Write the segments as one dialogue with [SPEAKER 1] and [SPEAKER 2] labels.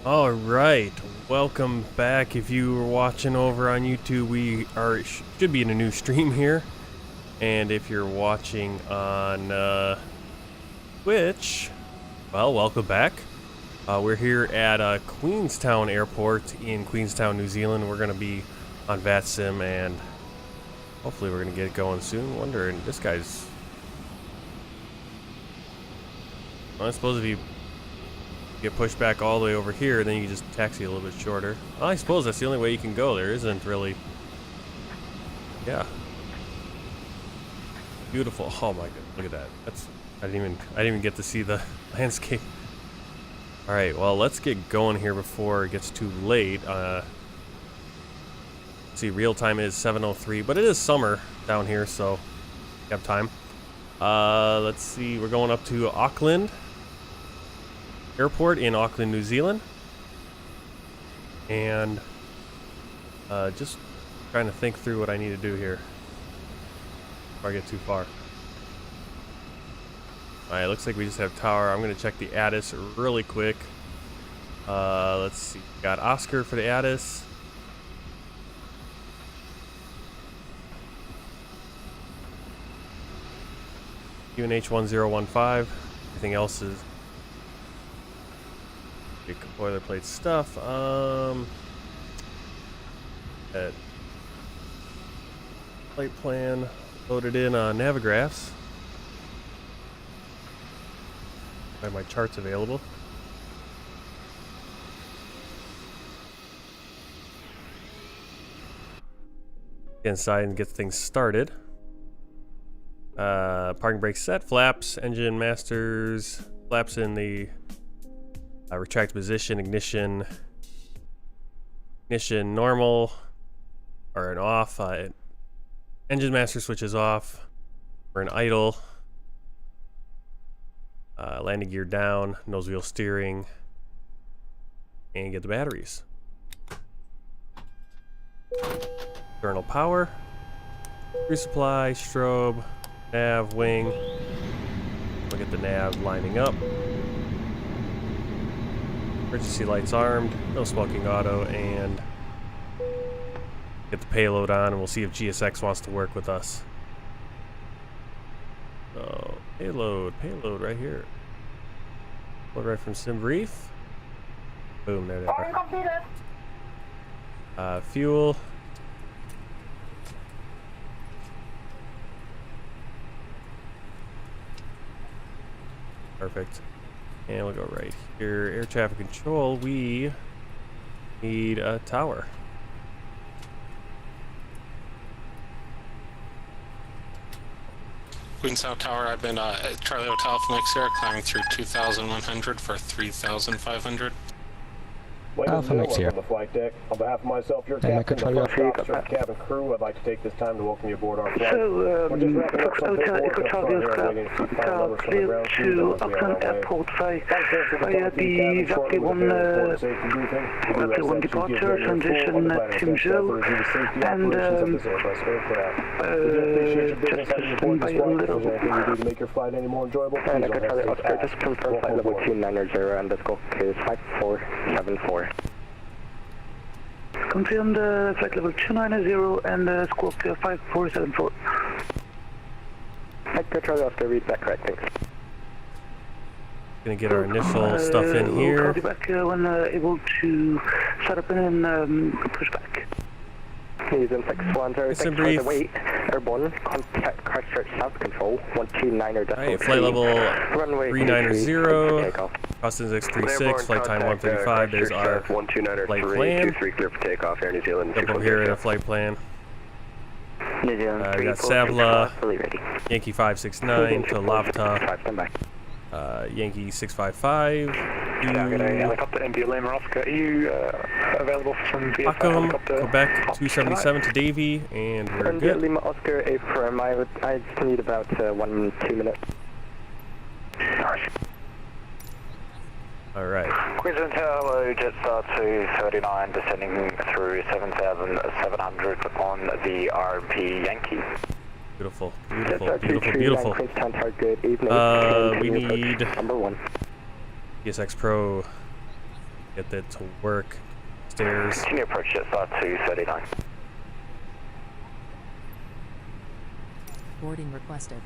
[SPEAKER 1] All right, welcome back. If you were watching over on YouTube, we should be in a new stream here, and if you're watching on Twitch, well, welcome back. We're here at Queenstown Airport in Queenstown, New Zealand. We're going to be on VATSIM, and hopefully we're going to get it going soon. Wondering, this guy's... Well, I suppose if you get pushed back all the way over here, then you can just taxi a little bit shorter. Well, I suppose that's the only way you can go. There isn't really... Yeah. Beautiful. Oh my god, look at that. I didn't even get to see the landscape. All right, well, let's get going here before it gets too late. Let's see, real time is 7:03, but it is summer down here, so we have time. Let's see, we're going up to Auckland Airport in Auckland, New Zealand, and just trying to think through what I need to do here before I get too far. Alright, looks like we just have tower. I'm going to check the ATIS really quick. Let's see, got Oscar for the ATIS. UNH 1015. Everything else is big boilerplate stuff. That flight plan loaded in on Navigraphs. I have my charts available. Get inside and get things started. Parking brake set, flaps, engine masters, flaps in the retract position, ignition normal, or an off, engine master switch is off, or an idle, landing gear down, nose wheel steering, and get the batteries. External power, resupply, strobe, nav, wing. Look at the nav lining up. Emergency lights armed, no smoking auto, and get the payload on, and we'll see if GSX wants to work with us. So, payload right here. Load right from SimBrief. Boom, there they are. Fuel. Perfect. And we'll go right here. Air traffic control, we need a tower.
[SPEAKER 2] Queenstown Tower, I've been Charlie Hotel from X-Air, climbing through 2,100 for 3,500.
[SPEAKER 3] Alpha Mix here.
[SPEAKER 4] On the flight deck. On behalf of myself, your captain, the first officer, and cabin crew, I'd like to take this time to welcome you aboard our flight.
[SPEAKER 5] So, clear to Auckland Airport via the VATSIM departure, transition Team Joe, and just stand by a little.
[SPEAKER 4] To make your flight any more enjoyable, please don't hesitate to
[SPEAKER 3] Oscar, just confirm flight level 290 and the scope is 5474.
[SPEAKER 5] Confirm the flight level 290 and the squawk 5474.
[SPEAKER 3] Charlie Oscar, read that correct, thanks.
[SPEAKER 1] Gonna get our initial stuff in here.
[SPEAKER 5] We'll call you back when able to set up and then push back.
[SPEAKER 3] He's in 610, thanks for the wait. Airborne, contact Christchurch South Control, 129er.
[SPEAKER 1] Alright, flight level 390, Austin 636, flight time 135, there's our flight plan. Jump over here in a flight plan. We got Savla, Yankee 569 to Lavta, Yankee 655.
[SPEAKER 6] Helicopter MD Lima Oscar, are you available from
[SPEAKER 1] Welcome, Quebec 277 to Davy, and we're good.
[SPEAKER 3] Lima Oscar, A firm, I just need about 1-2 minutes.
[SPEAKER 1] Alright.
[SPEAKER 6] Queensland Tower, Jetstar 239, descending through 7,700 on the RMP Yankee.
[SPEAKER 1] Beautiful, beautiful, beautiful, beautiful. We need
[SPEAKER 3] number 1.
[SPEAKER 1] PSX Pro Get that to work. Stairs.
[SPEAKER 3] Continue approach at start 239.
[SPEAKER 7] Boarding requested.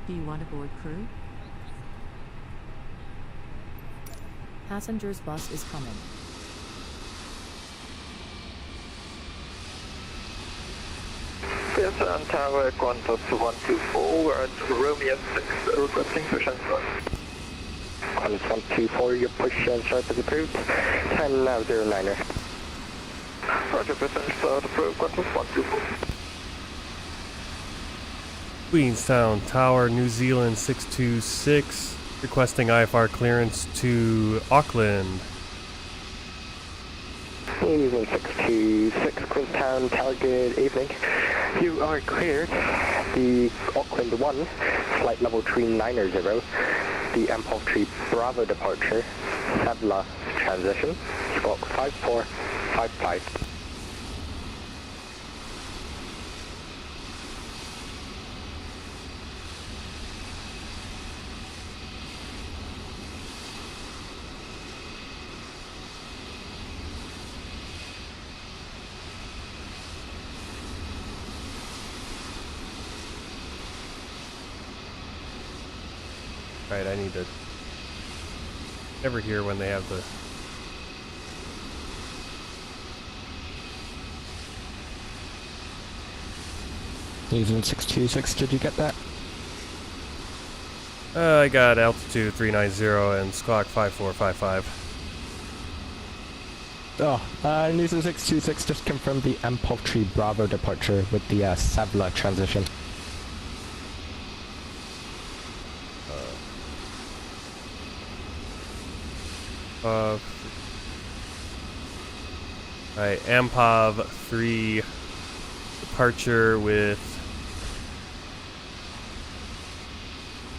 [SPEAKER 7] Do you want to board crew? Passengers bus is coming.
[SPEAKER 3] Queenstown Tower, Qantas 124, we're at Romeo 6, requesting push and start. Qantas 124, your push and start is approved. Time now 09er. Roger, push and start approved, Qantas 124.
[SPEAKER 1] Queenstown Tower, New Zealand 626, requesting IFR clearance to Auckland.
[SPEAKER 3] New Zealand 626, Queenstown Tower, good evening. You are cleared. The Auckland 1, flight level 3990, the Mhz Bravo departure, Savla transition, squawk 5455.
[SPEAKER 1] Right, I need to never hear when they have the
[SPEAKER 8] New Zealand 626, did you get that?
[SPEAKER 1] I got altitude 390 and squawk 5455.
[SPEAKER 8] New Zealand 626 just confirmed the Mhz Bravo departure with the Savla transition.
[SPEAKER 1] Right, Ampov 3 departure with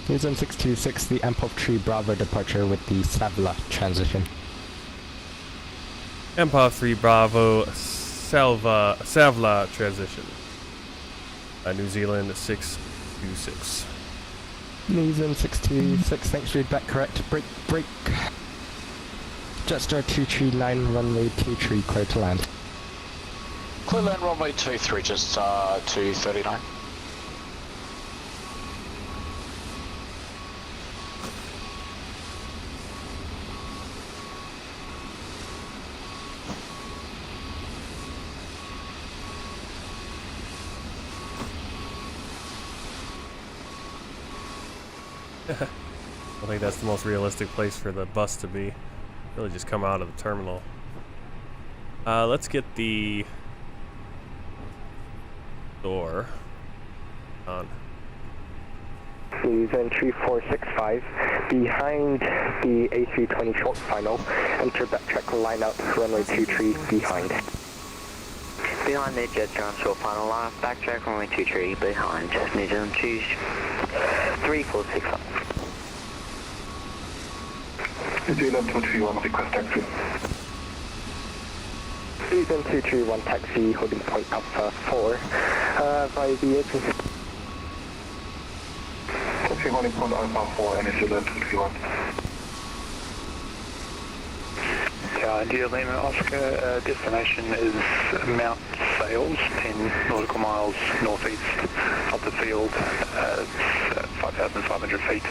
[SPEAKER 8] New Zealand 626, the Mhz Bravo departure with the Savla transition.
[SPEAKER 1] Ampov 3 Bravo Savla transition. New Zealand 626.
[SPEAKER 8] New Zealand 626, thanks, read back correct. Break. Jetstar 239, runway 23, clear to land.
[SPEAKER 9] Clear land runway 23, just 239.
[SPEAKER 1] I think that's the most realistic place for the bus to be. Really just come out of the terminal. Let's get the door on.
[SPEAKER 3] New Zealand 3465, behind the A320 short final, enter backtrack line up, runway 23 behind.
[SPEAKER 10] Behind the Jetstream short final line, backtrack runway 23 behind, New Zealand 3465.
[SPEAKER 6] New Zealand 231, request taxi.
[SPEAKER 3] New Zealand 231 taxi, holding point Alpha 4, via the agency.
[SPEAKER 6] Taxi holding point Alpha 4, New Zealand 231. India Lima Oscar, destination is Mount Sales, 10 nautical miles northeast of the field, 5,500 feet,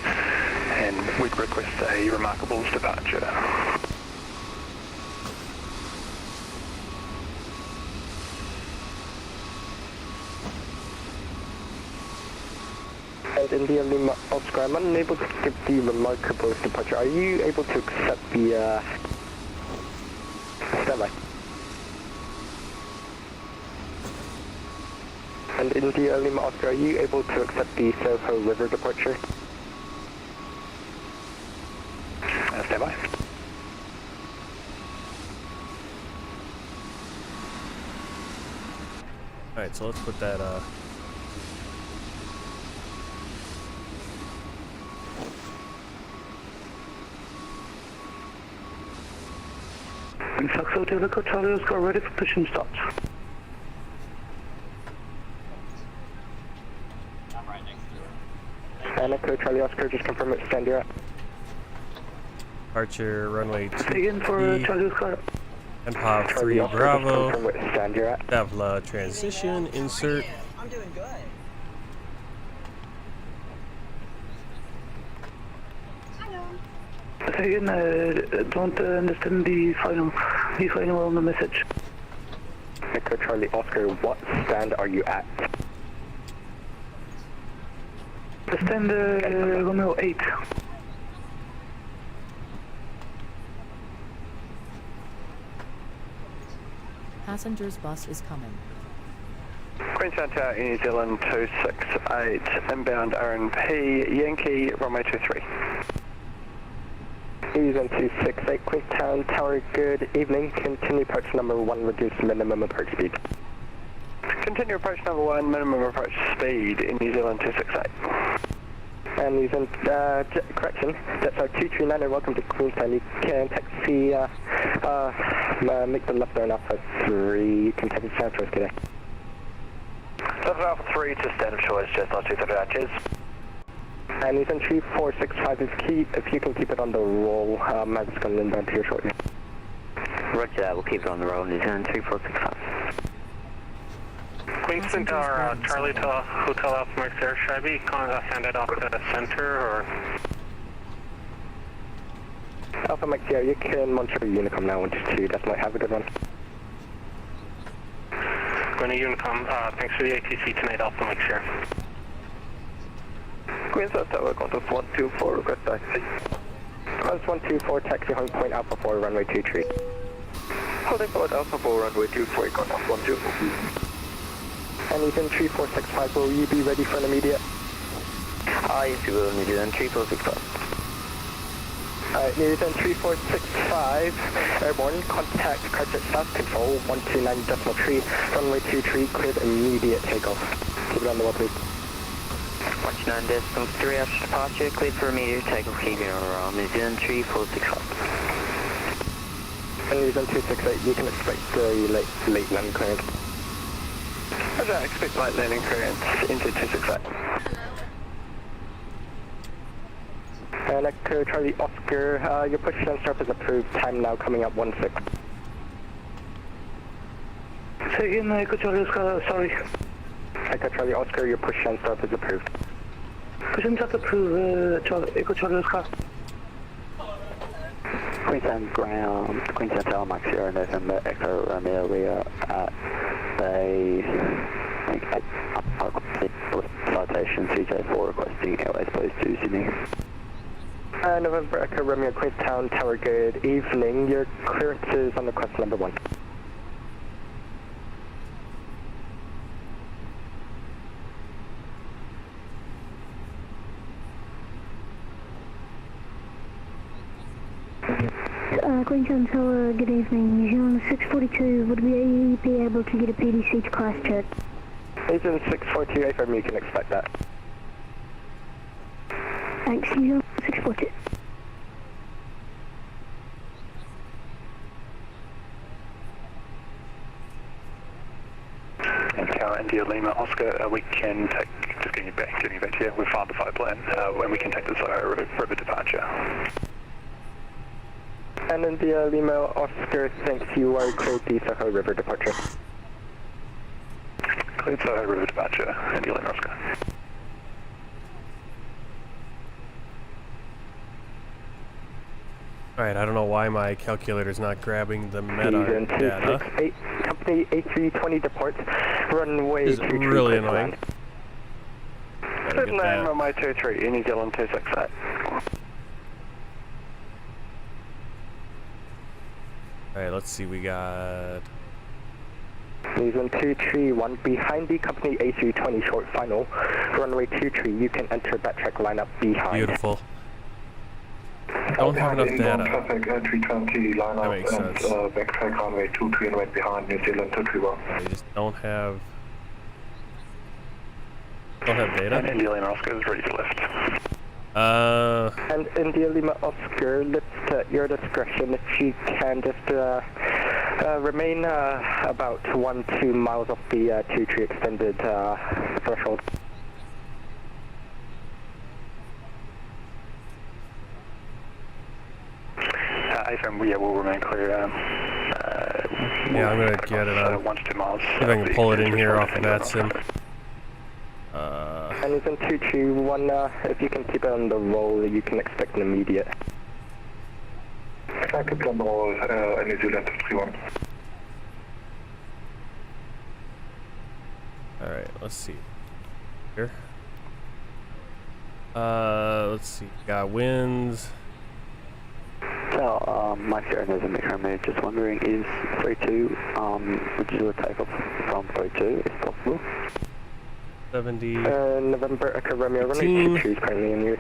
[SPEAKER 6] and we'd request a remarkables departure.
[SPEAKER 3] And India Lima Oscar, I'm unable to give the remarkables departure. Are you able to accept the standby? And India Lima Oscar, are you able to accept the Soho River departure?
[SPEAKER 6] Stand by.
[SPEAKER 1] Alright, so let's put that,
[SPEAKER 5] And Fox Hotel, Echo Charlie Oscar, ready for push and starts.
[SPEAKER 3] And Echo Charlie Oscar, just confirm it, stand your
[SPEAKER 1] departure runway 2.
[SPEAKER 5] Again for Charlie Oscar.
[SPEAKER 1] And pop 3
[SPEAKER 3] Charlie Oscar,
[SPEAKER 1] Bravo.
[SPEAKER 3] just confirm what stand you're at.
[SPEAKER 1] Devla transition, insert.
[SPEAKER 11] I'm doing good.
[SPEAKER 5] Again, don't understand the final on the message.
[SPEAKER 3] Echo Charlie Oscar, what stand are you at?
[SPEAKER 5] Stand Romeo 8.
[SPEAKER 7] Passengers bus is coming.
[SPEAKER 6] Queenstown Tower, New Zealand 268, inbound RNP, Yankee, runway 23.
[SPEAKER 3] New Zealand 268, Queenstown Tower, good evening. Continue approach number 1, reduce minimum approach speed.
[SPEAKER 6] Continue approach number 1, minimum approach speed in New Zealand 268.
[SPEAKER 3] And New Zealand, correction, that's our 239er, welcome to Queenstown. You can taxi, make the left turn Alpha 3, Kentucky San Francisco today.
[SPEAKER 6] Left Alpha 3 to standard choice, just last 239, cheers.
[SPEAKER 3] And New Zealand 3465, if you can keep it on the roll, I'm just going to inbound to you shortly.
[SPEAKER 10] Roger that, we'll keep it on the roll, New Zealand 3465.
[SPEAKER 2] Queenstown Tower, Charlie to Hotel Alpha Mike there. Should I be handed off to the center or?
[SPEAKER 3] Alpha Mike Sierra, you can monitor Unicom now, 122, definitely have a good one.
[SPEAKER 2] Going to Unicom, thanks for the ATC tonight, Alpha Mike Sierra.
[SPEAKER 3] Queenstown Tower, contact 124, request taxi. Contact 124, taxi home point Alpha 4, runway 23. Holding forward Alpha 4, runway 24, contact 124. And New Zealand 3465, will you be ready for an immediate?
[SPEAKER 10] Yes, we will, New Zealand 3465.
[SPEAKER 3] Alright, New Zealand 3465, airborne, contact Carteret South Control, 129.3, runway 23, cleared immediate takeoff. Keep it on the wall, please.
[SPEAKER 10] 129.3 after departure, cleared for immediate takeoff, keeping it on the roll, New Zealand 3465.
[SPEAKER 3] And New Zealand 268, you can expect the late land clearance.
[SPEAKER 6] Roger, expect light landing clearance into 268.
[SPEAKER 3] And Echo Charlie Oscar, your push and start is approved, time now coming up 16.
[SPEAKER 5] Say again, Echo Charlie Oscar, sorry.
[SPEAKER 3] Echo Charlie Oscar, your push and start is approved.
[SPEAKER 5] Push and start approved, Echo Charlie Oscar.
[SPEAKER 10] Queenstown ground, Queenstown Tower, Mike Sierra, November, Echo Romeo, we are at the citation CJ4 requesting airways post to Sydney.
[SPEAKER 3] November Echo Romeo, Queenstown Tower, good evening. Your clearance is on request number 1.
[SPEAKER 12] Queenstown Tower, good evening. New Zealand 642, would we be able to get a PDC to Christchurch?
[SPEAKER 3] New Zealand 642, AFM, you can expect that.
[SPEAKER 12] Thanks, New Zealand 642.
[SPEAKER 6] And Tower, India Lima Oscar, we can take, just getting you back to you, we've filed the flight plan, and we can take the Soho River departure.
[SPEAKER 3] And India Lima Oscar, thanks, you are cleared the Soho River departure.
[SPEAKER 6] Cleared Soho River departure, India Lima Oscar.
[SPEAKER 1] Alright, I don't know why my calculator's not grabbing the meta data.
[SPEAKER 3] Company A320 departs, runway
[SPEAKER 1] This is
[SPEAKER 3] 23.
[SPEAKER 1] really annoying.
[SPEAKER 6] Cleared land, runway 23, New Zealand 268.
[SPEAKER 1] Alright, let's see, we got...
[SPEAKER 3] New Zealand 231, behind the company A320 short final, runway 23, you can enter backtrack lineup behind.
[SPEAKER 1] Beautiful. Don't have enough data.
[SPEAKER 6] Traffic, A320 lineup,
[SPEAKER 1] That makes sense.
[SPEAKER 6] backtrack runway 23 and right behind New Zealand 231.
[SPEAKER 1] They just don't have data.
[SPEAKER 6] And India Lima Oscar is ready to lift.
[SPEAKER 3] And India Lima Oscar, lift at your discretion. If you can just remain about 1-2 miles off the 23 extended threshold.
[SPEAKER 6] AFM, yeah, will remain clear.
[SPEAKER 1] Yeah, I'm gonna get it on.
[SPEAKER 6] 1 to 2 miles.
[SPEAKER 1] See if I can pull it in here off of VATSIM.
[SPEAKER 3] And it's in 221, if you can keep it on the roll, you can expect an immediate.
[SPEAKER 6] I keep it on the roll, New Zealand 231.
[SPEAKER 1] Alright, let's see. Here. Let's see. Got winds.
[SPEAKER 10] So, my Sierra is a Mhz RAM. Just wondering, is 32, would you do a takeoff from 32 if possible?
[SPEAKER 1] 70.
[SPEAKER 3] November Echo Romeo, runway 22 is currently in use.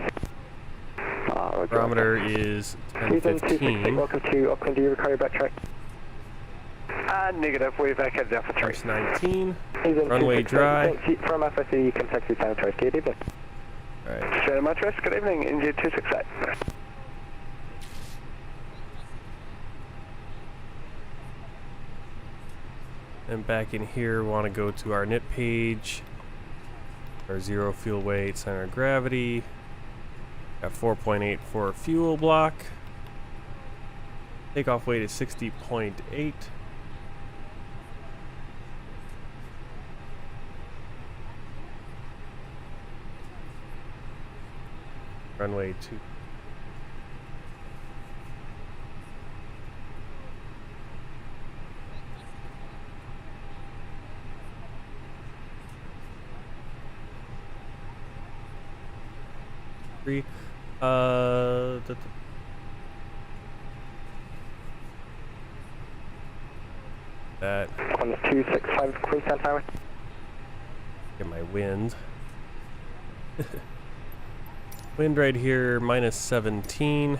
[SPEAKER 1] Barometer is 1015.
[SPEAKER 3] Welcome to Auckland, do you require backtrack?
[SPEAKER 6] Negative, we're back at Alpha 3.
[SPEAKER 1] First 19. Runway dry.
[SPEAKER 3] From FSC, you can taxi San Antonio. Good evening.
[SPEAKER 1] Alright.
[SPEAKER 6] Straight my trust, good evening, NZ268.
[SPEAKER 1] And back in here, we want to go to our NIT page. Our zero fuel weight, center of gravity. Got 4.8 for fuel block. Takeoff weight is 60.8. Runway 2. That.
[SPEAKER 3] On 265 Queenstown Highway.
[SPEAKER 1] Get my wind. Wind right here, minus 17.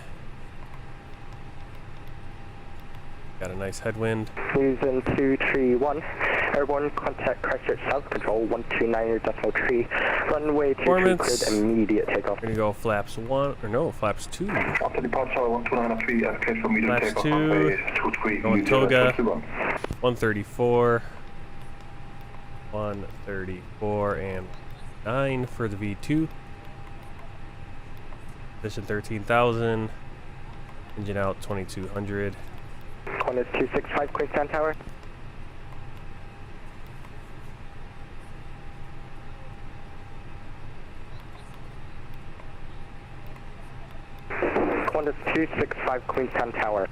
[SPEAKER 1] Got a nice headwind.
[SPEAKER 3] News in 231. Airborne contact Christchurch South Control 129.3. Runway 23 cleared immediate takeoff.
[SPEAKER 1] We're gonna go flaps 1 or no, flaps 2.
[SPEAKER 6] After departure 129.3 and cleared for medium
[SPEAKER 1] Flaps
[SPEAKER 6] takeoff.
[SPEAKER 1] 2. Going Toga. 134. 134 and 9 for the V2. Position 13,000. Engine out 2200.
[SPEAKER 3] Qantas 265 Queenstown Tower. Qantas 265 Queenstown Tower.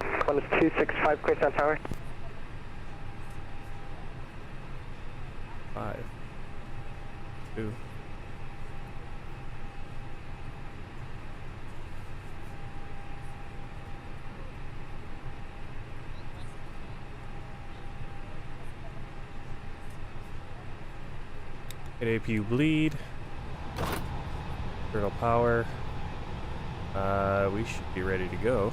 [SPEAKER 3] Qantas 265 Queenstown Tower.
[SPEAKER 1] 5. 2. Hit APU bleed. Turtle power. We should be ready to go.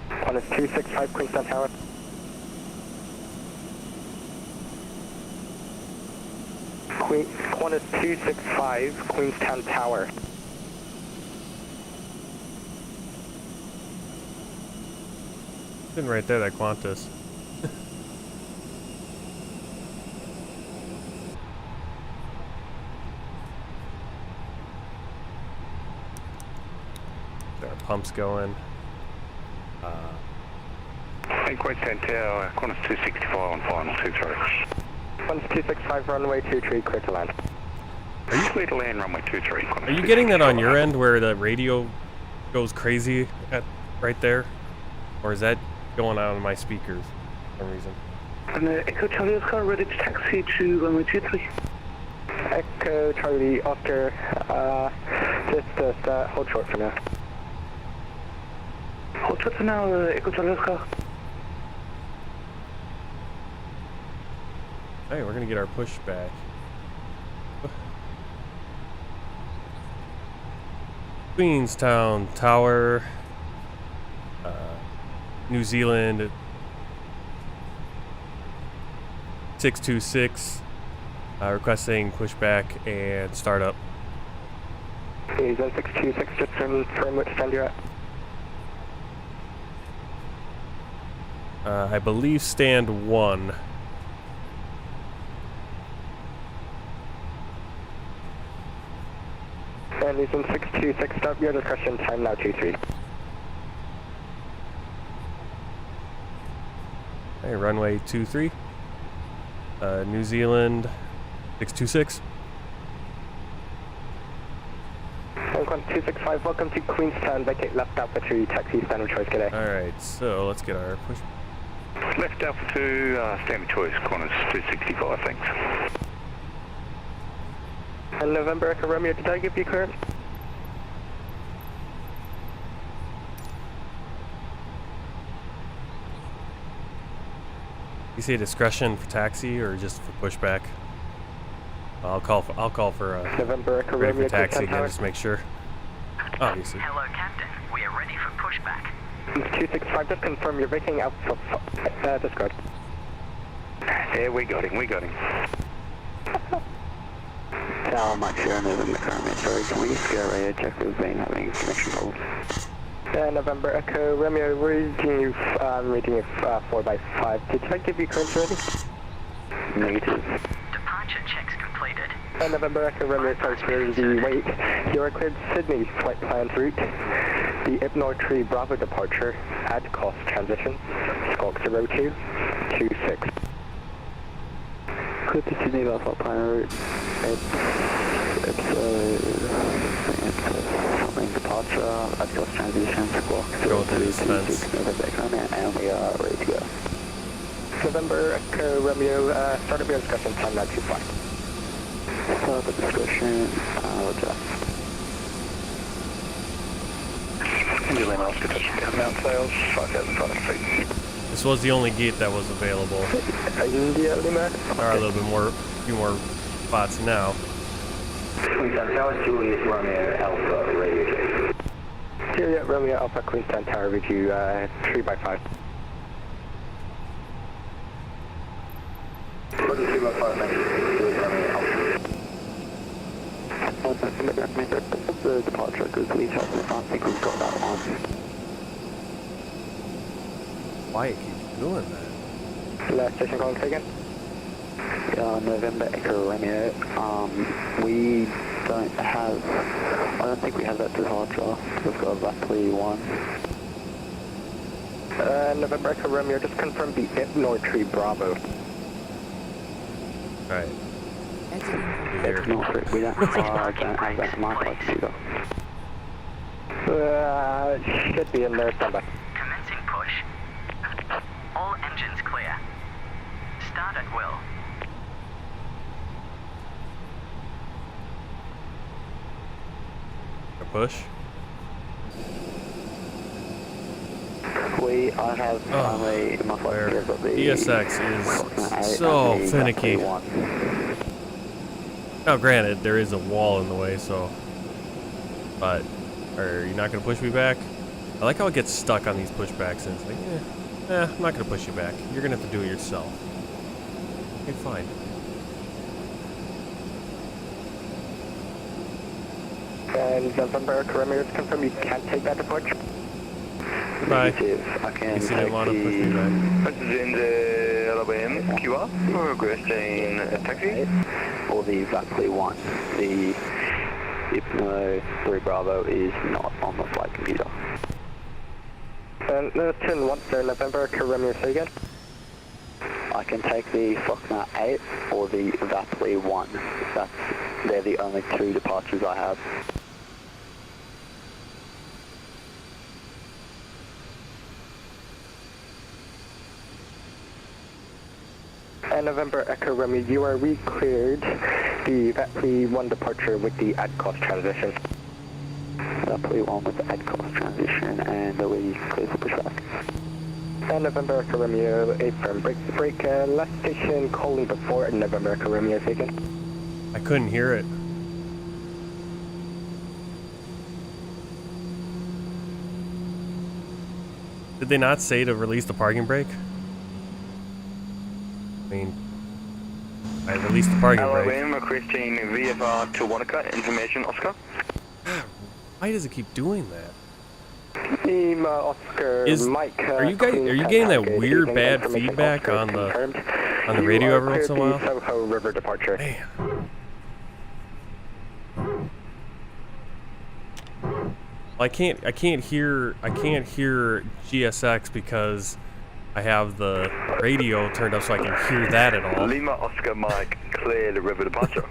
[SPEAKER 3] Qantas 265 Queenstown Tower. Qantas 265 Queenstown Tower.
[SPEAKER 1] Sitting right there, that Qantas. There are pumps going.
[SPEAKER 6] Queenstown Tower, Qantas 265 on final 23.
[SPEAKER 3] Qantas 265 runway 23 clear to land.
[SPEAKER 6] Are you clear to land runway 23?
[SPEAKER 1] Are you getting that on your end where the radio goes crazy at right there? Or is that going out on my speakers for some reason?
[SPEAKER 5] And Echo Charlie Oscar ready to taxi to runway 23.
[SPEAKER 3] Echo Charlie Oscar, just hold short for now.
[SPEAKER 5] Hold short for now, Echo Charlie Oscar.
[SPEAKER 1] Hey, we're gonna get our push back. Queenstown Tower, New Zealand 626, requesting pushback and startup.
[SPEAKER 3] New Zealand 626, just confirm which stand you're at.
[SPEAKER 1] I believe stand 1.
[SPEAKER 3] And New Zealand 626, start your discretion, time now 23.
[SPEAKER 1] Hey, runway 23. New Zealand 626.
[SPEAKER 3] Hong 265, welcome to Queenstown, vacate left Alpha 2, taxi standard choice, good day.
[SPEAKER 1] Alright, so let's get our push.
[SPEAKER 6] Left Alpha 2, standard choice, corners 265, thanks.
[SPEAKER 3] And November Echo Romeo, did I give you clearance?
[SPEAKER 1] You say discretion for taxi or just for pushback? I'll call for
[SPEAKER 3] November Echo
[SPEAKER 1] ready
[SPEAKER 3] Romeo,
[SPEAKER 1] for taxi again,
[SPEAKER 3] Tower.
[SPEAKER 1] just make sure. Obviously.
[SPEAKER 11] Hello, Captain. We are ready for pushback.
[SPEAKER 3] 265, just confirm you're vacating Alpha, discard.
[SPEAKER 6] Yeah, we got him.
[SPEAKER 10] Tower Mike 0, November Romeo, sorry, can we just go radio check we've been having connection problems?
[SPEAKER 3] November Echo Romeo, reading you 4x5. Did I give you clearance already?
[SPEAKER 10] Negative.
[SPEAKER 11] Departure checks completed.
[SPEAKER 3] November Echo Romeo, sorry for the wait. You are cleared Sydney flight plans route. The Ibnor Tree Bravo departure, add cost transition, Skulk 0226.
[SPEAKER 10] Clear to Sydney by flight plan route. It's something departure, add cost transition, Skulk 0226, November Echo Romeo, and we are ready to go.
[SPEAKER 3] November Echo Romeo, start up your discussion, time now 25.
[SPEAKER 10] Start the discussion, roger.
[SPEAKER 6] New Zealand Oscar, touchdown, mount sails, 5,500 feet.
[SPEAKER 1] This was the only gate that was available.
[SPEAKER 3] India Lima.
[SPEAKER 1] There are a little bit more, few more spots now.
[SPEAKER 3] Queenstown Tower, Juliet Romeo Alpha, radio. Juliet Romeo Alpha, Queenstown Tower, review 3x5. 3x5, Juliet Romeo Alpha.
[SPEAKER 10] The departure, because we have the front, I think we've got that one.
[SPEAKER 1] Why it keeps doing that?
[SPEAKER 3] Last station calling again?
[SPEAKER 10] November Echo Romeo, we don't have, I don't think we have that departure. We've got roughly one.
[SPEAKER 3] November Echo Romeo, just confirm the Ibnor Tree Bravo.
[SPEAKER 1] Right.
[SPEAKER 10] It's not, we don't have that mark like either.
[SPEAKER 3] Should be in there, standby.
[SPEAKER 11] Commencing push. All engines clear. Start at will.
[SPEAKER 1] A push.
[SPEAKER 10] I have finally in my flight here got the
[SPEAKER 1] ESX is so finicky. Now granted, there is a wall in the way, so... But, are you not going to push me back? I like how it gets stuck on these pushbacks, and it's like, I'm not going to push you back. You're going to have to do it yourself. Okay, fine.
[SPEAKER 3] And November Romeo, just confirm you can't take that departure.
[SPEAKER 1] Goodbye.
[SPEAKER 10] I can
[SPEAKER 1] You didn't want to push me back.
[SPEAKER 6] This is in the LBM QR, requesting a taxi.
[SPEAKER 10] Or the VATSIM one. The Ibno 3 Bravo is not on the flight computer.
[SPEAKER 3] And no, turn once there, November Romeo, say again.
[SPEAKER 10] I can take the Foxmat 8 or the VATSIM 1. They're the only two departures I have.
[SPEAKER 3] And November Echo Romeo, you are re-cleared the VATSIM 1 departure with the ADCOS transition.
[SPEAKER 10] VATSIM 1 with the ADCOS transition, and we clear for pushback.
[SPEAKER 3] And November Echo Romeo, affirm. Break, last station calling before November Echo Romeo taken.
[SPEAKER 1] I couldn't hear it. Did they not say to release the parking brake? I mean, I released the parking brake.
[SPEAKER 3] Hello, Christine, VFR to Wanaka, information, Oscar.
[SPEAKER 1] Why does it keep doing that?
[SPEAKER 3] Team Oscar, Mike.
[SPEAKER 1] Are you getting that weird bad feedback on the radio every once in a while?
[SPEAKER 3] Soho River departure.
[SPEAKER 1] Man. I can't hear GSX because I have the radio turned up so I can hear that at all.
[SPEAKER 3] Lima Oscar Mike, clear the river departure.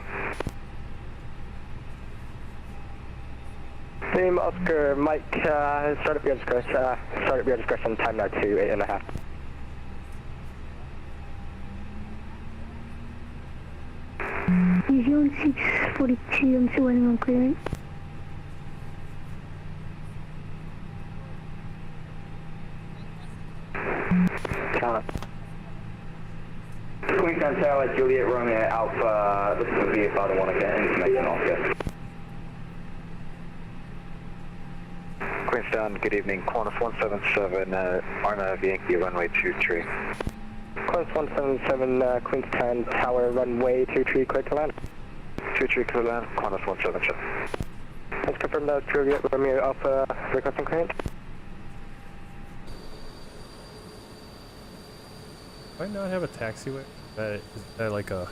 [SPEAKER 3] Lima Oscar Mike, start up your discretion, time now to 8.5.
[SPEAKER 12] New Zealand 642, I'm still waiting on clearance.
[SPEAKER 3] Queenstown Tower, Juliet Romeo Alpha, this is the VFR to Wanaka, information Oscar. Queenstown, good evening, Qantas 177, Arma Yankee runway 23. Qantas 177, Queenstown Tower, runway 23, clear to land. 23 clear to land, Qantas 177. Let's confirm that Juliet Romeo Alpha, requesting clearance.
[SPEAKER 1] Do I not have a taxiway? Is that like a...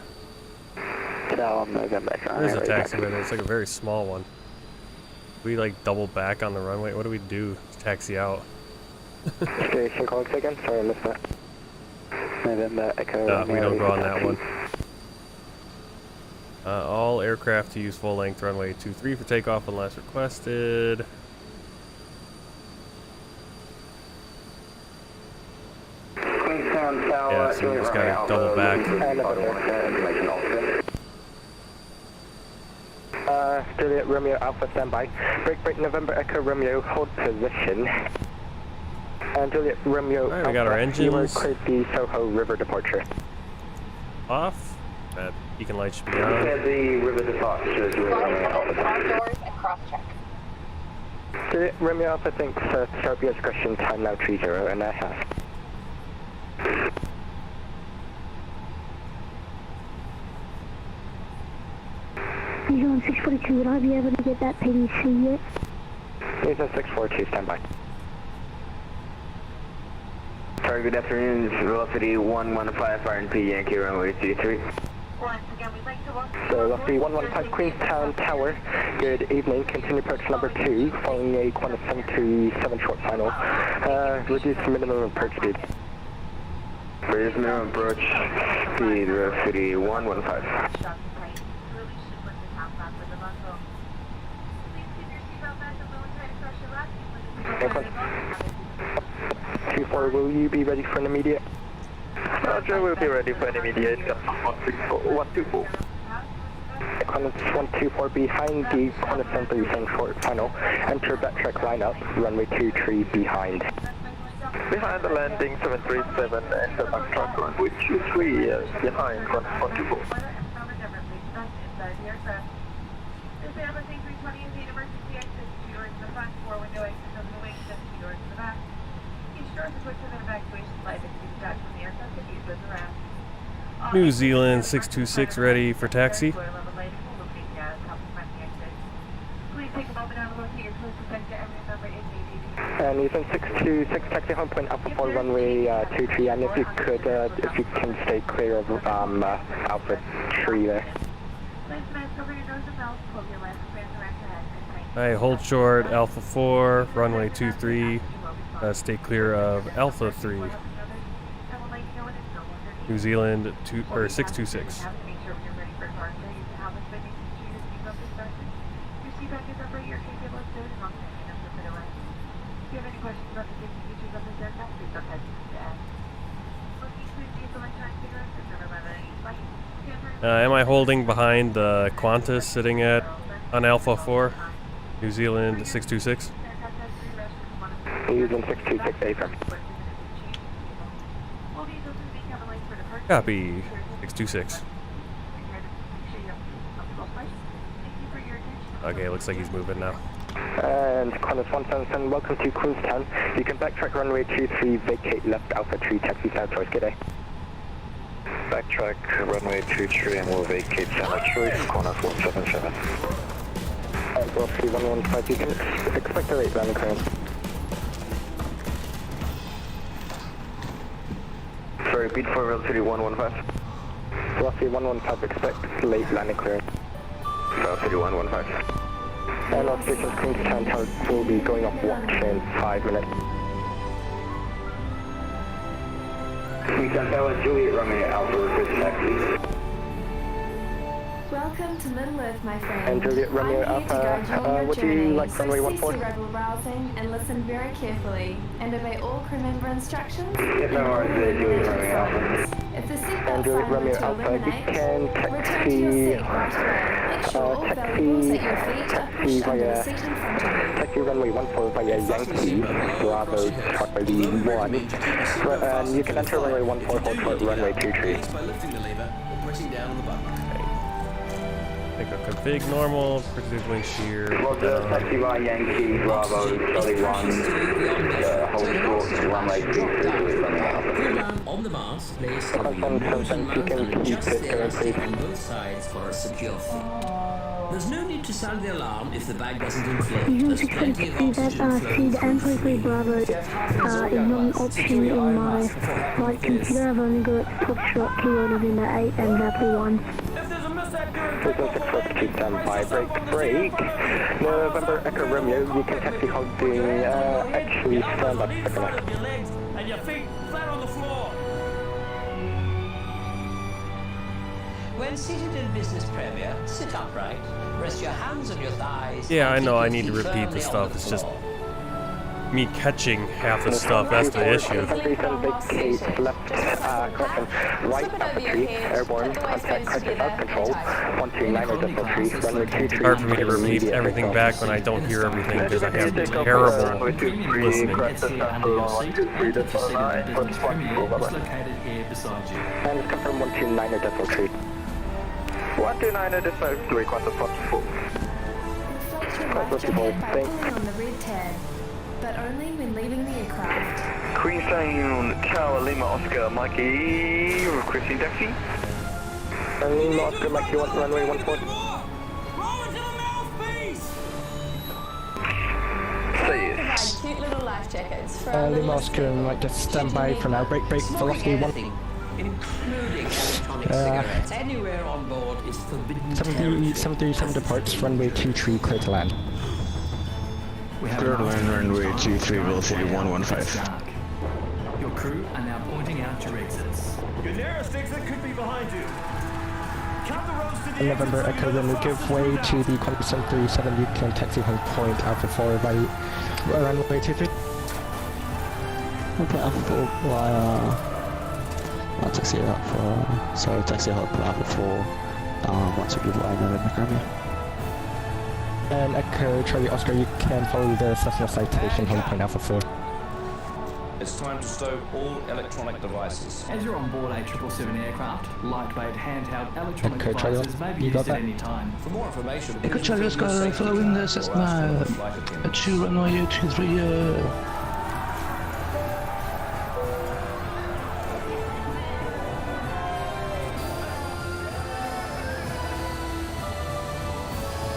[SPEAKER 10] There
[SPEAKER 1] is a taxiway there. It's like a very small one. We like double back on the runway. What do we do? Taxi out.
[SPEAKER 3] Station calling again? Sorry, I missed that.
[SPEAKER 1] We don't go on that one. All aircraft to use full length runway 23 for takeoff unless requested. Yeah, so we just gotta double back.
[SPEAKER 3] Juliet Romeo Alpha standby. Break November Echo Romeo, hold position. And Juliet Romeo
[SPEAKER 1] Alright, we got our engines.
[SPEAKER 3] Cleared the Soho River departure.
[SPEAKER 1] Off. That beacon light should be on.
[SPEAKER 3] The river departure, Juliet Romeo Alpha.
[SPEAKER 11] Doors and cross-check.
[SPEAKER 3] Juliet Romeo Alpha thinks start your discretion, time now 30.5.
[SPEAKER 12] New Zealand 642, would I be able to get that PDC yet?
[SPEAKER 3] New Zealand 642, standby. Sorry, good afternoon, velocity 115 RNP, Yankee runway 23.
[SPEAKER 11] Once again, we'd like to welcome...
[SPEAKER 3] So, velocity 115 Queenstown Tower, good evening, continue approach number 2, following a Qantas 737 short final. Reduce minimum approach speed. Reduce minimum approach speed, velocity 115. 24, will you be ready for an immediate? Roger, we'll be ready for an immediate. 124. Qantas 124 behind the Qantas 737 short final. Enter backtrack lineup, runway 23 behind. Behind the landing 737, enter backtrack runway 23 behind Qantas 124.
[SPEAKER 11] This Airbus A320 is the emergency exit to doors in the front, 4 window exits over the wing, 2 doors in the back. Each door is equipped with an evacuation slide that can be detached from the aircraft and used as a ramp.
[SPEAKER 1] New Zealand 626 ready for taxi.
[SPEAKER 11] Please take a moment now to locate your closest exit and remember it's ADD.
[SPEAKER 3] And New Zealand 626 taxi home point Alpha 4 runway 23, and if you can stay clear of Alpha 3 there.
[SPEAKER 1] Alright, hold short, Alpha 4, runway 23, stay clear of Alpha 3. New Zealand 626. Am I holding behind the Qantas sitting on Alpha 4, New Zealand 626?
[SPEAKER 3] New Zealand 626, affirm.
[SPEAKER 1] Copy, 626. Okay, looks like he's moving now.
[SPEAKER 3] And Qantas 177, welcome to Queenstown. You can backtrack runway 23, vacate left Alpha 3, taxi south choice, good day.
[SPEAKER 10] Backtrack runway 23 and we'll vacate center choice, Qantas 177.
[SPEAKER 3] Velocity 115, you can expect a late landing clearance. Sorry, repeat for velocity 115. Velocity 115, expect late landing clearance. Velocity 115. And our station's Queenstown tower will be going off watch in 5 minutes. Queenstown tower, Juliet Romeo Alpha, request taxi.
[SPEAKER 13] Welcome to Middle Earth, my friend.
[SPEAKER 3] And Juliet Romeo Alpha, would you like runway 14?
[SPEAKER 13] Rebel browsing and listen very carefully and obey all crew member instructions.
[SPEAKER 3] Yes, no worries, Juliet Romeo Alpha.
[SPEAKER 13] If the seatbelt
[SPEAKER 3] And Juliet
[SPEAKER 13] sign
[SPEAKER 3] Romeo
[SPEAKER 13] were to
[SPEAKER 3] Alpha, you
[SPEAKER 13] eliminate,
[SPEAKER 3] can
[SPEAKER 13] return to your seat
[SPEAKER 3] taxi,
[SPEAKER 13] right away. Make sure all valuables at your feet are pushed under the seat in front of you.
[SPEAKER 3] taxi runway 14 via Yankee, Bravo, Charlie 1. And you can enter runway 14, hold for runway 23.
[SPEAKER 14] By lifting the lever or pressing down on the button.
[SPEAKER 1] Take a config normal, predict wind shear.
[SPEAKER 3] Taxi via Yankee, Bravo, Charlie 1, hold short, runway 23, runway Alpha.
[SPEAKER 14] On the mast, place a motion mount and adjust the elastic on both sides for a secure fit. There's no need to sound the alarm if the bag doesn't inflate. There's plenty of oxygen flowing
[SPEAKER 12] the M23 Bravo is not an option in my flight computer. I've only got Foxtrot, Kilo November 8 and Vapley 1.
[SPEAKER 3] Please stand by, brake. November Echo Romeo, you can taxi holding, actually stand up a second.
[SPEAKER 14] your legs and your feet flat on the floor. When seated in business premier, sit upright, rest your hands on your thighs.
[SPEAKER 1] Yeah, I know I need to repeat the stuff. It's just me catching half the stuff. That's the issue.
[SPEAKER 3] Left, correction, right Alpha 3, airborne, contact pressure out control, 129.3, runway 23.
[SPEAKER 1] It's hard for me to repeat everything back when I don't hear everything because I have terrible listening.
[SPEAKER 3] And confirm 129.3. 129.3, Qantas 44.
[SPEAKER 13] Reflect your right by pulling on the red tab, but only when leaving the aircraft.
[SPEAKER 3] Queenstown Tower Lima Oscar Mikey requesting taxi. Lima Oscar Mikey, runway 14. Say yes.
[SPEAKER 13] Cute little life jackets for
[SPEAKER 8] Lima Oscar might just stand by for now. Brake, velocity 1.
[SPEAKER 14] Including electronic cigarettes anywhere on board is forbidden.
[SPEAKER 8] 737 departs, runway 23, clear to land.
[SPEAKER 10] Clear to land, runway 23, velocity 115.
[SPEAKER 14] Your crew are now pointing out your exits.
[SPEAKER 4] Your nearest exit could be behind you. Count the roads to the
[SPEAKER 8] November Echo Romeo, give way to the Qantas 737, you can taxi home point Alpha 4 by runway 23.
[SPEAKER 10] Okay, Alpha 4 via... I'll taxi it up for... So taxi hop Alpha 4, once we give line November Grammy.
[SPEAKER 8] And Echo Charlie Oscar, you can follow the Cessna citation home point Alpha 4.
[SPEAKER 15] It's time to stow all electronic devices.
[SPEAKER 14] As you're on board a 777 aircraft, lightweight handheld electronic
[SPEAKER 8] Okay, Charlie,
[SPEAKER 14] devices may be
[SPEAKER 8] you got
[SPEAKER 14] used at
[SPEAKER 8] that?
[SPEAKER 14] any time.
[SPEAKER 15] For more information,
[SPEAKER 16] Echo Charlie Oscar, following the Cessna at 2 runway 23.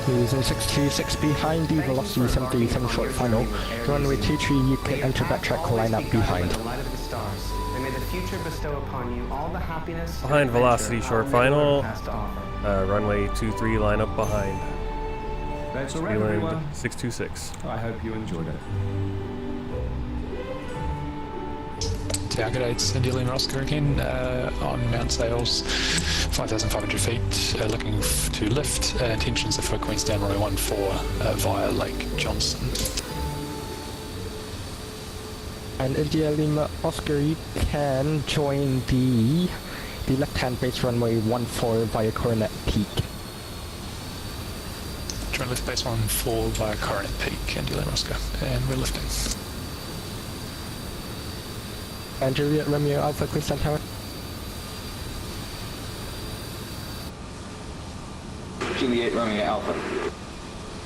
[SPEAKER 8] Using 626 behind the velocity 737 short final. Runway 23, you can enter backtrack line up behind.
[SPEAKER 1] Behind velocity short final, runway 23 line up behind.
[SPEAKER 15] That's all right, everyone.
[SPEAKER 1] 626.
[SPEAKER 15] I hope you enjoyed it.
[SPEAKER 17] Yeah, good day, it's India Lima Oscar again, on Mount Sales, 5,500 feet, looking to lift, intentions are for Queenstown runway 14 via Lake Johnson.
[SPEAKER 8] And India Lima Oscar, you can join the the left-hand base runway 14 via Coronet Peak.
[SPEAKER 17] Try and lift base 14 via Coronet Peak, India Lima Oscar, and we're lifting.
[SPEAKER 8] And Juliet Romeo Alpha Queenstown Tower.
[SPEAKER 18] Juliet Romeo Alpha.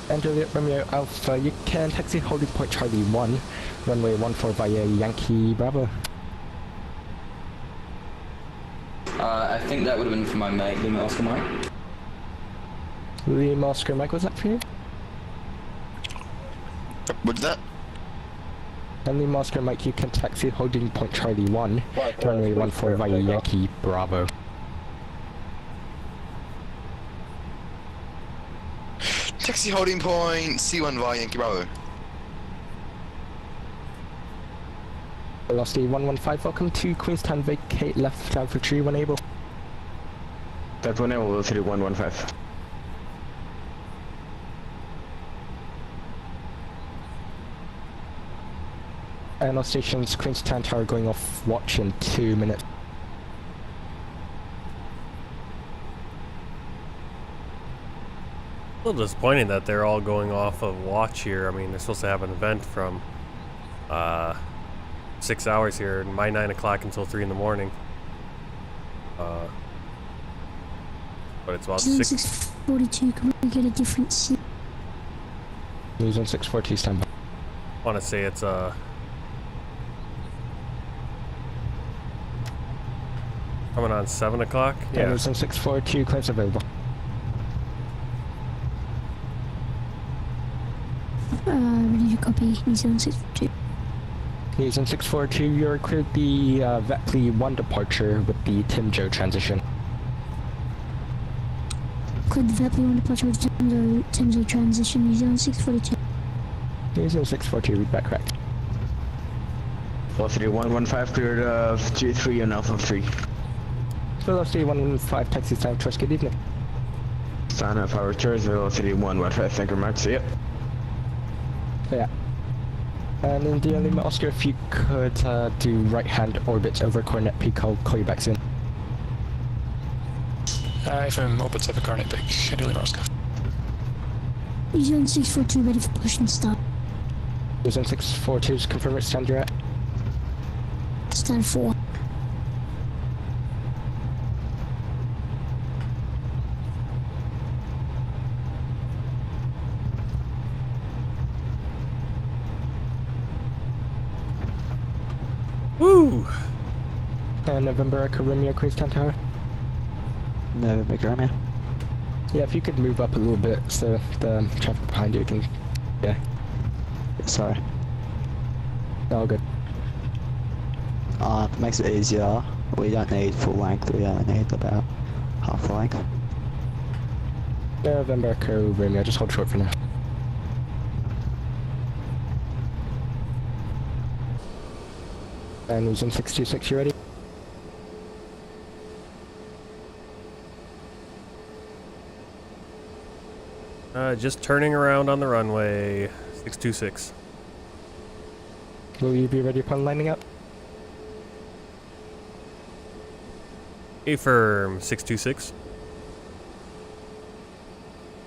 [SPEAKER 8] And Juliet Romeo Alpha, you can taxi holding point Charlie 1, runway 14 via Yankee Bravo.
[SPEAKER 18] I think that would have been for my mate, Lima Oscar Mike.
[SPEAKER 8] Lima Oscar Mike, was that for you?
[SPEAKER 19] What's that?
[SPEAKER 8] And Lima Oscar Mike, you can taxi holding point Charlie 1, runway 14 via Yankee Bravo.
[SPEAKER 19] Taxi holding point C1 via Yankee Bravo.
[SPEAKER 8] Velocity 115, welcome to Queenstown, vacate left down for tree when able.
[SPEAKER 20] That one able, velocity 115.
[SPEAKER 8] And all stations, Queenstown Tower going off watch in 2 minutes.
[SPEAKER 1] A little disappointing that they're all going off of watch here. I mean, they're supposed to have an event from 6 hours here, my 9 o'clock until 3 in the morning. But it's about
[SPEAKER 12] 6:42. Can we get a different seat?
[SPEAKER 8] News on 642 standby.
[SPEAKER 1] I want to say it's coming on 7 o'clock.
[SPEAKER 8] Yeah, news on 642, claims available.
[SPEAKER 12] Ready to copy. New Zealand 642.
[SPEAKER 8] New Zealand 642, you're cleared the Vatley 1 departure with the Tim Joe transition.
[SPEAKER 12] Cleared the Vatley 1 departure with Timzo transition. New Zealand 642.
[SPEAKER 8] New Zealand 642, read back correct.
[SPEAKER 20] Velocity 115 cleared of G3 and Alpha 3.
[SPEAKER 8] Velocity 115, taxi time, choice, good evening.
[SPEAKER 20] Sign up our choice, velocity 115, thank you very much, see ya.
[SPEAKER 8] Yeah. And India Lima Oscar, if you could do right-hand orbits over Coronet Peak, I'll call you back soon.
[SPEAKER 17] FM orbits over Coronet Peak, India Lima Oscar.
[SPEAKER 12] New Zealand 642, ready for push and start.
[SPEAKER 8] New Zealand 642, just confirm which stand you're at.
[SPEAKER 12] Stand 4.
[SPEAKER 1] Woo!
[SPEAKER 8] November Echo Romeo, Queenstown Tower.
[SPEAKER 10] November Echo Romeo.
[SPEAKER 8] Yeah, if you could move up a little bit so the traffic behind you can... Yeah.
[SPEAKER 10] Sorry.
[SPEAKER 8] All good.
[SPEAKER 10] Makes it easier. We don't need full length, we only need about half the length.
[SPEAKER 8] November Echo Romeo, just hold short for now. And New Zealand 626, you ready?
[SPEAKER 1] Just turning around on the runway, 626.
[SPEAKER 8] Will you be ready upon lining up?
[SPEAKER 1] Affirm, 626.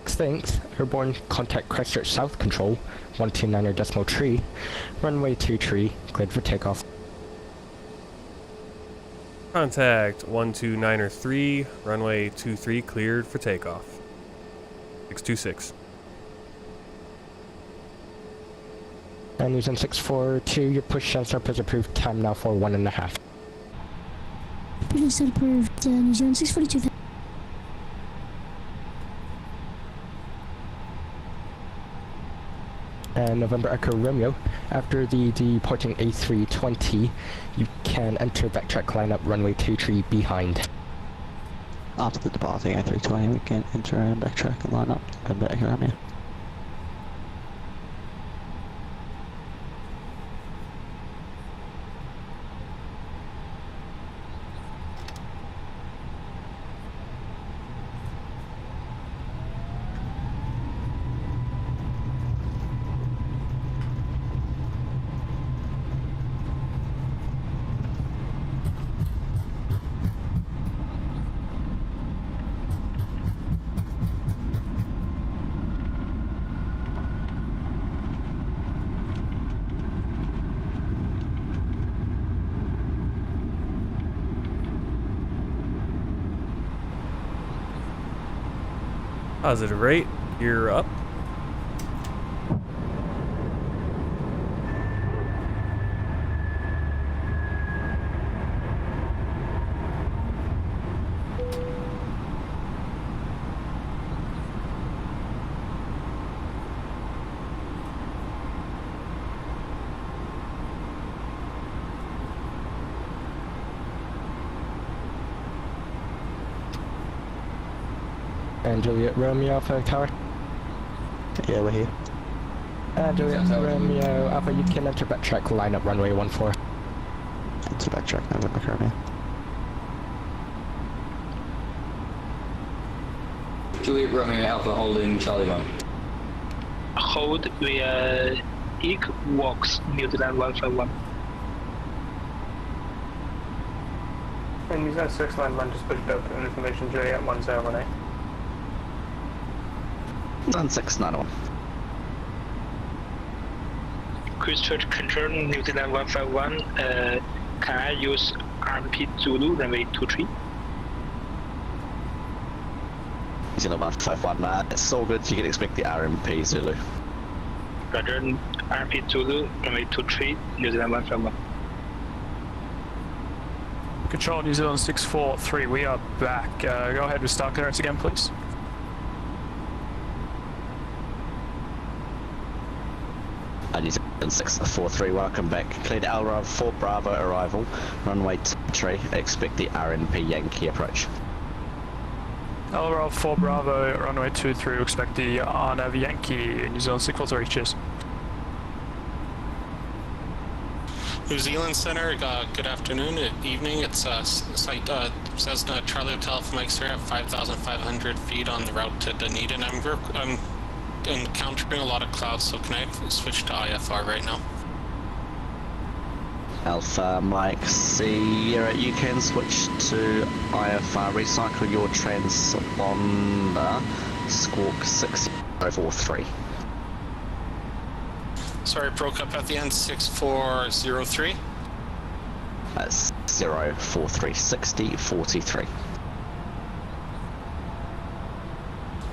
[SPEAKER 8] Thanks. Airborne contact Christchurch South Control, 129.3, runway 23, cleared for takeoff.
[SPEAKER 1] Contact 129.3, runway 23, cleared for takeoff. 626.
[SPEAKER 8] And New Zealand 642, your push and start is approved, time now for 1.5.
[SPEAKER 12] Push and start approved, New Zealand 642.
[SPEAKER 8] And November Echo Romeo, after the departing A320, you can enter backtrack lineup runway 23 behind.
[SPEAKER 10] After the departing A320, we can enter and backtrack and line up November Echo Romeo.
[SPEAKER 1] Positive rate, you're up.
[SPEAKER 8] And Juliet Romeo Alpha Tower.
[SPEAKER 20] Yeah, we're here.
[SPEAKER 8] And Juliet Romeo Alpha, you can enter backtrack, line up runway 14.
[SPEAKER 20] Enter backtrack, November Romeo.
[SPEAKER 18] Juliet Romeo Alpha holding Charlie 1.
[SPEAKER 16] Hold via Walks, New Zealand 151.
[SPEAKER 6] And use that 691 just pushed up in information Juliet 1018.
[SPEAKER 20] 1691.
[SPEAKER 16] Christchurch Control, New Zealand 151. Can I use RMP Zulu runway 23?
[SPEAKER 20] New Zealand 151, it's so good you can expect the RMP Zulu.
[SPEAKER 16] Rudder, RMP Zulu runway 23, New Zealand 151.
[SPEAKER 17] Control New Zealand 643, we are back. Go ahead with start clearance again, please.
[SPEAKER 20] New Zealand 643, welcome back. Cleared LRAV 4 Bravo arrival, runway 23, expect the RNP Yankee approach.
[SPEAKER 17] LRL 4 Bravo, runway 23, expect the RNAV Yankee, New Zealand 643, cheers.
[SPEAKER 2] New Zealand Center, good afternoon, evening. It's site Cessna Charlie Hotel from Mike Sierra at 5,500 feet on the route to Dunedin. I'm encountering a lot of clouds, so can I switch to IFR right now?
[SPEAKER 20] Alpha Mike Sierra, you can switch to IFR, recycle your transponder, Squawk 6043.
[SPEAKER 2] Sorry, broke up at the end, 6403?
[SPEAKER 20] That's 043, 6043.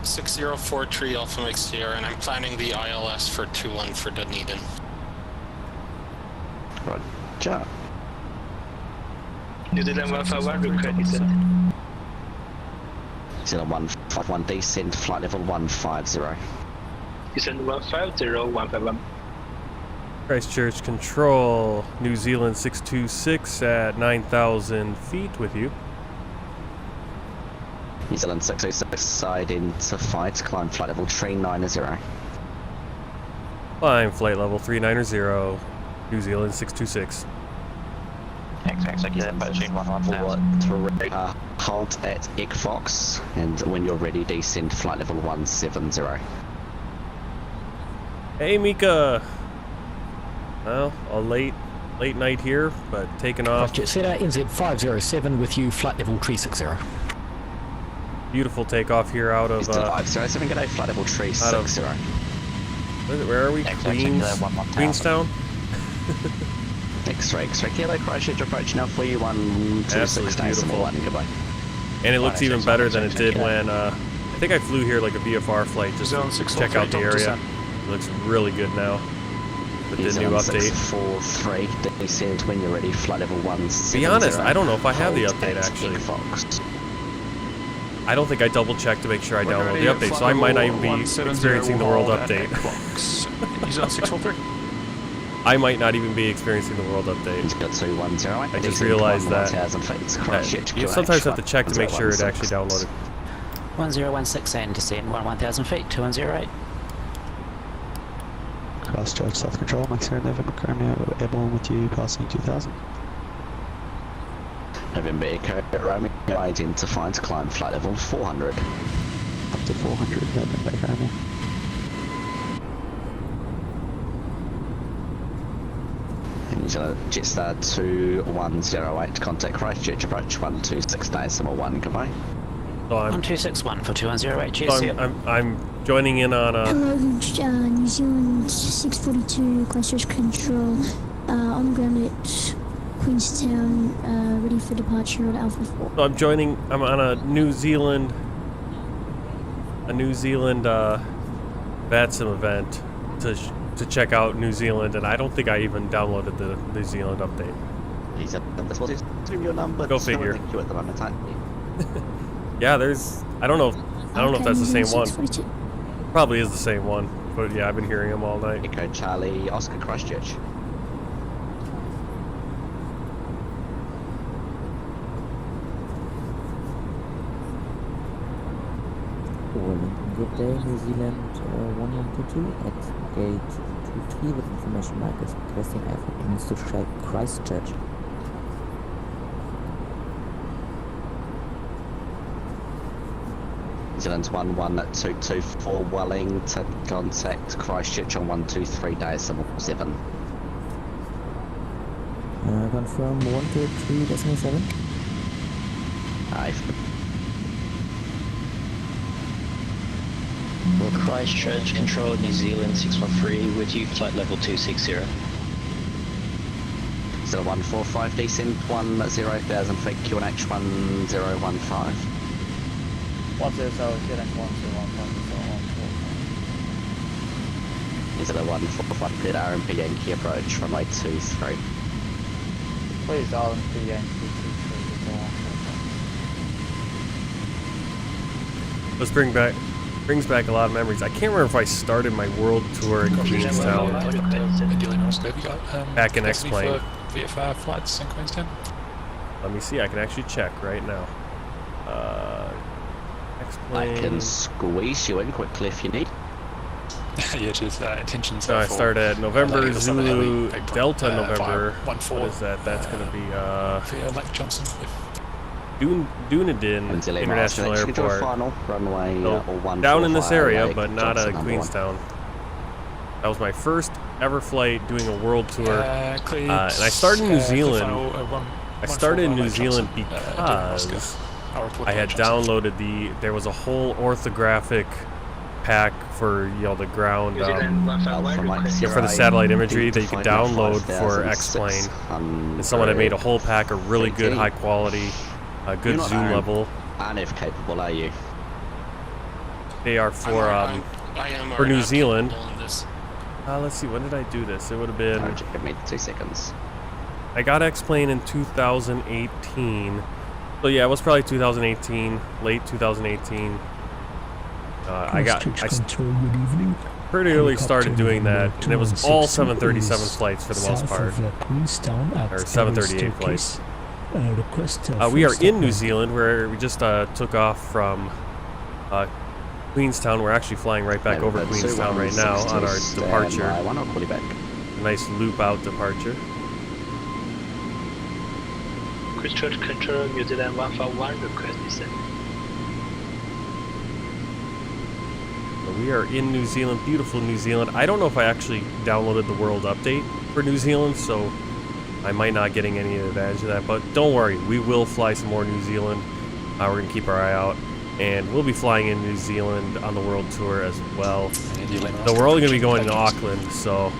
[SPEAKER 2] 6043 Alpha Mike Sierra, and I'm planning the ILS for 21 for Dunedin.
[SPEAKER 20] Roger.
[SPEAKER 16] New Zealand 151, request descent.
[SPEAKER 20] New Zealand 151, descend, flight level 150.
[SPEAKER 16] Descent 150, 151.
[SPEAKER 1] Christchurch Control, New Zealand 626 at 9,000 feet with you.
[SPEAKER 20] New Zealand 626, identified, climb flight level 390.
[SPEAKER 1] Climb flight level 390, New Zealand 626.
[SPEAKER 20] Halt at Eggfox, and when you're ready, descend flight level 170.
[SPEAKER 1] Hey Mika! Well, a late night here, but taking off.
[SPEAKER 21] Jet Setter, NZ 507 with you, flight level 360.
[SPEAKER 1] Beautiful takeoff here out of
[SPEAKER 20] 507, good day, flight level 360.
[SPEAKER 1] Where are we? Queenstown?
[SPEAKER 20] X-ray, Kilo, Christchurch approach now for you, 126 decimal 1, goodbye.
[SPEAKER 1] And it looks even better than it did when, I think I flew here like a VFR flight just to check out the area. It looks really good now with the new update.
[SPEAKER 20] 643, descend when you're ready, flight level 170.
[SPEAKER 1] To be honest, I don't know if I have the update actually. I don't think I double checked to make sure I download the update, so I might not even be experiencing the world update. I might not even be experiencing the world update. I just realized that you sometimes have to check to make sure it actually downloaded.
[SPEAKER 21] 1016 and descend 1,000 feet, 2108.
[SPEAKER 20] Christchurch, South Control, Max Sierra, November Romeo, airborne with you, passing 2000. November Echo, Romeo, identified, climb flight level 400. Up to 400, November Echo, Romeo. Jetstar 2108, contact Christchurch, approach 126.1, goodbye.
[SPEAKER 1] So
[SPEAKER 21] 1261 for 2108, cheers.
[SPEAKER 1] So I'm joining in on
[SPEAKER 12] Hello, New Zealand 642, Christchurch Control, on ground at Queenstown, ready for departure at Alpha 4.
[SPEAKER 1] So I'm on a New Zealand a New Zealand VATSIM event to check out New Zealand, and I don't think I even downloaded the New Zealand update.
[SPEAKER 20] He's this was his your number.
[SPEAKER 1] Go figure.
[SPEAKER 20] You at the moment,
[SPEAKER 1] Yeah, there's. I don't know if that's the same one. Probably is the same one, but yeah, I've been hearing them all night.
[SPEAKER 20] Echo Charlie Oscar Christchurch.
[SPEAKER 9] Good day, New Zealand 1122 at gate 23 with information mark is requesting airport needs to check Christchurch.
[SPEAKER 20] New Zealand's 11224 Wellington, contact Christchurch on 123.7.
[SPEAKER 9] Confirm 123.7.
[SPEAKER 20] Aye.
[SPEAKER 22] For Christchurch, control New Zealand 613 with you, flight level 260.
[SPEAKER 20] 0145 descent 10,000 feet, QNH 1015. 145 cleared RMP Yankee approach, runway 23.
[SPEAKER 23] Please, RMP Yankee 23.
[SPEAKER 1] Let's brings back a lot of memories. I can't remember if I started my world tour in Queenstown back in X-Plane.
[SPEAKER 17] VFR flights in Queenstown.
[SPEAKER 1] Let me see. I can actually check right now. X-Plane.
[SPEAKER 20] I can squeeze you in quickly if you need.
[SPEAKER 17] Yeah, just intentions.
[SPEAKER 1] So I start at November Zulu Delta November. What is that? That's going to be
[SPEAKER 17] Lake Johnson.
[SPEAKER 1] Dunedin International Airport.
[SPEAKER 20] Runway,
[SPEAKER 1] down in this area, but not Queenstown. That was my first ever flight doing a world tour, and I started in New Zealand. I started in New Zealand because I had downloaded there was a whole orthographic pack for the ground for the satellite imagery that you could download for X-Plane, and someone had made a whole pack of really good high quality. A good zoom level.
[SPEAKER 20] And if capable, are you?
[SPEAKER 1] They are for New Zealand. Let's see, when did I do this? It would have been.
[SPEAKER 20] Give me 2 seconds.
[SPEAKER 1] I got X-Plane in 2018. So yeah, it was probably 2018, late 2018. I pretty early started doing that, and it was all 737 flights for the most part, or 738 flights. We are in New Zealand, where we just took off from Queenstown. We're actually flying right back over Queenstown right now on our departure. Nice loop out departure.
[SPEAKER 16] Christchurch control New Zealand 141 request descent.
[SPEAKER 1] We are in New Zealand, beautiful New Zealand. I don't know if I actually downloaded the world update for New Zealand, so I might not getting any advantage of that, but don't worry, we will fly some more New Zealand. We're going to keep our eye out, and we'll be flying in New Zealand on the world tour as well. Though we're only going to be going to Auckland, so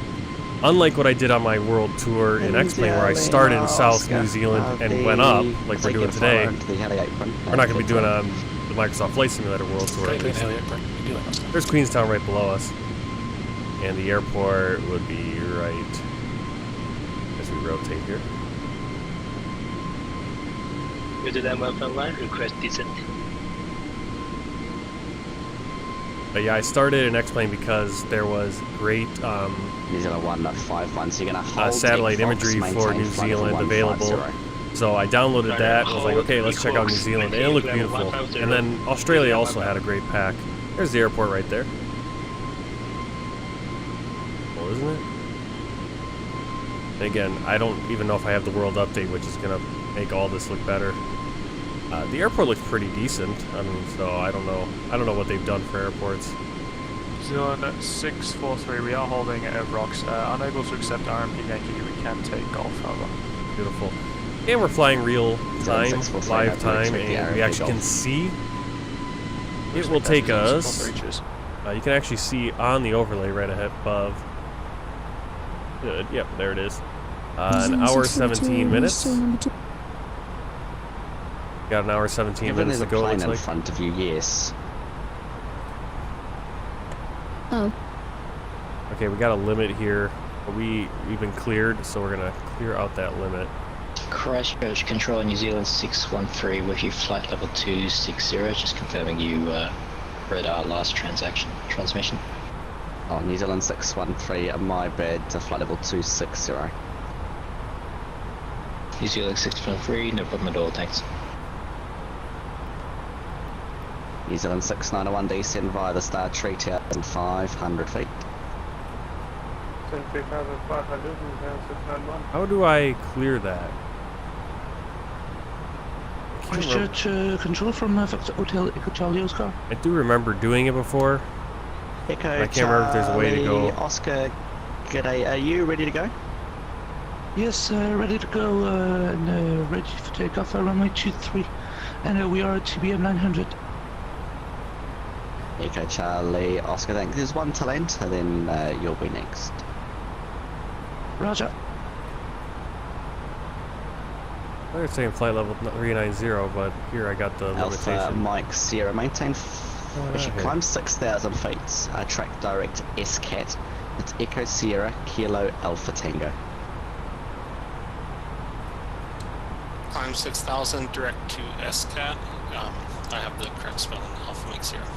[SPEAKER 1] unlike what I did on my world tour in X-Plane, where I started in South New Zealand and went up, like we're doing today, we're not going to be doing it on the Microsoft Flight Simulator World Tour. There's Queenstown right below us, and the airport would be right as we rotate here.
[SPEAKER 16] New Zealand 151 request descent.
[SPEAKER 1] But yeah, I started in X-Plane because there was great
[SPEAKER 20] New Zealand 151, so you're gonna hold
[SPEAKER 1] satellite imagery for New Zealand available. So I downloaded that, I was like, okay, let's check out New Zealand, and it looked beautiful. And then Australia also had a great pack. There's the airport right there. Cool, isn't it? And again, I don't even know if I have the world update, which is gonna make all this look better. The airport looks pretty decent. I mean, so I don't know what they've done for airports.
[SPEAKER 24] New Zealand 643, we are holding at Rocks. Unable to accept RMP Yankee, we can take Golf, however.
[SPEAKER 1] Beautiful. And we're flying real time, live time, and we actually can see. It will take us. You can actually see on the overlay right ahead above. Good. Yep, there it is. An hour 17 minutes. Got an hour 17 minutes to go.
[SPEAKER 20] There's a plane in front of you. Yes.
[SPEAKER 12] Oh.
[SPEAKER 1] Okay, we got a limit here. But we've been cleared, so we're gonna clear out that limit.
[SPEAKER 22] Christchurch Control New Zealand 613 with you flight level 260, just confirming you read our last transmission.
[SPEAKER 20] Oh, New Zealand 613, my bad, to flight level 260.
[SPEAKER 22] New Zealand 613, no problem at all, thanks.
[SPEAKER 20] New Zealand 691, descend via the Star Tree Tower 500 feet.
[SPEAKER 24] 3,500 and 691.
[SPEAKER 1] How do I clear that?
[SPEAKER 3] Christchurch Control from Hotel Echo Charlie Oscar.
[SPEAKER 1] I do remember doing it before.
[SPEAKER 20] Echo
[SPEAKER 1] I can't remember if there's a way to go.
[SPEAKER 20] Oscar, g'day. Are you ready to go?
[SPEAKER 3] Yes, ready to go and ready for takeoff. Runway 23, and we are at TBM 900.
[SPEAKER 20] Echo Charlie, Oscar, thanks. There's one to land, and then you'll be next.
[SPEAKER 3] Roger.
[SPEAKER 1] I was saying flight level 390, but here I got the
[SPEAKER 20] Alpha
[SPEAKER 1] limitation.
[SPEAKER 20] Mike Sierra, maintain. We should
[SPEAKER 1] okay.
[SPEAKER 20] climb 6,000 feet. Track direct SCAT. It's Echo Sierra Kilo Alpha Tango.
[SPEAKER 2] Climb 6,000 direct to SCAT. I have the correct spelling. Alpha Mike Sierra.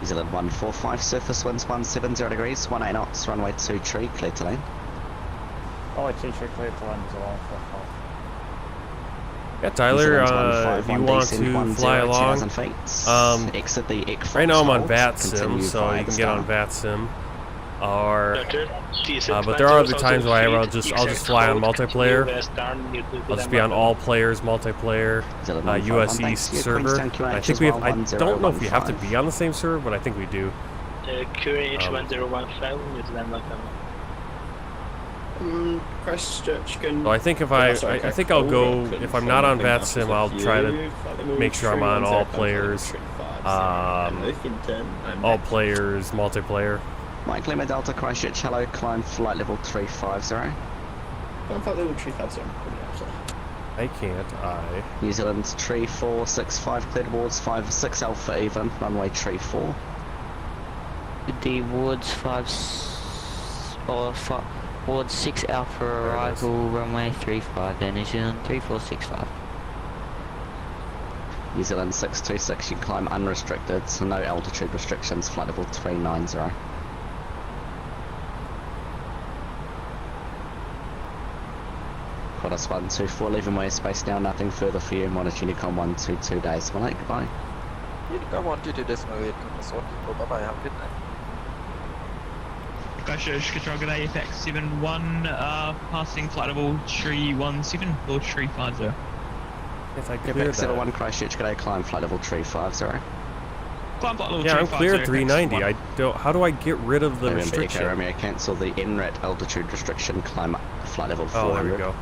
[SPEAKER 20] New Zealand 145, surface winds 170 degrees, 18 knots, runway 23, clear to land.
[SPEAKER 23] Oh, 23 clear to land as well.
[SPEAKER 1] Yeah, Tyler, if you want to fly along,
[SPEAKER 20] exit the
[SPEAKER 1] right now I'm on VATSIM, so you can get on VATSIM. Or, but there are other times where I'll just fly on multiplayer. I'll just be on all players multiplayer, US East server. I think we have, I don't know if we have to be on the same server, but I think we do.
[SPEAKER 16] QH 1015 is then
[SPEAKER 5] Christchurch.
[SPEAKER 1] So I think if I think I'll go, if I'm not on VATSIM, I'll try to make sure I'm on all players, multiplayer.
[SPEAKER 20] Mike Lima Delta Christchurch, hello, climb flight level 350.
[SPEAKER 5] Climb flight level 350,
[SPEAKER 1] I can't,
[SPEAKER 20] New Zealand 3465, cleared wards 56 Alpha even, runway 34.
[SPEAKER 7] The wards 6 Alpha arrival, runway 35, then New Zealand 3465.
[SPEAKER 20] New Zealand 626, you can climb unrestricted, so no altitude restrictions, flight level 390. Hotas 124, leaving way space now, nothing further for you, monitor Unicom 122 days, well, goodbye.
[SPEAKER 11] Unicom 122.8, bye-bye, have a good night.
[SPEAKER 25] Christchurch Control, good day, FX71, passing flight level 317 or 350.
[SPEAKER 1] Yes, I cleared that.
[SPEAKER 20] 71 Christchurch, good day, climb flight level 350.
[SPEAKER 25] Climb flight level 350.
[SPEAKER 1] Yeah, I'm cleared 390. I don't. How do I get rid of the restriction?
[SPEAKER 20] Romeo, cancel the NRAT altitude restriction, climb flight level 400.
[SPEAKER 1] Oh, there we go.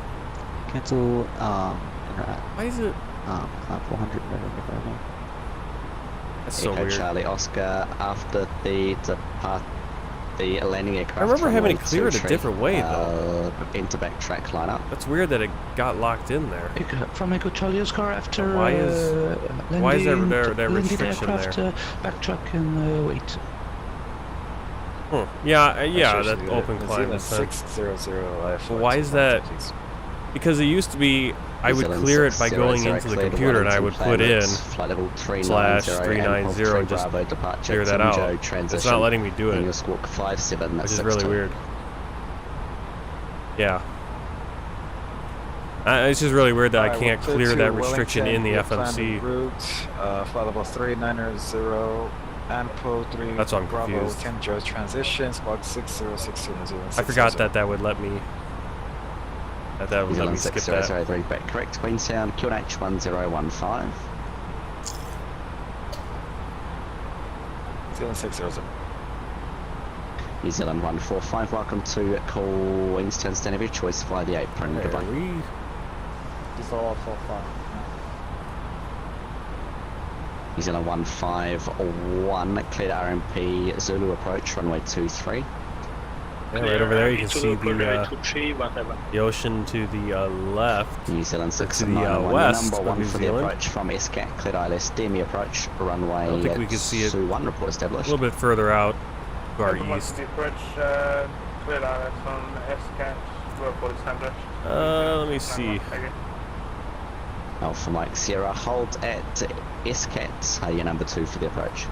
[SPEAKER 9] Cancel,
[SPEAKER 1] Why is it?
[SPEAKER 9] Climb 400.
[SPEAKER 1] That's so
[SPEAKER 20] Echo
[SPEAKER 1] weird.
[SPEAKER 20] Charlie Oscar, after the landing aircraft.
[SPEAKER 1] I remember having it cleared a different way though.
[SPEAKER 20] Into back track lineup.
[SPEAKER 1] That's weird that it got locked in there.
[SPEAKER 3] From Echo Charlie Oscar after
[SPEAKER 1] why is there restriction
[SPEAKER 3] aircraft,
[SPEAKER 1] there?
[SPEAKER 3] Backtrack and wait.
[SPEAKER 1] Yeah, that open climb descent.
[SPEAKER 11] 600.
[SPEAKER 1] Why is that? Because it used to be I would clear it by going into the computer and I would put in /390 and just clear that out. It's not letting me do it, which is really weird. Yeah. It's just really weird that I can't clear that restriction in the FMC.
[SPEAKER 11] Flight level 390, Ampo 3
[SPEAKER 1] That's why I'm
[SPEAKER 11] Bravo
[SPEAKER 1] confused.
[SPEAKER 11] 10 Joe transitions, block 6062.
[SPEAKER 1] I forgot that would let me. That would let me skip that.
[SPEAKER 20] 603 back correct, Queenstown, QNH 1015.
[SPEAKER 11] New Zealand 600.
[SPEAKER 20] New Zealand 145, welcome to Queenstown, stand of your choice, fly the apron, goodbye.
[SPEAKER 23] Just all 45.
[SPEAKER 20] New Zealand 151, cleared RMP Zulu approach, runway 23.
[SPEAKER 1] right over there you can see
[SPEAKER 16] the
[SPEAKER 1] the ocean to the left.
[SPEAKER 20] New Zealand
[SPEAKER 1] to
[SPEAKER 20] 691,
[SPEAKER 1] the west
[SPEAKER 20] number
[SPEAKER 1] of
[SPEAKER 20] 1
[SPEAKER 1] New
[SPEAKER 20] for the
[SPEAKER 1] Zealand.
[SPEAKER 20] approach from SCAT, cleared ILS, DME approach, runway
[SPEAKER 1] I don't think we can see it.
[SPEAKER 20] Su 1, report
[SPEAKER 1] A
[SPEAKER 20] established.
[SPEAKER 1] little bit further out to our east.
[SPEAKER 24] The approach, cleared ILS on SCAT, report established.
[SPEAKER 1] Let me see.
[SPEAKER 20] Alpha Mike Sierra, hold at SCAT, your number 2 for the approach.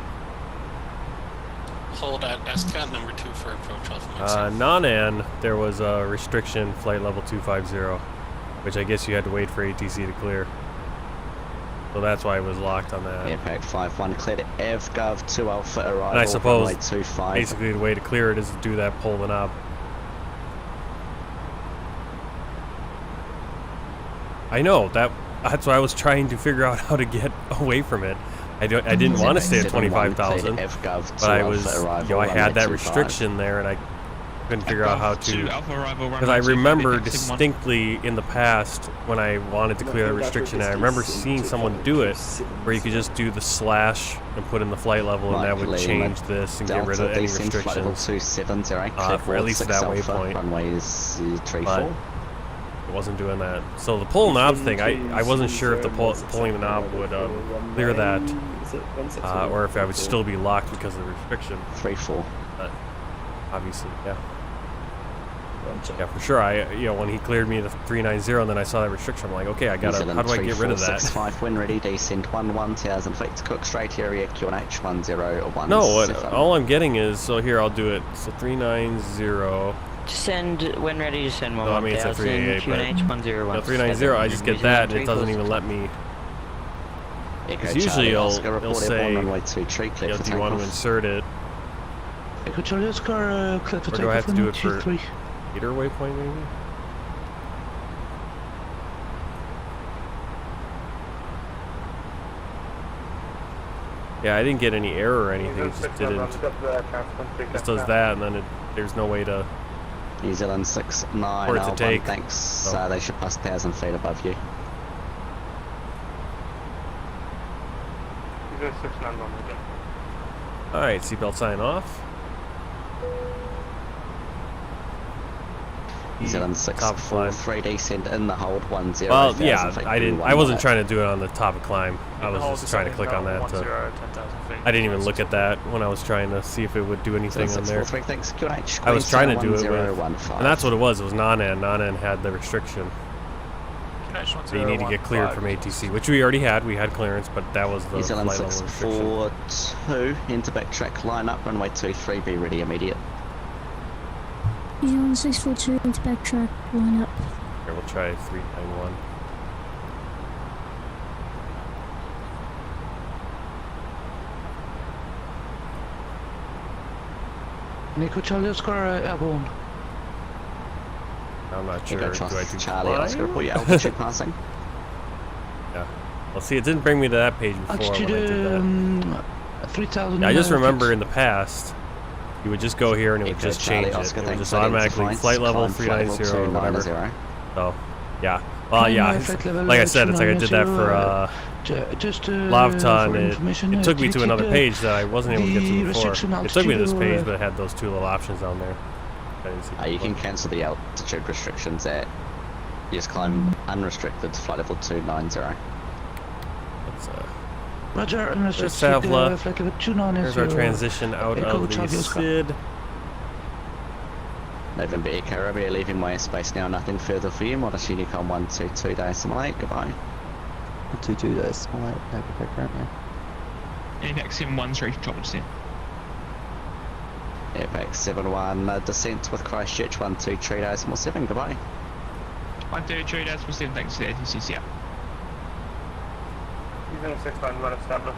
[SPEAKER 2] Hold at SCAT number 2 for approach Alpha Mike.
[SPEAKER 1] Nanan, there was a restriction, flight level 250, which I guess you had to wait for ATC to clear. So that's why it was locked on that.
[SPEAKER 20] Airpack 51, cleared AvGov 2 Alpha, arrival,
[SPEAKER 1] And I suppose
[SPEAKER 20] runway 25.
[SPEAKER 1] basically the way to clear it is to do that, pull the knob. I know, that's why I was trying to figure out how to get away from it. I didn't want to stay at 25,000, but I was, I had that restriction there, and I couldn't figure out how to. Because I remember distinctly in the past when I wanted to clear that restriction, I remember seeing someone do it, where you could just do the slash and put in the flight level, and that would change this and get rid of any restrictions. For at least that waypoint.
[SPEAKER 20] Runways 34.
[SPEAKER 1] It wasn't doing that. So the pull knob thing, I wasn't sure if the pulling the knob would clear that, or if I would still be locked because of the restriction.
[SPEAKER 20] 3-4.
[SPEAKER 1] But obviously, yeah. Yeah, for sure. When he cleared me the 390, and then I saw that restriction, I'm like, okay, how do I get rid of that?
[SPEAKER 20] 65, wind ready, descend 1,000 feet, Cook straight area, QNH 1017.
[SPEAKER 1] No, all I'm getting is, so here, I'll do it. So 390.
[SPEAKER 7] Send, when ready to send 1,000,
[SPEAKER 1] no, I mean, it's a 388,
[SPEAKER 7] QNH 101.
[SPEAKER 1] No, 390, I just get that, and it doesn't even let me. Because usually it'll say, do you want to insert it?
[SPEAKER 3] Echo Charlie Oscar, clear for
[SPEAKER 1] Or do I have to do it for
[SPEAKER 3] 23.
[SPEAKER 1] either waypoint, maybe? Yeah, I didn't get any error or anything, it just didn't. It just does that, and then there's no way to.
[SPEAKER 20] New Zealand 69,
[SPEAKER 1] to take.
[SPEAKER 20] Thanks.
[SPEAKER 1] So.
[SPEAKER 20] They should pass 1,000 feet above you.
[SPEAKER 1] Alright, seatbelt sign off.
[SPEAKER 20] New Zealand 643, descend in the hold 10.
[SPEAKER 1] Well, yeah, I wasn't trying to do it on the top of climb. I was just trying to click on that. I didn't even look at that when I was trying to see if it would do anything on there. I was trying to do it with, and that's what it was. It was Nanan. Nanan had the restriction. So you need to get cleared from ATC, which we already had. We had clearance, but that was the
[SPEAKER 20] New Zealand
[SPEAKER 1] flight level restriction.
[SPEAKER 20] 642, enter backtrack, line up, runway 23, be ready immediate.
[SPEAKER 12] New Zealand 642 into backtrack, line up.
[SPEAKER 1] Here, we'll try 391.
[SPEAKER 3] Echo Charlie Oscar, airborne.
[SPEAKER 1] I'm not sure.
[SPEAKER 20] Do I do Charlie Oscar, report your altitude passing.
[SPEAKER 1] Yeah. Well, see, it didn't bring me to that page before
[SPEAKER 3] Altitude,
[SPEAKER 1] when I did that.
[SPEAKER 3] 3,000.
[SPEAKER 1] Yeah, I just remember in the past, you would just go here and it would just change it. It would just automatically flight level 390 or whatever. So, yeah. Well, yeah. Like I said, it's like I did that for Lavton. It took me to another page that I wasn't able to get to before. It took me to this page, but it had those two little options down there.
[SPEAKER 20] You can cancel the altitude restrictions at. You just climb unrestricted flight level 290.
[SPEAKER 3] Roger, unrestricted flight level 290.
[SPEAKER 1] Here's our transition out of the SID.
[SPEAKER 20] November Echo, Romeo leaving my airspace now, nothing further for you. Modest Unicom 122 decimal 8, goodbye.
[SPEAKER 9] 122 decimal 8, no background, yeah.
[SPEAKER 25] APEX 71 straight to trouble descent.
[SPEAKER 20] Airpack 71, descent with Christchurch 123 decimal 7, goodbye.
[SPEAKER 25] 133 decimal 7, thanks to the ATCs, yeah.
[SPEAKER 24] New Zealand 691 established.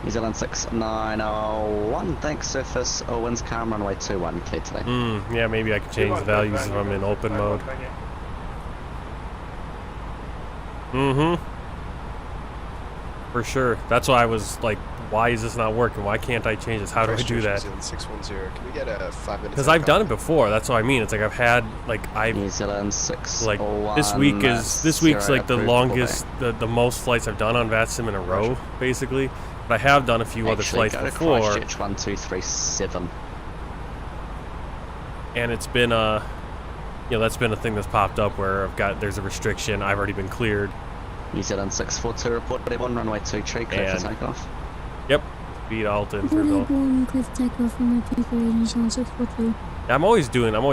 [SPEAKER 20] New Zealand 6901, thanks, surface, winds calm, runway 21, clear today.
[SPEAKER 1] Yeah, maybe I could change the values if I'm in open mode. For sure. That's why I was like, why is this not working? Why can't I change this? How do I do that?
[SPEAKER 4] 610. Can we get a 5 minutes?
[SPEAKER 1] Because I've done it before. That's what I mean. It's like I've had
[SPEAKER 20] New Zealand 6
[SPEAKER 1] like this week's like the longest, the most flights I've done on VATSIM in a row, basically. But I have done a few other flights before.
[SPEAKER 20] Christchurch 1237.
[SPEAKER 1] and it's been that's been a thing that's popped up where there's a restriction. I've already been cleared.
[SPEAKER 20] New Zealand 642 report on runway 23, clear for takeoff.
[SPEAKER 1] Yep, speed alt in for
[SPEAKER 12] Clear for takeoff on my P3, New Zealand 642.
[SPEAKER 1] Yeah, I'm always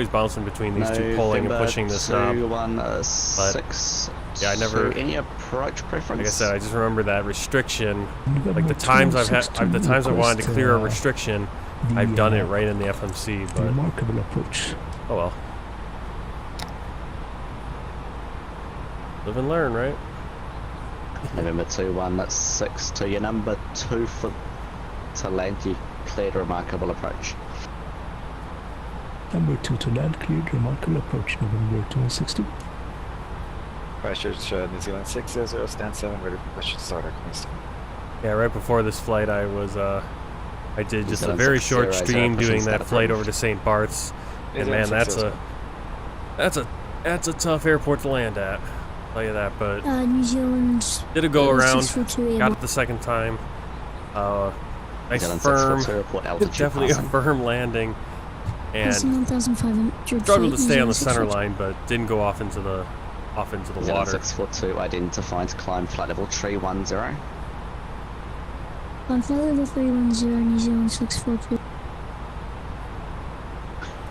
[SPEAKER 1] bouncing between these two, pulling and pushing this knob. Yeah, I never.
[SPEAKER 20] Any approach preference?
[SPEAKER 1] Like I said, I just remember that restriction. Like the times I've wanted to clear a restriction, I've done it right in the FMC. But
[SPEAKER 3] Remarkable approach.
[SPEAKER 1] oh well. Live and learn, right?
[SPEAKER 20] November 216 to your number 2 to land. You cleared a remarkable approach.
[SPEAKER 3] Number 2 to land, cleared, remarkable approach, November 216.
[SPEAKER 11] Christchurch, New Zealand 600, stand 7, ready for push to start our Queenstown.
[SPEAKER 1] Yeah, right before this flight, I did just a very short stream doing that flight over to St. Bart's, and man, that's a tough airport to land at. I'll tell you that, but
[SPEAKER 12] New Zealand.
[SPEAKER 1] did a go around, got it the second time. Nice firm, definitely a firm landing, and struggled to stay on the center line, but didn't go off into the water.
[SPEAKER 20] 642 identified, climb flight level 310.
[SPEAKER 12] On flight level 310, New Zealand 642.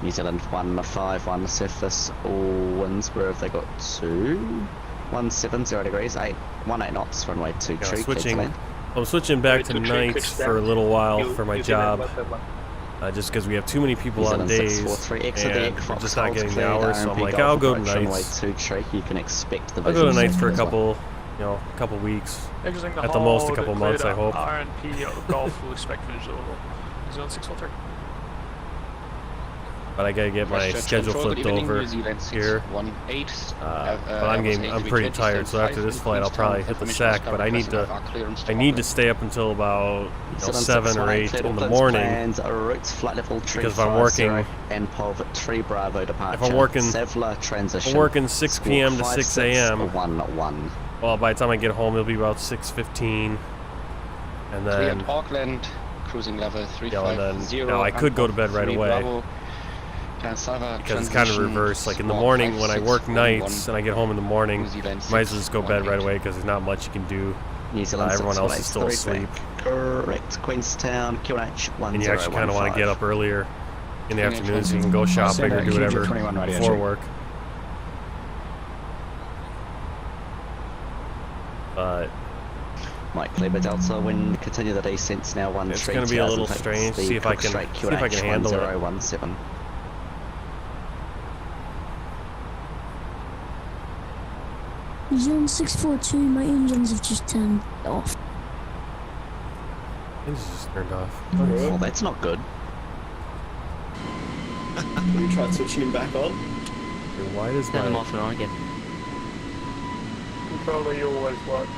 [SPEAKER 20] New Zealand 151 surface, all winds, where have they got to? 170 degrees, 18 knots, runway 23.
[SPEAKER 1] I'm switching back to nights for a little while for my job. Just because we have too many people on days and we're just not getting the hours, so I'm like, I'll go to nights.
[SPEAKER 20] You can expect the
[SPEAKER 1] I'll go to nights for a couple weeks. At the most, a couple months, I hope.
[SPEAKER 24] RNP Golf will expect visual. New Zealand 643.
[SPEAKER 1] But I gotta get my schedule flipped over here. But I'm pretty tired, so after this flight, I'll probably hit the sack. But I need to stay up until about 7 or 8 in the morning, because if I'm working, I'm working 6 p.m. to 6 a.m. Well, by the time I get home, it'll be about 6:15, and then
[SPEAKER 22] Auckland, cruising level 350.
[SPEAKER 1] I could go to bed right away. Because it's kind of reversed. Like in the morning when I work nights and I get home in the morning, might as well just go bed right away because there's not much you can do. Everyone else is still asleep.
[SPEAKER 20] Correct, Queenstown, QNH 1015.
[SPEAKER 1] And you actually kind of want to get up earlier in the afternoon so you can go shopping or do whatever before work. But
[SPEAKER 20] Mike Kleber Delta, when continue the descents now 1
[SPEAKER 1] it's going to be a little strange. See if I can handle it.
[SPEAKER 20] 1017.
[SPEAKER 12] New Zealand 642, my engines have just turned off.
[SPEAKER 1] Engines just turned off.
[SPEAKER 20] Oh, that's not good.
[SPEAKER 5] Have you tried switching him back on?
[SPEAKER 1] Why does
[SPEAKER 7] turn them off and on again?
[SPEAKER 24] Controller, you always work.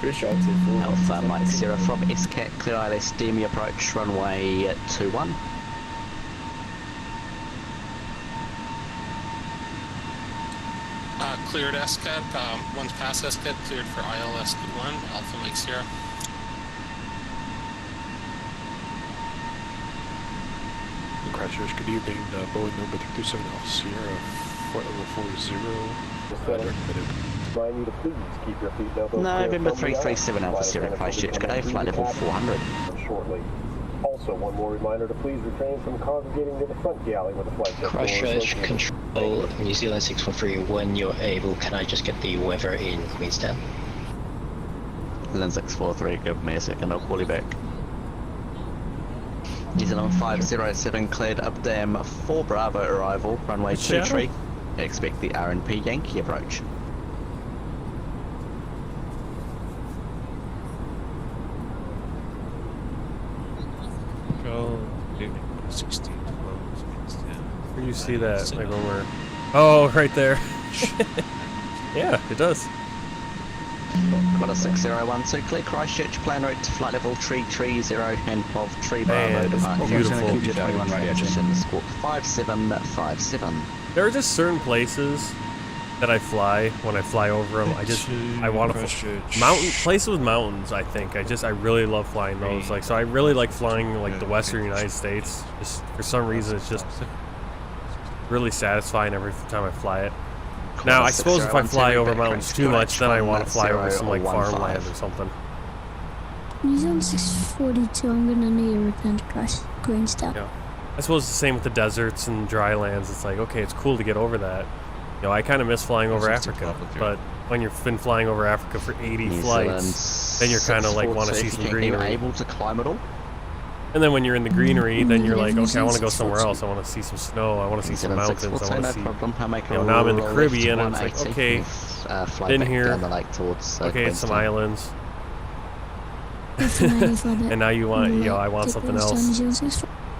[SPEAKER 5] Pretty sure it's full.
[SPEAKER 20] Alpha Mike 0 from SCAT, clear ILS, DME approach, runway 21.
[SPEAKER 2] Cleared SCAT, once past SCAT, cleared for ILS 1, Alpha Mike 0.
[SPEAKER 10] Christchurch, good evening, Boeing number 327 Alpha Sierra, flight level 40.
[SPEAKER 20] November 337 Alpha Sierra, Christchurch, good day, flight level 400.
[SPEAKER 13] Shortly. Also, one more reminder to please refrain from congregating to the front galley with the flight deck.
[SPEAKER 22] Christchurch, control New Zealand 613, when you're able, can I just get the weather in Queenstown?
[SPEAKER 20] New Zealand 643, give me a second, I'll call you back. New Zealand 507 cleared up dam 4 Bravo arrival, runway 23. Expect the RNP Yankee approach.
[SPEAKER 1] Go 16. Where do you see that? Like when we're... Oh, right there. Yeah, it does.
[SPEAKER 20] Got a 6012 clear Christchurch, plan route to flight level 330 and 3 Bravo departure.
[SPEAKER 1] Beautiful.
[SPEAKER 20] 5757.
[SPEAKER 1] There are just certain places that I fly when I fly over them. I want to places with mountains. I think I really love flying those. Like, so I really like flying like the Western United States. Just for some reason, it's just really satisfying every time I fly it. Now, I suppose if I fly over mountains too much, then I want to fly over some like farmland or something.
[SPEAKER 12] New Zealand 642, I'm gonna need a return to Queenstown.
[SPEAKER 1] Yeah. I suppose it's the same with the deserts and dry lands. It's like, okay, it's cool to get over that. You know, I kind of miss flying over Africa, but when you've been flying over Africa for 80 flights, then you're kind of like want to see some greenery.
[SPEAKER 20] Able to climb at all?
[SPEAKER 1] And then when you're in the greenery, then you're like, okay, I want to go somewhere else. I want to see some snow. I want to see some mountains. I want to see. You know, now I'm in the Caribbean, and it's like, okay, been here. Okay, it's some islands. And now you want, you know, I want something else.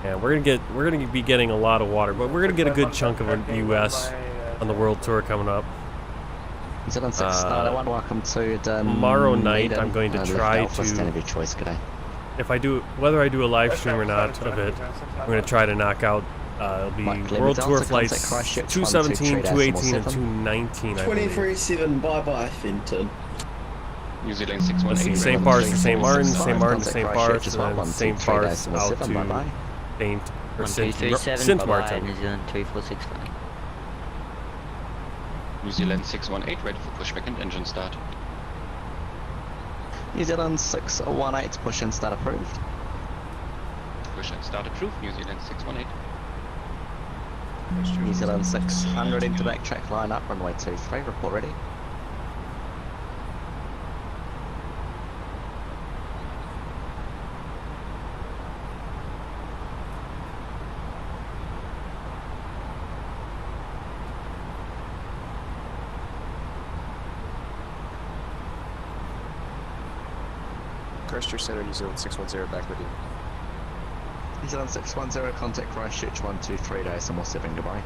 [SPEAKER 1] Yeah, we're gonna be getting a lot of water, but we're gonna get a good chunk of the U.S. on the world tour coming up.
[SPEAKER 20] Welcome to
[SPEAKER 1] tomorrow night. I'm going to try to. If I do, whether I do a live stream or not of it, I'm going to try to knock out. It'll be world tour flights 217, 218, and 219.
[SPEAKER 5] 23-7. Bye, Finton.
[SPEAKER 8] New Zealand 618.
[SPEAKER 1] Same bars to St. Martin, St. Martin to St. Barts, and then St. Barts out to St. Martin.
[SPEAKER 7] New Zealand 3465.
[SPEAKER 8] New Zealand 618, ready for pushback and engine start.
[SPEAKER 20] New Zealand 618, push and start approved.
[SPEAKER 8] Push and start approved, New Zealand 618.
[SPEAKER 20] New Zealand 600 into backtrack line up, runway 23, report ready.
[SPEAKER 4] Christchurch Center, New Zealand 610, back with you.
[SPEAKER 20] New Zealand 610, contact Christchurch 123 days, and 7 goodbye.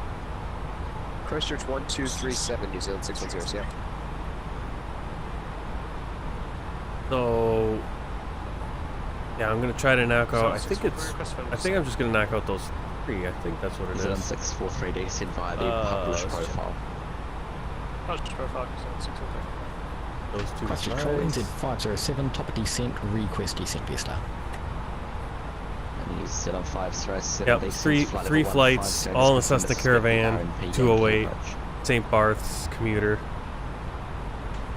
[SPEAKER 4] Christchurch 1237, New Zealand 610, yeah.
[SPEAKER 1] So, yeah, I'm gonna try to knock out. I think I'm just gonna knock out those 3. I think that's what it is.
[SPEAKER 20] New Zealand 643 descent via the published profile.
[SPEAKER 24] Published profile, New Zealand 610.
[SPEAKER 1] Those 2
[SPEAKER 14] Christchurch Control NZ507, top of descent, request descent Vesta.
[SPEAKER 20] New Zealand 507.
[SPEAKER 1] Yep, three flights, all in the Cessna Caravan, 208, St. Barth's commuter.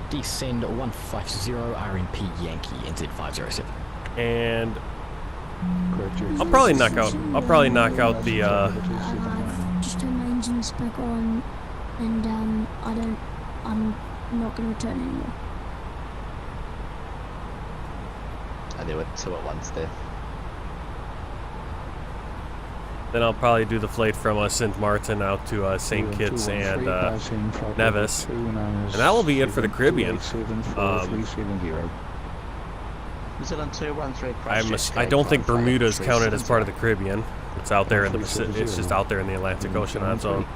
[SPEAKER 14] Descend 150, RNP Yankee NZ507.
[SPEAKER 1] And I'll probably knock out the
[SPEAKER 12] just turned my engines back on, and I'm not going to return anymore.
[SPEAKER 20] And there were 2 at once there.
[SPEAKER 1] Then I'll probably do the flight from St. Martin out to St. Kitts and Nevis. And that will be it for the Caribbean. I don't think Bermuda is counted as part of the Caribbean. It's out there in the Pacific. It's just out there in the Atlantic Ocean on its own.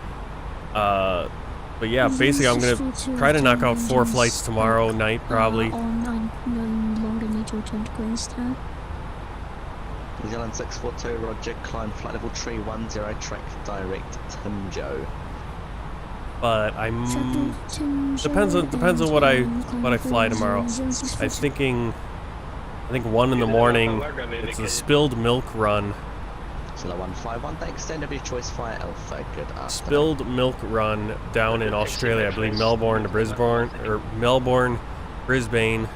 [SPEAKER 1] But yeah, basically I'm going to try to knock out 4 flights tomorrow night, probably.
[SPEAKER 12] No longer need to return to Queenstown.
[SPEAKER 20] New Zealand 642, roger, climb flight level 310, track direct Timjo.
[SPEAKER 1] But depends on what I fly tomorrow. I think 1 in the morning. It's a spilled milk run.
[SPEAKER 20] So 151, thanks, extend of your choice fire Alpha, good afternoon.
[SPEAKER 1] Spilled milk run down in Australia, I believe Melbourne to Brisbane, or Melbourne, Brisbane,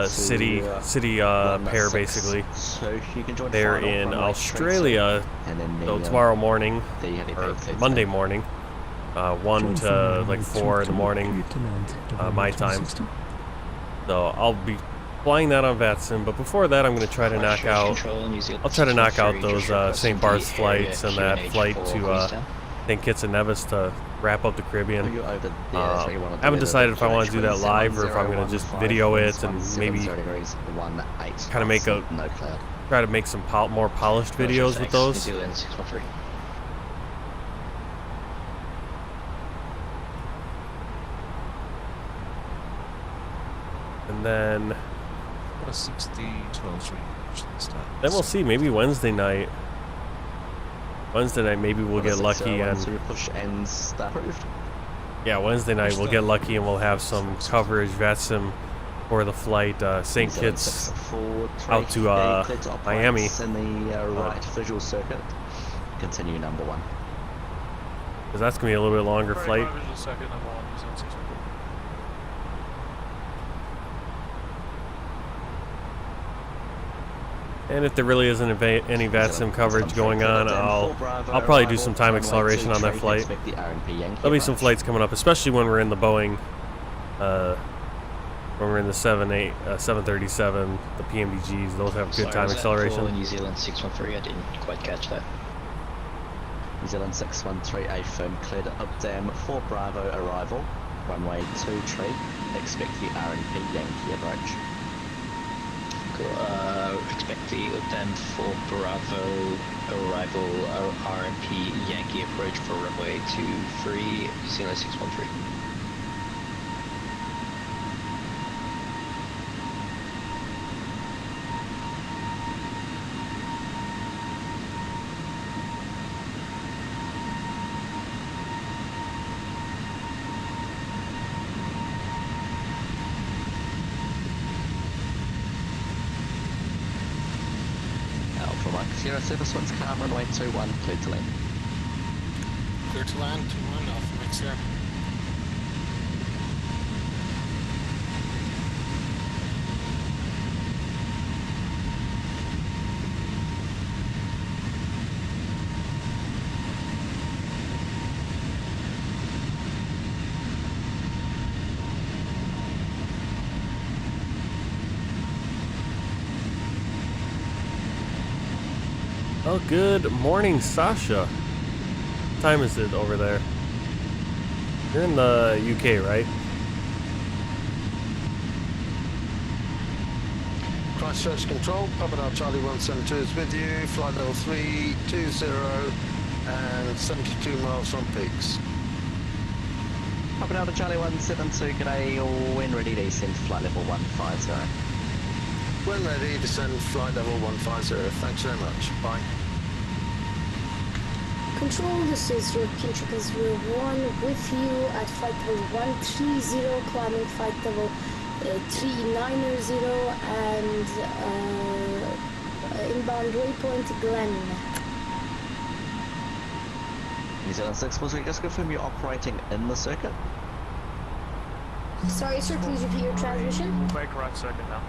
[SPEAKER 1] city pair basically.
[SPEAKER 20] So you can join
[SPEAKER 1] they're in Australia, so tomorrow morning, or Monday morning, 1 to like 4 in the morning, my time. So I'll be flying that on VATSIM, but before that I'm going to try to knock out, those St. Barth's flights and that flight to St. Kitts and Nevis to wrap up the Caribbean. I haven't decided if I want to do that live or if I'm going to just video it and maybe kind of try to make some more polished videos with those. And then we'll see, maybe Wednesday night maybe we'll get lucky and
[SPEAKER 20] push ends approved.
[SPEAKER 1] Yeah, Wednesday night we'll get lucky and we'll have some coverage, VATSIM, for the flight St. Kitts out to Miami.
[SPEAKER 20] In the right visual circuit. Continue number 1.
[SPEAKER 1] Because that's going to be a little bit longer flight.
[SPEAKER 24] Visual circuit number 1, New Zealand 614.
[SPEAKER 1] And if there really isn't any VATSIM coverage going on, I'll probably do some time acceleration on that flight. There'll be some flights coming up, especially when we're in the Boeing, when we're in the 737, the PMDGs. Those have good time acceleration.
[SPEAKER 22] New Zealand 613, I didn't quite catch that.
[SPEAKER 20] New Zealand 613, A firm cleared up dam for Bravo arrival. Runway 23, expect the RNP Yankee approach.
[SPEAKER 22] Expect the UTM for Bravo arrival RMP Yankee approach for runway 23, New Zealand 613.
[SPEAKER 20] Service one's calm, runway 21, clear to land.
[SPEAKER 2] Clear to land, 21, Alpha Mike Sierra.
[SPEAKER 1] Oh, good morning, Sasha. What time is it over there? You're in the UK, right?
[SPEAKER 6] Christchurch Control, Papa Down Charlie 172 is with you, flight level 320 and 72 miles from peaks.
[SPEAKER 20] Papa Down Charlie 172, g'day, when ready to descend flight level 150.
[SPEAKER 6] When ready, descend flight level 150. Thanks very much. Bye.
[SPEAKER 12] Control, this is your P0001 with you at flight level 130, climbing flight level 390 and inbound waypoint Glen.
[SPEAKER 20] New Zealand 643, just confirm you're operating in the circuit.
[SPEAKER 12] Sorry sir, please repeat your transmission.
[SPEAKER 24] We'll make a right circuit now.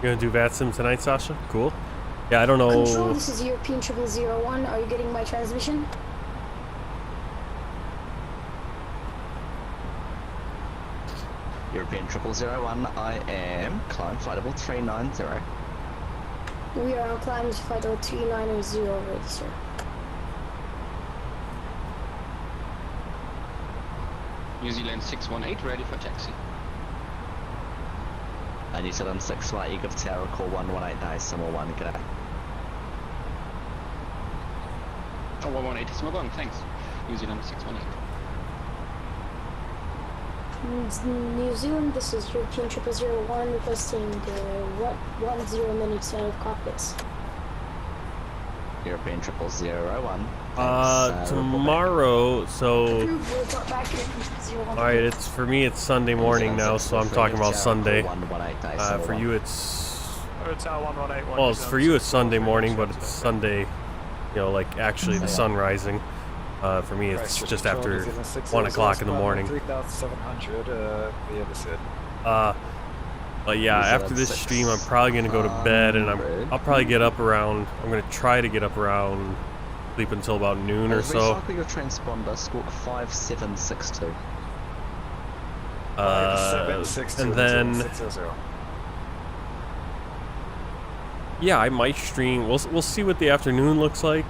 [SPEAKER 1] You're gonna do VATSIM tonight, Sasha? Cool. Yeah, I don't know.
[SPEAKER 12] Control, this is European 0001. Are you getting my transmission?
[SPEAKER 20] European 0001, I am climb flight level 390.
[SPEAKER 12] We are on climb flight level 390 already, sir.
[SPEAKER 8] New Zealand 618, ready for taxi.
[SPEAKER 20] New Zealand 6 flight, you give Tower call 118 decimal 1, g'day.
[SPEAKER 8] Oh, 118 decimal 1, thanks. New Zealand 618.
[SPEAKER 12] New Zealand, this is European 0001 requesting 10 minutes out of cockpits.
[SPEAKER 20] European 0001.
[SPEAKER 1] Tomorrow, so alright, it's for me it's Sunday morning now, so I'm talking about Sunday. For you it's well, it's for you it's Sunday morning, but it's Sunday, you know, like actually the sun rising. For me it's just after 1 o'clock in the morning.
[SPEAKER 11] 3,700, yeah, that's it.
[SPEAKER 1] But yeah, after this stream I'm probably gonna go to bed, and I'll probably get up around, I'm gonna try to get up around, sleep until about noon or so.
[SPEAKER 20] Recycle your transponder, score 5762.
[SPEAKER 1] And then yeah, I might stream. We'll see what the afternoon looks like.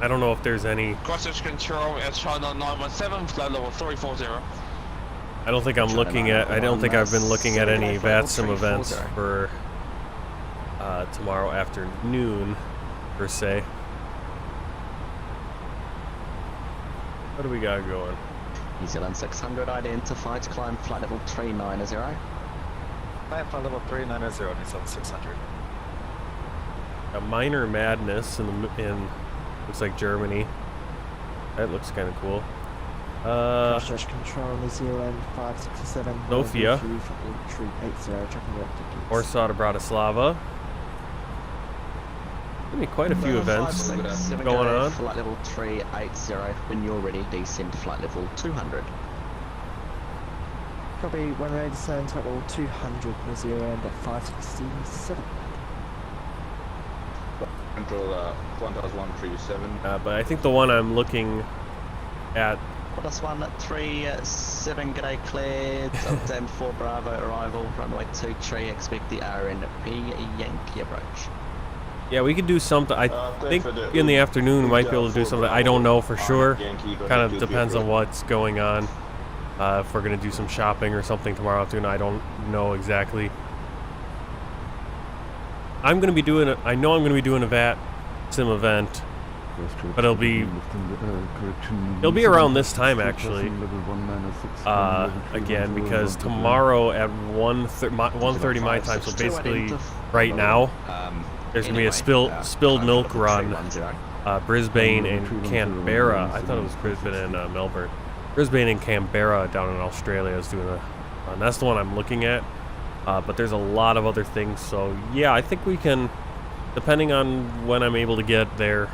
[SPEAKER 1] I don't know if there's any.
[SPEAKER 15] Christchurch Control at China 917, flight level 340.
[SPEAKER 1] I don't think I'm looking at. I don't think I've been looking at any VATSIM events for tomorrow afternoon, per se. What do we got going?
[SPEAKER 20] New Zealand 600 identified, climb flight level 390.
[SPEAKER 11] Climb flight level 390, New Zealand 600.
[SPEAKER 1] a minor madness in looks like Germany. That looks kind of cool.
[SPEAKER 17] Stretch control New Zealand 567.
[SPEAKER 1] Sofia. Warsaw to Bratislava. Gonna be quite a few events going on.
[SPEAKER 20] Flight level 380. When you're ready, descend to flight level 200.
[SPEAKER 17] Copy, when ready, descend to level 200 New Zealand at 567.
[SPEAKER 8] Control 1137.
[SPEAKER 1] But I think the one I'm looking at.
[SPEAKER 20] Plus 137, g'day cleared. Update 4 Bravo arrival, runway 23. Expect the RNP Yankee approach.
[SPEAKER 1] Yeah, we could do something. I think in the afternoon we might be able to do something. I don't know for sure. Kind of depends on what's going on. If we're gonna do some shopping or something tomorrow afternoon, I don't know exactly. I'm gonna be doing a. I know I'm gonna be doing a VATSIM event, but it'll be around this time actually. Again, because tomorrow at 1:30 my time, so basically right now. There's going to be a spilled milk run, Brisbane and Canberra. I thought it was Brisbane and Melbourne. Brisbane and Canberra down in Australia is doing and that's the one I'm looking at. But there's a lot of other things, so yeah, I think we can, depending on when I'm able to get there.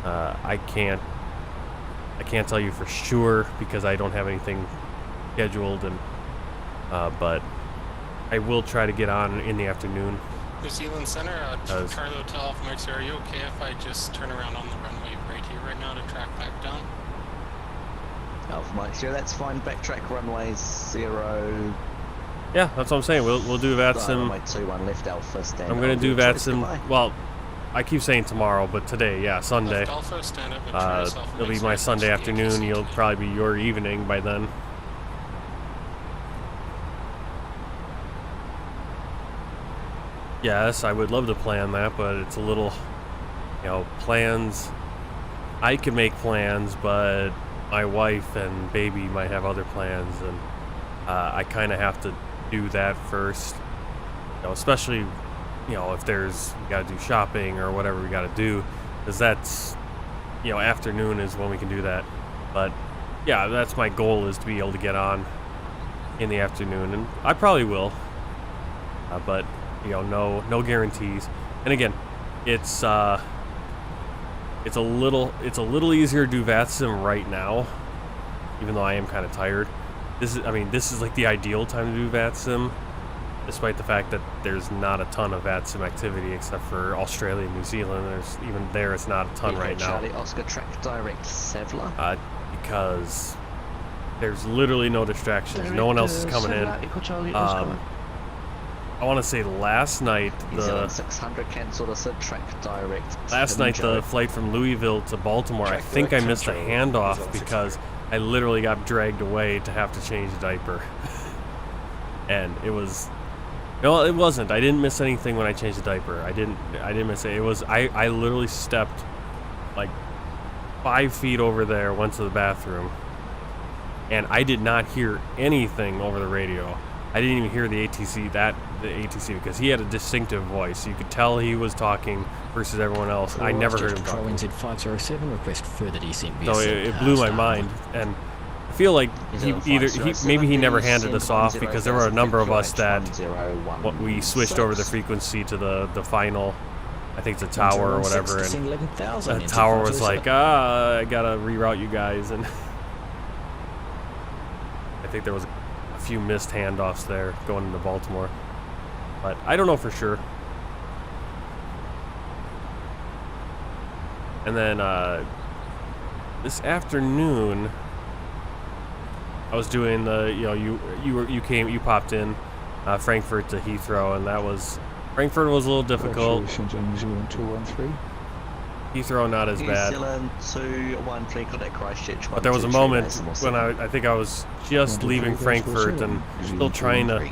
[SPEAKER 1] I can't tell you for sure because I don't have anything scheduled, and but I will try to get on in the afternoon.
[SPEAKER 2] New Zealand Center, Charlie Hotel Alpha Mike, are you okay if I just turn around on the runway right here right now to track back down?
[SPEAKER 20] Alpha Mike 0, that's fine. Backtrack runway 0.
[SPEAKER 1] Yeah, that's what I'm saying. We'll do VATSIM.
[SPEAKER 20] Runway 21 left Alpha, stand.
[SPEAKER 1] I'm gonna do VATSIM. Well, I keep saying tomorrow, but today, yeah, Sunday.
[SPEAKER 2] Alpha, stand up and
[SPEAKER 1] it'll be my Sunday afternoon. You'll probably be your evening by then. Yes, I would love to plan that, but it's a little, plans. I can make plans, but my wife and baby might have other plans, and I kind of have to do that first. Especially, if we got to do shopping or whatever we got to do, because that's, afternoon is when we can do that. But yeah, that's my goal, is to be able to get on in the afternoon, and I probably will. But no guarantees. And again, it's a little easier to do VATSIM right now, even though I am kind of tired. This is like the ideal time to do VATSIM, despite the fact that there's not a ton of VATSIM activity except for Australia and New Zealand. It's not a ton right now.
[SPEAKER 20] Charlie Oscar track direct Sevilla.
[SPEAKER 1] Because there's literally no distractions. No one else is coming in. I want to say last night the
[SPEAKER 20] 600 cancelled us at track direct.
[SPEAKER 1] Last night the flight from Louisville to Baltimore, I think I missed a handoff because I literally got dragged away to have to change a diaper. And it was, no, it wasn't. I didn't miss anything when I changed the diaper. I didn't miss it. It was, I literally stepped like 5 feet over there, went to the bathroom, and I did not hear anything over the radio. I didn't even hear the ATC because he had a distinctive voice. You could tell he was talking versus everyone else. I never heard him talking.
[SPEAKER 14] NZ507, request further descent.
[SPEAKER 1] So it blew my mind, and I feel like maybe he never handed us off, because there were a number of us that we switched over the frequency to the final. I think it's a tower or whatever, and the tower was like, I gotta reroute you guys, and I think there was a few missed handoffs there going into Baltimore, but I don't know for sure. And then this afternoon I was doing the you popped in Frankfurt to Heathrow, and Frankfurt was a little difficult. Heathrow not as bad. But there was a moment when I think I was just leaving Frankfurt and still trying to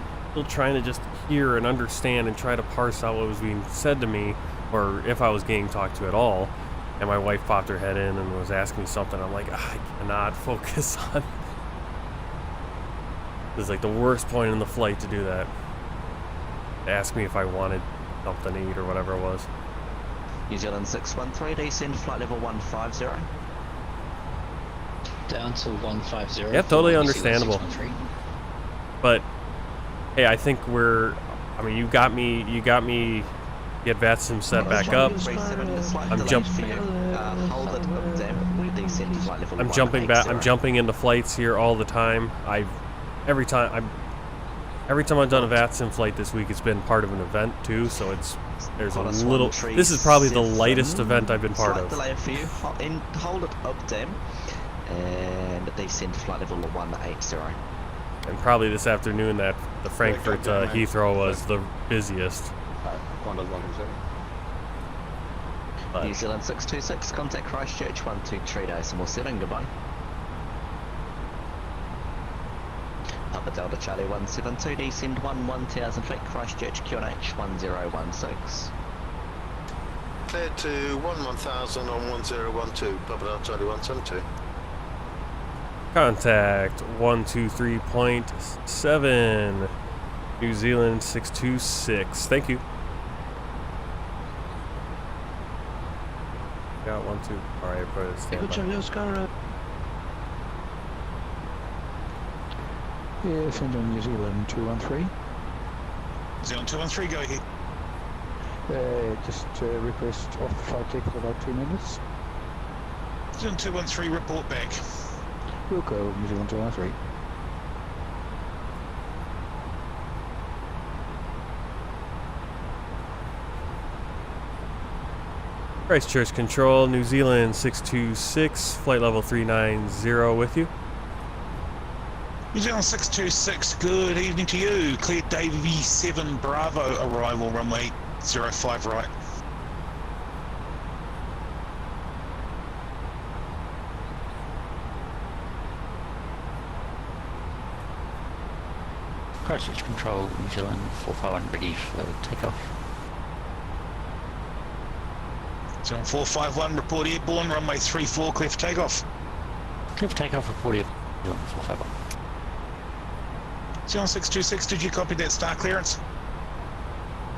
[SPEAKER 1] just hear and understand and try to parse out what was being said to me, or if I was getting talked to at all. And my wife popped her head in and was asking me something. I'm like, I cannot focus on. It was like the worst point in the flight to do that. They asked me if I wanted something to eat or whatever it was.
[SPEAKER 20] New Zealand 613, descend flight level 150.
[SPEAKER 22] Down to 150.
[SPEAKER 1] Yeah, totally understandable. But hey, I think we're. I mean, you got me. Get VATSIM set back up. I'm jumping back. I'm jumping into flights here all the time. Every time I've done a VATSIM flight this week, it's been part of an event too. So there's a little. This is probably the lightest event I've been part of.
[SPEAKER 20] Delay for you. Hold it up, Dem, and descend flight level 180.
[SPEAKER 1] And probably this afternoon that the Frankfurt Heathrow was the busiest.
[SPEAKER 20] New Zealand 626, contact Christchurch 123.7, goodbye. Papa Delta Charlie 172, descend 1000 feet, Christchurch QNH 1016.
[SPEAKER 6] Clear to 1000 on 1012, Papa Delta Charlie 172.
[SPEAKER 1] Contact 123.7, New Zealand 626. Thank you. Got 1, 2. All right, put it stand by.
[SPEAKER 3] Yeah, send on New Zealand 213.
[SPEAKER 16] New Zealand 213, go ahead.
[SPEAKER 3] Just request off the flight deck for about 2 minutes.
[SPEAKER 16] New Zealand 213, report back.
[SPEAKER 3] We'll go New Zealand 213.
[SPEAKER 1] Christchurch Control, New Zealand 626, flight level 390 with you.
[SPEAKER 16] New Zealand 626, good evening to you. Clear Davy 7 Bravo arrival, runway 05 right.
[SPEAKER 7] Christchurch Control, New Zealand 451 ready for takeoff.
[SPEAKER 16] So on 451, report airborne, runway 34, clear for takeoff.
[SPEAKER 7] Clear for takeoff, report airborne, 451.
[SPEAKER 16] Zealand 626, did you copy that star clearance?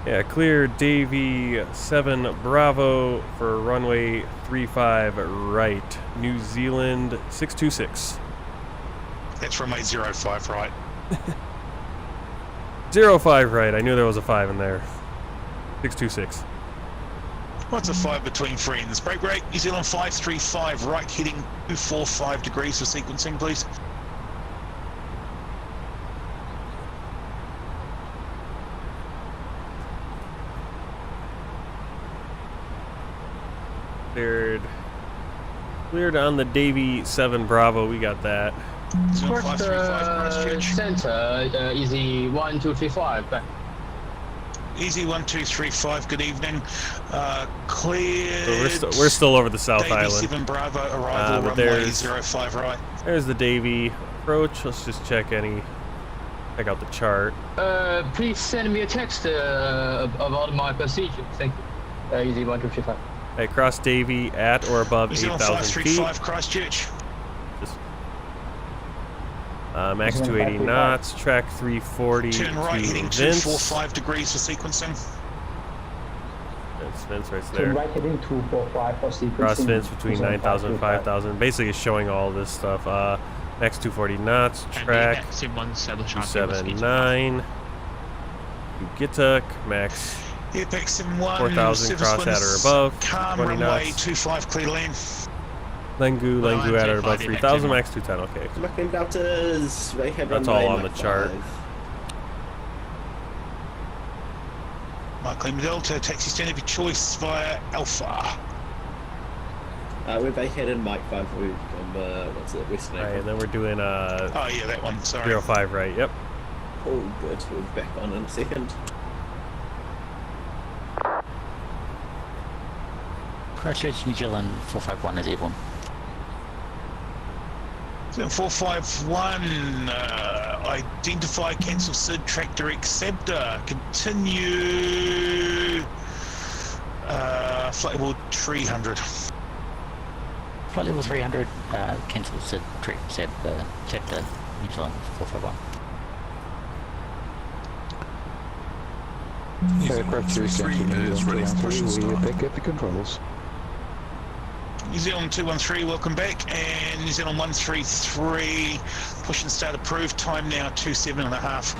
[SPEAKER 1] Yeah, clear Davy 7 Bravo for runway 35 right, New Zealand 626.
[SPEAKER 16] That's runway 05 right.
[SPEAKER 1] 05 right, I knew there was a 5 in there. 626.
[SPEAKER 16] What's a 5 between friends? Break rate, New Zealand 535 right, heading 245 degrees for sequencing, please.
[SPEAKER 1] Cleared on the Davy 7 Bravo, we got that.
[SPEAKER 18] Center, easy 1235, back.
[SPEAKER 16] Easy 1235, good evening. Cleared.
[SPEAKER 1] So we're still over the South
[SPEAKER 16] Davy
[SPEAKER 1] Island.
[SPEAKER 16] 7 Bravo, arrival runway 05 right.
[SPEAKER 1] There's the Davy approach. Let's just check out the chart.
[SPEAKER 18] Please send me a text about my procedure. Thank you. Easy 1235.
[SPEAKER 1] Hey, cross Davy at or above 8,000 feet.
[SPEAKER 16] Christchurch.
[SPEAKER 1] Just, max 280 knots, track 340.
[SPEAKER 16] Turn right, heading 245 degrees for sequencing.
[SPEAKER 1] That's Vince right
[SPEAKER 18] Turn
[SPEAKER 1] there.
[SPEAKER 18] right, heading 245 for sequencing.
[SPEAKER 1] Cross Vince between 9,000 and 5,000. Basically, it's showing all this stuff. Max 240 knots, track 279. Ugituk, max.
[SPEAKER 16] Apex 71,
[SPEAKER 1] 4,000 cross at or above,
[SPEAKER 16] calm
[SPEAKER 1] 20
[SPEAKER 16] runway
[SPEAKER 1] knots.
[SPEAKER 16] 25 clear land.
[SPEAKER 1] Lengu at or above 3,000, max 210, okay.
[SPEAKER 5] Looking Deltas,
[SPEAKER 1] That's all on the chart.
[SPEAKER 16] Mike Lima Delta, taxi stand of your choice via Alpha.
[SPEAKER 5] We're vacated Mike 5 from, what's it, Western
[SPEAKER 1] Right, and then we're doing
[SPEAKER 16] oh yeah, that one, sorry.
[SPEAKER 1] 05 right, yep.
[SPEAKER 5] Oh good, we'll be back on in a second.
[SPEAKER 7] Christchurch, New Zealand 451 is airborne.
[SPEAKER 16] 451, identify, cancel SID, track direct SABDA, continue, flight level 300.
[SPEAKER 7] Flight level 300, cancel SID, track SABDA, New Zealand 451.
[SPEAKER 9] Aircraft 3 is ready for push and start.
[SPEAKER 14] Back at the controls.
[SPEAKER 16] New Zealand 213, welcome back, and New Zealand 133, push and start approved, time now 27.5.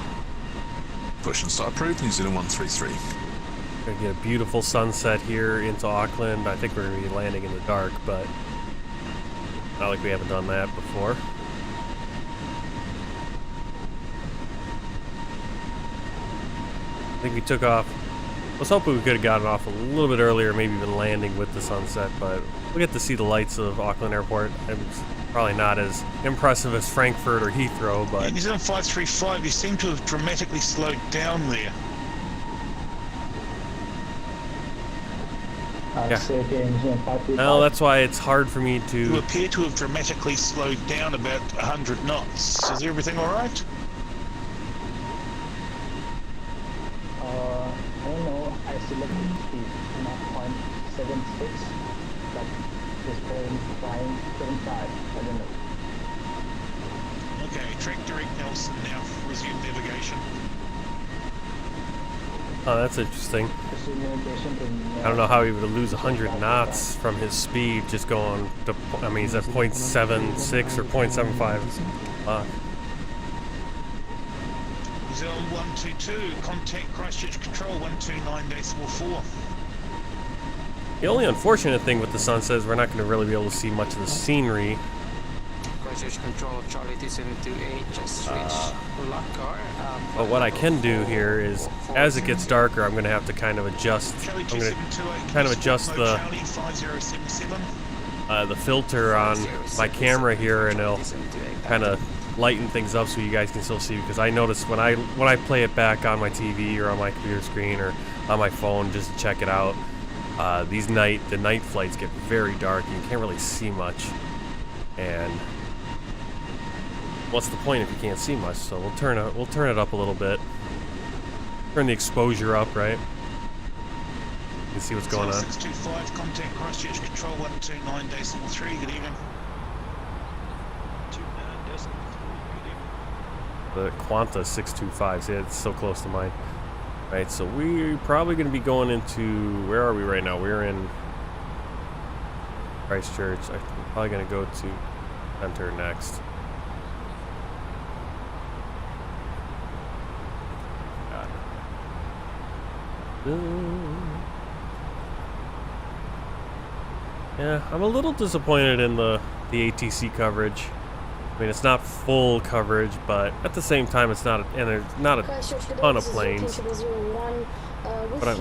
[SPEAKER 9] Push and start approved, New Zealand 133.
[SPEAKER 1] We're gonna get a beautiful sunset here into Auckland. I think we're gonna be landing in the dark, but not like we haven't done that before. I think we took off. I was hoping we could have gotten off a little bit earlier, maybe even landing with the sunset, but we'll get to see the lights of Auckland Airport. It's probably not as impressive as Frankfurt or Heathrow, but...
[SPEAKER 16] Yeah, New Zealand 535, you seem to have dramatically slowed down there.
[SPEAKER 1] Yeah. Well, that's why it's hard for me to...
[SPEAKER 16] You appear to have dramatically slowed down about 100 knots. Is everything alright?
[SPEAKER 18] I don't know, I selected speed, not 0.76, but this plane flying 75, I don't know.
[SPEAKER 16] Okay, track direct Nelson now, resume navigation.
[SPEAKER 1] Oh, that's interesting. I don't know how he would lose 100 knots from his speed just going to, I mean, he's at 0.76 or 0.75.
[SPEAKER 16] Zone 122, contact Christchurch Control 129.4.
[SPEAKER 1] The only unfortunate thing with the sunset is we're not going to really be able to see much of the scenery.
[SPEAKER 4] Christchurch Control, Charlie 2728, just reach lock car.
[SPEAKER 1] But what I can do here is, as it gets darker, I'm going to have to kind of adjust. I'm going to kind of adjust the filter on my camera here, and it'll kind of lighten things up so you guys can still see. Because I notice when I play it back on my TV or on my computer screen or on my phone just to check it out, the night flights get very dark. You can't really see much, and what's the point if you can't see much? So we'll turn it up a little bit. Turn the exposure up, right? You can see what's going on.
[SPEAKER 16] 625, contact Christchurch Control 129.3, good evening.
[SPEAKER 1] The Quanta 625, see, it's so close to mine. Right, so we're probably going to be going into, where are we right now? We're in Christchurch. I'm probably going to go to Center next. Yeah, I'm a little disappointed in the ATC coverage. I mean, it's not full coverage, but at the same time, it's not, and there's not a ton of planes. But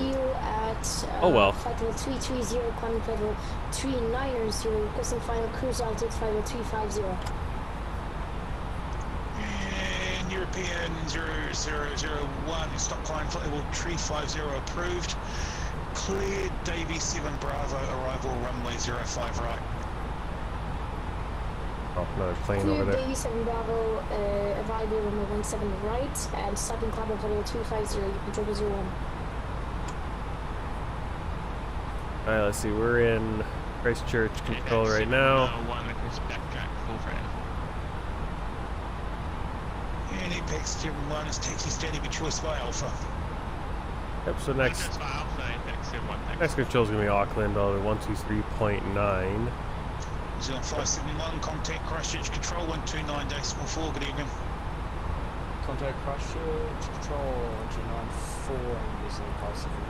[SPEAKER 1] oh well.
[SPEAKER 12] Flight level 330, climbing flight level 390, requesting final cruise altitude flight level 350.
[SPEAKER 16] And European 0001, stop climb flight level 350 approved. Cleared Davy 7 Bravo, arrival runway 05 right.
[SPEAKER 1] Oh, another plane over there.
[SPEAKER 12] Davy 7 Bravo, arrival runway 17 right, and stopping climb flight level 250, control 01.
[SPEAKER 1] Alright, let's see, we're in Christchurch Control right now.
[SPEAKER 16] And Apex 01 is taxi standing with choice by Alpha.
[SPEAKER 1] Yep, so next control is going to be Auckland, 123.9.
[SPEAKER 16] Zone 571, contact Christchurch Control 129.4, good evening.
[SPEAKER 17] Contact Christchurch Control 129.4 and using 571.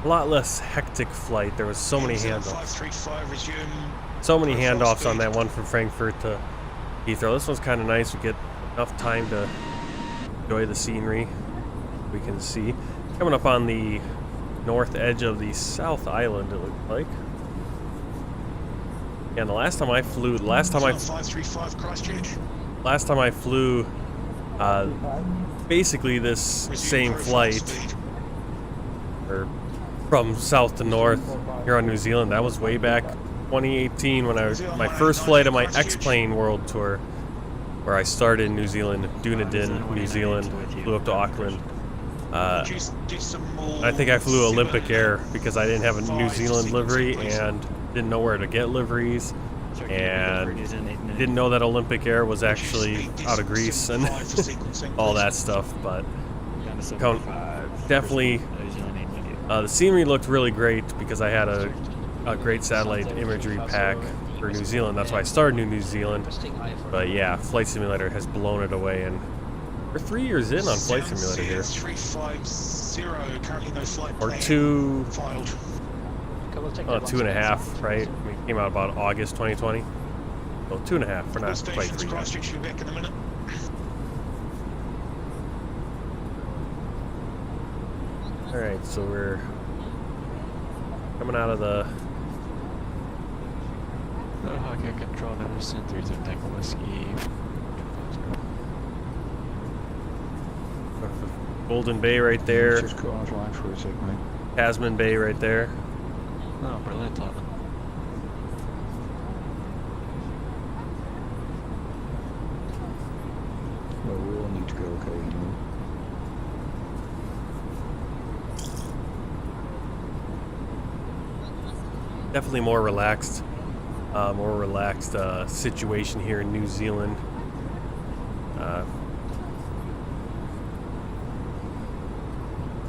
[SPEAKER 1] A lot less hectic flight. There was so many handoffs. So many handoffs on that one from Frankfurt to Heathrow. This one's kind of nice. We get enough time to enjoy the scenery. We can see coming up on the north edge of the South Island. It looked like. Yeah, and the last time I flew, basically this same flight, or from south to north here on New Zealand. That was way back 2018 when I was my first flight of my X-Plane World Tour, where I started in New Zealand, Dunedin, New Zealand, flew up to Auckland. I think I flew Olympic Air because I didn't have a New Zealand livery and didn't know where to get liveries, and didn't know that Olympic Air was actually out of Greece and all that stuff. But definitely the scenery looked really great because I had a great satellite imagery pack for New Zealand. That's why I started in New Zealand. But yeah, Flight Simulator has blown it away, and we're 3 years in on Flight Simulator here.
[SPEAKER 16] 350, currently no flight
[SPEAKER 1] Or
[SPEAKER 16] plan
[SPEAKER 1] two,
[SPEAKER 16] filed.
[SPEAKER 1] 2.5, right? We came out about August 2020. Well, 2.5 for not quite 3 years.
[SPEAKER 16] Christchurch, should be back in a minute.
[SPEAKER 1] Alright, so we're coming out of the
[SPEAKER 24] Hockey control, Anderson, 30 Tango Whiskey.
[SPEAKER 1] Golden Bay right there.
[SPEAKER 10] Just go offline for a sec, mate.
[SPEAKER 1] Tasman Bay right there.
[SPEAKER 24] No, brilliant.
[SPEAKER 10] Well, we all need to go okay anyway.
[SPEAKER 1] Definitely more relaxed situation here in New Zealand.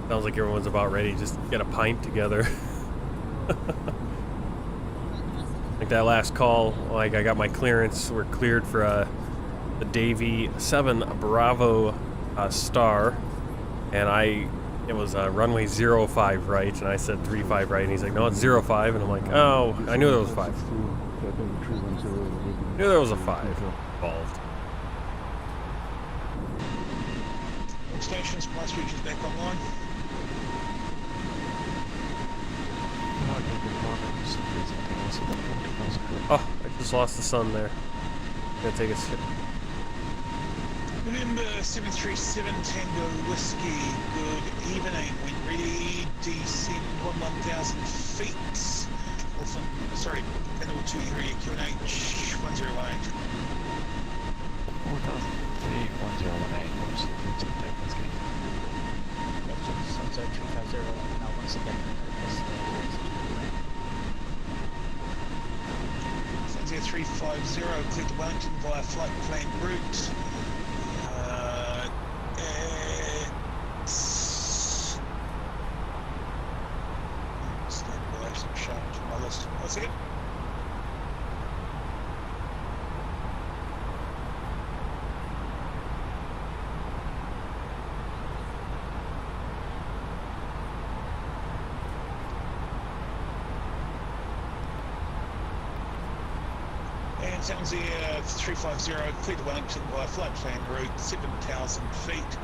[SPEAKER 1] Sounds like everyone's about ready to just get a pint together. Like that last call, like I got my clearance. We're cleared for the Davy 7 Bravo Star, and it was runway 05 right, and I said 35 right, and he's like, no, it's 05, and I'm like, oh, I knew there was 5. Knew there was a 5 involved.
[SPEAKER 16] Stations, plus regions back online.
[SPEAKER 1] Oh, I just lost the sun there. Gonna take a sip.
[SPEAKER 16] Remember 737 Tango Whiskey, good evening. When ready, descend 1000 feet. Sorry, Panel 2 area QNH 108.
[SPEAKER 24] 1000 feet, 1018.
[SPEAKER 18] Sunset 350, now once again.
[SPEAKER 16] Sunset 350, clear to Wellington via flight plan route. Stand below some shown to my list. What's it? Sounds here 350, clear to Wellington by flight plan route, 7,000 feet.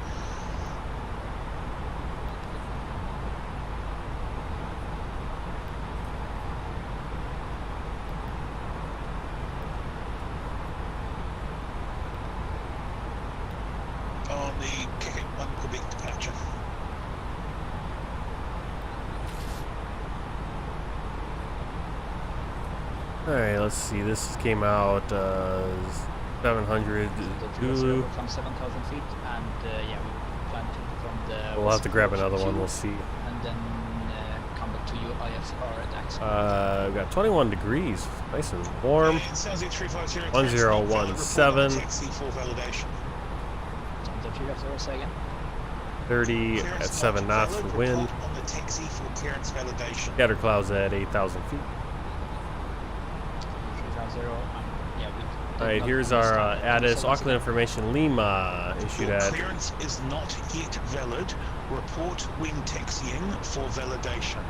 [SPEAKER 16] On the Quebec 1 Quebec departure.
[SPEAKER 1] Alright, let's see. This came out 700 Zulu.
[SPEAKER 18] From 7,000 feet, and yeah, we plan to from the.
[SPEAKER 1] We'll have to grab another one. We'll see.
[SPEAKER 18] And then come back to you IFR at Axel.
[SPEAKER 1] We've got 21 degrees, nice and warm. 1017.
[SPEAKER 16] Taxi for validation.
[SPEAKER 1] 30 at 7 knots for wind.
[SPEAKER 16] On the taxi for clearance validation.
[SPEAKER 1] Scatter clouds at 8,000 feet. Alright, here's our ADIS Auckland Information Lima issued at.
[SPEAKER 16] Clearance is not yet valid. Report when taxiing for validation.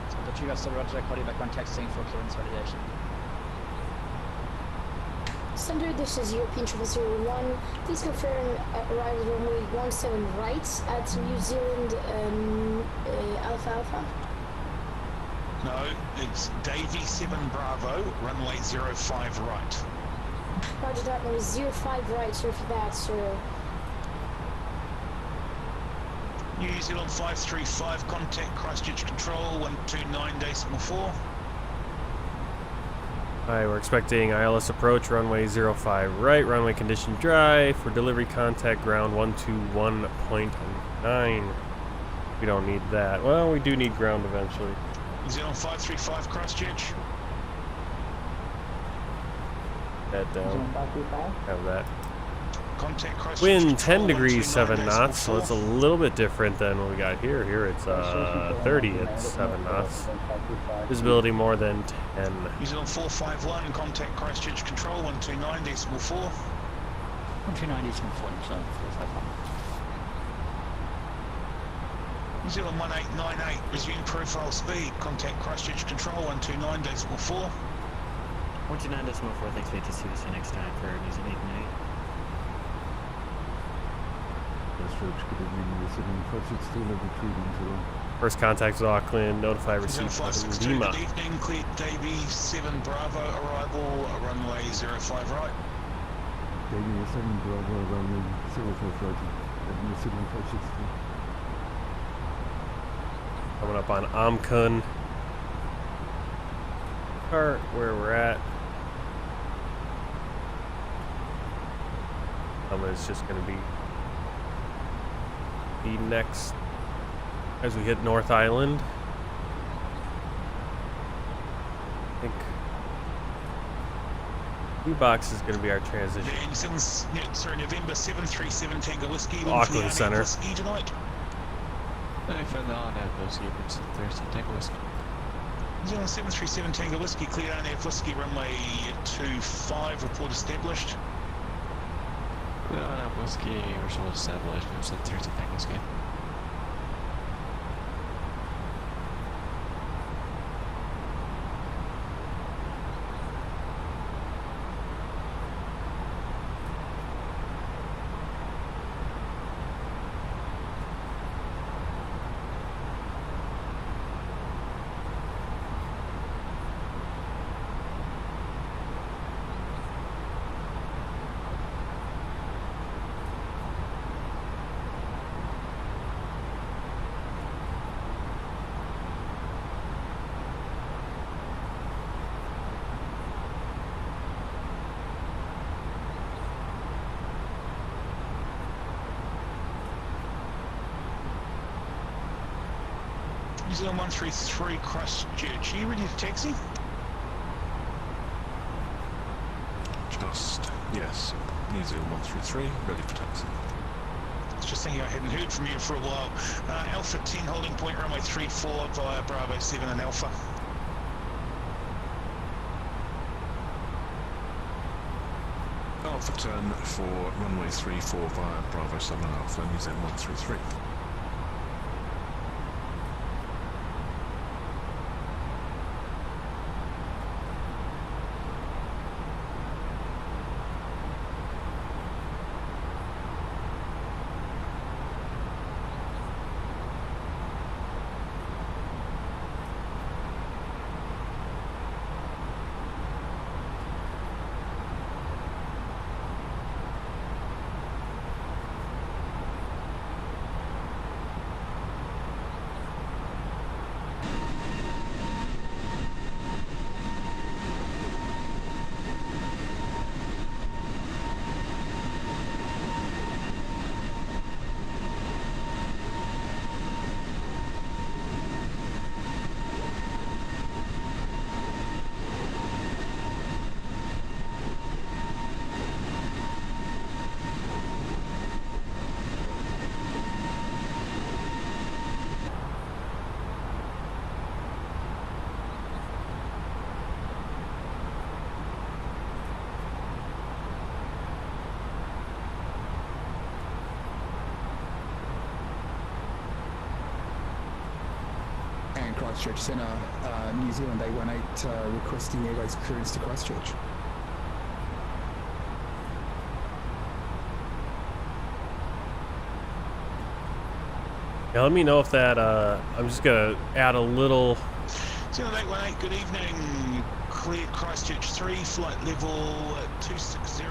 [SPEAKER 18] So the trigger still Roger, call you back when taxiing for clearance validation.
[SPEAKER 12] Standard, this is European 001. Please confirm arrival runway 17 right at New Zealand Alpha Alpha.
[SPEAKER 16] No, it's Davy 7 Bravo, runway 05 right.
[SPEAKER 12] Roger that, runway 05 right, sir, for that, sir.
[SPEAKER 16] New Zealand 535, contact Christchurch Control 129.4.
[SPEAKER 1] Alright, we're expecting ILS approach, runway 05 right, runway condition dry, for delivery contact ground 121.9. We don't need that. Well, we do need ground eventually.
[SPEAKER 16] New Zealand 535, Christchurch.
[SPEAKER 1] Head down. Have that.
[SPEAKER 16] Contact Christchurch
[SPEAKER 1] Wind
[SPEAKER 16] Control,
[SPEAKER 1] 10 degrees 7
[SPEAKER 16] 129.4.
[SPEAKER 1] knots, so it's a little bit different than what we got here. Here it's 30 at 7 knots. Visibility more than 10.
[SPEAKER 16] New Zealand 451, contact Christchurch Control 129.4.
[SPEAKER 14] 129.4, so 451.
[SPEAKER 16] New Zealand 1898, resume profile speed, contact Christchurch Control 129.4.
[SPEAKER 13] 129.4, thanks, wait to see this next time for New Zealand 898.
[SPEAKER 1] First contact with Auckland, notify receipt of
[SPEAKER 16] 562,
[SPEAKER 1] Lima.
[SPEAKER 16] good evening, cleared Davy 7 Bravo, arrival runway 05 right.
[SPEAKER 10] Davy 7 Bravo, runway 05 right. New Zealand 562.
[SPEAKER 1] Coming up on Amkun. Or where we're at. It's just going to be the next as we hit North Island. I think U-Box is going to be our transition.
[SPEAKER 16] November 737 Tango Whiskey.
[SPEAKER 1] Auckland Center.
[SPEAKER 16] Whiskey tonight.
[SPEAKER 13] Further on at Whiskey, Thursday, Tango Whiskey.
[SPEAKER 16] New Zealand 737 Tango Whiskey, clear RNF Whiskey, runway 25, report established.
[SPEAKER 13] Clear RNF Whiskey, report established, New Zealand Thursday, Tango Whiskey.
[SPEAKER 16] New Zealand 133 Christchurch, are you ready to taxi?
[SPEAKER 9] Just, yes. New Zealand 133, ready for taxi.
[SPEAKER 16] Just thinking I hadn't heard from you for a while. Alpha 10 holding point, runway 34 via Bravo 7 and Alpha.
[SPEAKER 9] Alpha 10 for runway 34 via Bravo 7 Alpha, New Zealand 133.
[SPEAKER 19] Christchurch Centre, New Zealand 818 requesting airways clearance to Christchurch.
[SPEAKER 1] Yeah, let me know if that, I'm just going to add a little...
[SPEAKER 16] Zealand 818, good evening. Cleared Christchurch 3, flight level 260.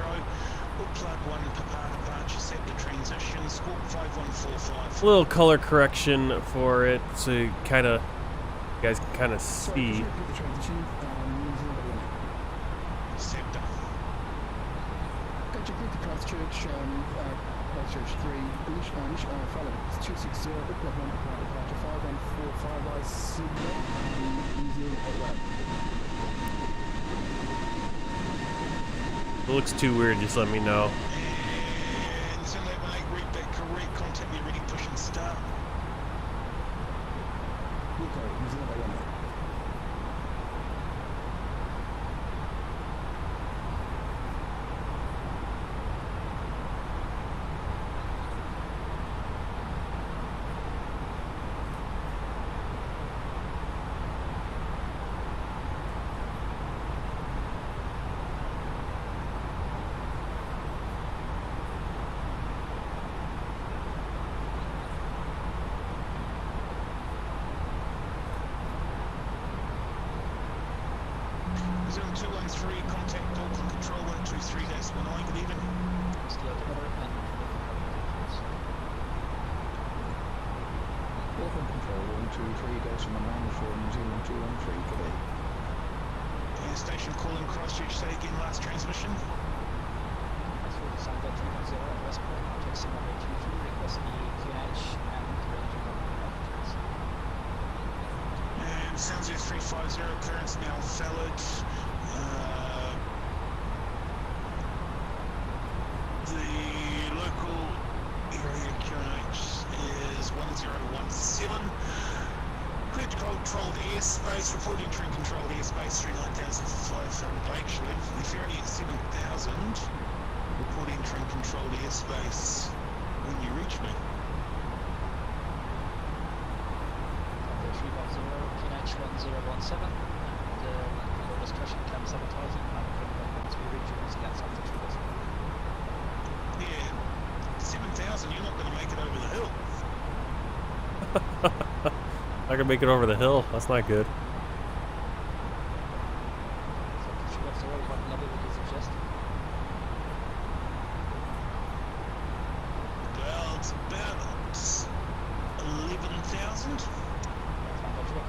[SPEAKER 16] We'll plug 1 Papa departure, set the train transition, squawk 5145.
[SPEAKER 1] A little color correction for it, so you guys can kind of see.
[SPEAKER 16] Scepter.
[SPEAKER 19] Gotcha, greet the Christchurch, Christchurch 3, follow 260, Auckland 1, departure 5145, VATSIM, New Zealand 81.
[SPEAKER 1] If it looks too weird, just let me know.
[SPEAKER 16] And 788, read that correct, contact me ready, push and start.
[SPEAKER 19] Okay, New Zealand 81.
[SPEAKER 16] Zoom 213, contact Auckland Control 123-19, good evening.
[SPEAKER 19] Auckland Control 123-19 for New Zealand 213, good day.
[SPEAKER 16] Air station calling Christchurch, say again, last transmission. And sounds 350, clearance now valid. The local area QNH is 1017. Clear to controlled airspace, reporting train controlled airspace through 9,500 actually. If you're only at 7,000, reporting train controlled airspace when you reach me.
[SPEAKER 11] 350, QNH 1017, and the discussion comes advertising, once we reach it, that's up to 2,000.
[SPEAKER 16] Yeah, 7,000, you're not going to make it over the hill.
[SPEAKER 1] I can make it over the hill. That's not good.
[SPEAKER 16] Well, it's about 11,000.
[SPEAKER 11] We're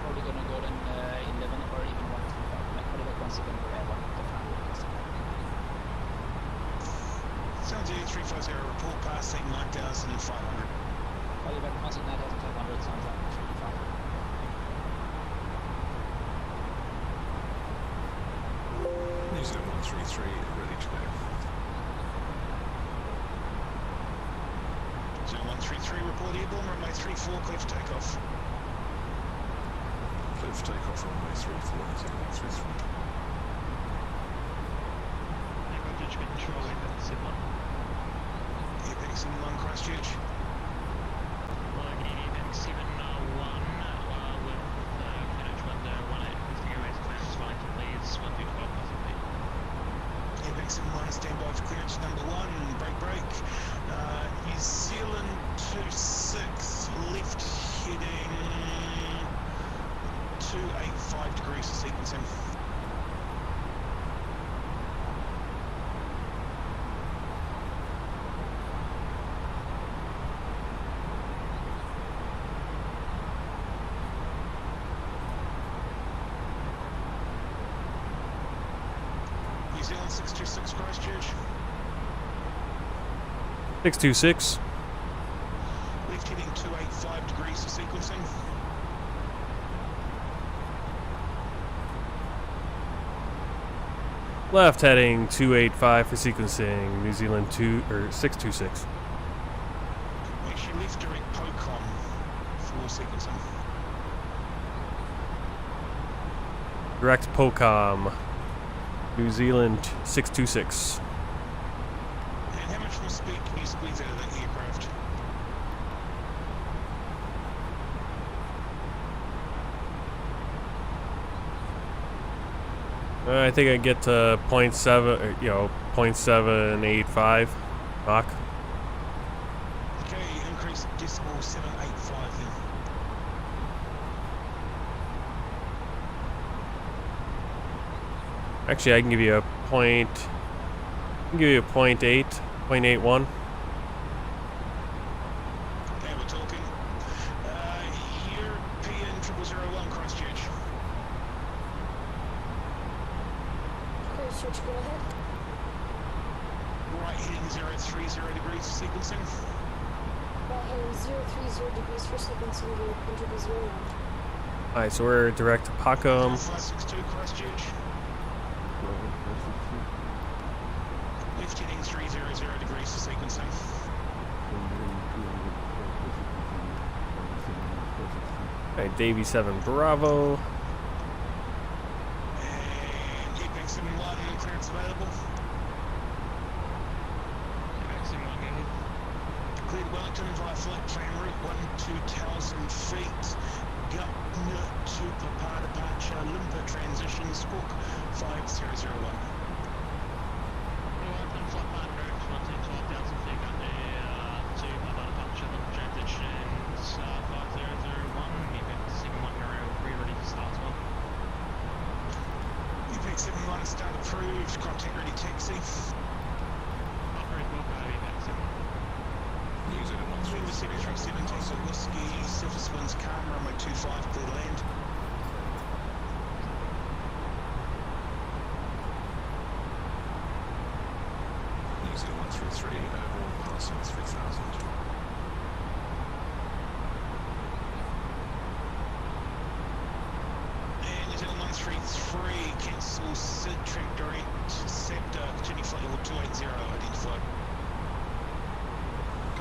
[SPEAKER 11] probably going to go in 11 or even 135, like probably like 170 or 1.
[SPEAKER 16] Sounds 350 report passing 9,500.
[SPEAKER 11] Probably about passing 9,500 sounds like 35.
[SPEAKER 9] New Zealand 133, ready to go.
[SPEAKER 16] Zero 133, report airborne, runway 34, clear for takeoff.
[SPEAKER 9] Clear for takeoff, runway 34, New Zealand 133.
[SPEAKER 11] Controlling that SIM 1.
[SPEAKER 16] Apex SIM 1, Christchurch.
[SPEAKER 11] Apex SIM 1 with QNH 118, lifting airways clearance flight, please, 1 to 12 possibly.
[SPEAKER 16] Apex SIM 1, standby for clearance number 1, break. New Zealand 26, left heading 285 degrees for sequencing. New Zealand 626 Christchurch.
[SPEAKER 1] 626.
[SPEAKER 16] Left heading 285 degrees for sequencing.
[SPEAKER 1] Left heading 285 for sequencing. New Zealand 626.
[SPEAKER 16] Make sure left direct POCOM for sequencing.
[SPEAKER 1] Direct POCOM. New Zealand 626.
[SPEAKER 16] And how much more speed can you squeeze out of that aircraft?
[SPEAKER 1] I think I get to 0.7, 0.785 Mach.
[SPEAKER 16] Okay, increase decimal 785 then.
[SPEAKER 1] Actually, I can give you a point. I can give you a 0.8, 0.81.
[SPEAKER 12] Christchurch, go ahead.
[SPEAKER 16] Right heading 030 degrees for sequencing.
[SPEAKER 12] Right heading 030 degrees for sequencing, your country is 01.
[SPEAKER 1] Alright, so we're direct to Pacom.
[SPEAKER 16] 562 Christchurch. Left heading 300 degrees for sequencing.
[SPEAKER 1] Alright, Davy 7 Bravo.
[SPEAKER 16] And Epic 71, clearance available.
[SPEAKER 11] Epic 71, go ahead.
[SPEAKER 16] Cleared Wellington via flight plan route 12,000 feet. Gupner to Papa departure, Limper transition, Squawk 5001.
[SPEAKER 11] Wellington flight plan route 12,000 feet, got there to Papa departure, Limper transitions 5001. Epic 71 Euro, ready to start as well.
[SPEAKER 16] Epic 71 start approved, contact ready taxi.
[SPEAKER 11] Approved, we'll go Epic 71.
[SPEAKER 9] New Zealand
[SPEAKER 16] 137 Tango Whiskey, surface winds calm, runway 25, clear land.
[SPEAKER 9] New Zealand 133, overall passing 3000.
[SPEAKER 16] And New Zealand 133, cancel Sid, track direct, Scepter, continue flight level 280, identified.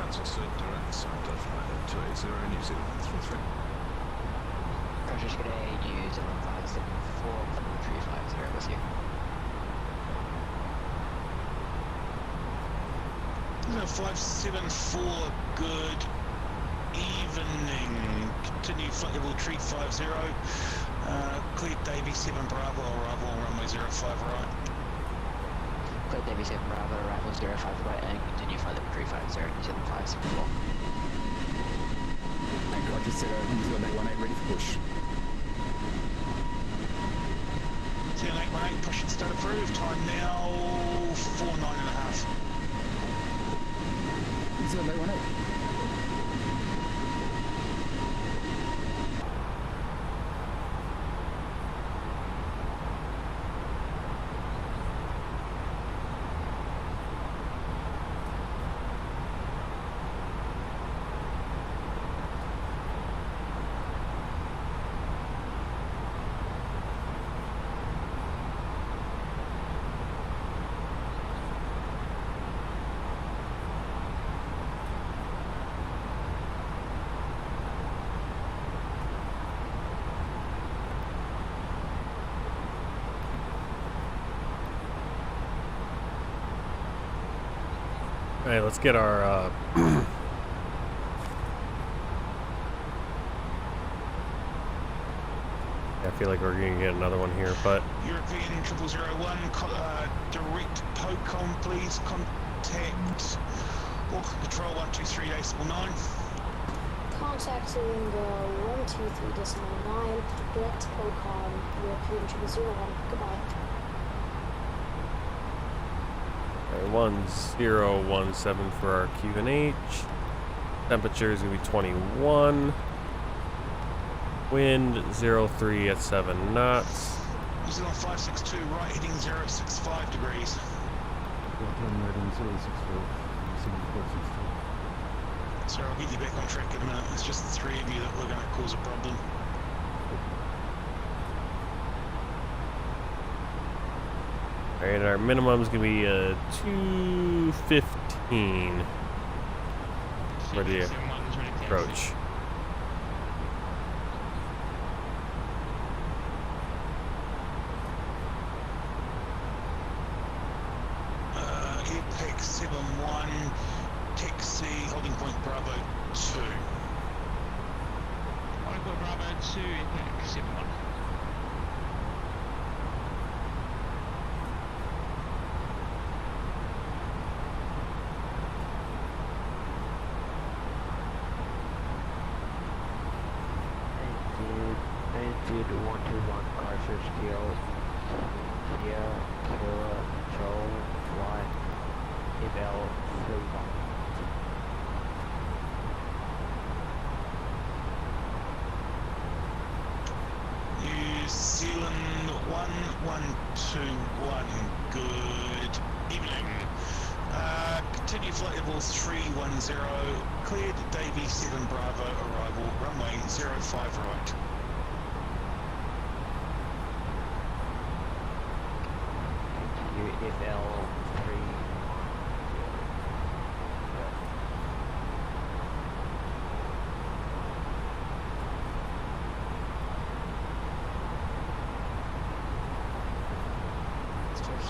[SPEAKER 9] Cancel Sid, direct, Scepter, flight level 280, New Zealand 133.
[SPEAKER 22] Christchurch, good day, New Zealand 574, level 350 with you.
[SPEAKER 16] No, 574, good evening. Continue flight level 350. Clear Davy 7 Bravo, arrival on runway 05 right.
[SPEAKER 22] Clear Davy 7 Bravo, arrival 05 right, and continue flight level 350, New Zealand 574.
[SPEAKER 8] Roger, New Zealand 818, ready for push.
[SPEAKER 16] New Zealand 818, push and start approved. Time now 49.5.
[SPEAKER 8] New Zealand 818.
[SPEAKER 1] Alright, let's get our I feel like we're gonna get another one here, but
[SPEAKER 16] European 0001, direct POCOM, please contact Auckland Control 123.9.
[SPEAKER 12] Contacting 123.9, direct POCOM, European 0001, goodbye.
[SPEAKER 1] 1017 for our QNH. Temperature is going to be 21. Wind 03 at 7 knots.
[SPEAKER 16] New Zealand 562, right heading 065 degrees. Sorry, I'll get you back on track in a minute. It's just the three of you that we're going to cause a problem.
[SPEAKER 1] Alright, our minimum is going to be 215 for the approach.
[SPEAKER 16] Airpack 71, taxi, holding point Bravo 2.
[SPEAKER 11] Holding point Bravo 2, Airpack 71.
[SPEAKER 15] Speed 121 Christchurch Kilo Sierra Kilo Control Flight ML 31.
[SPEAKER 16] New Zealand 1121, good evening. Continue flight level 310, cleared Davy 7 Bravo, arrival, runway 05 right.
[SPEAKER 15] UFL 3.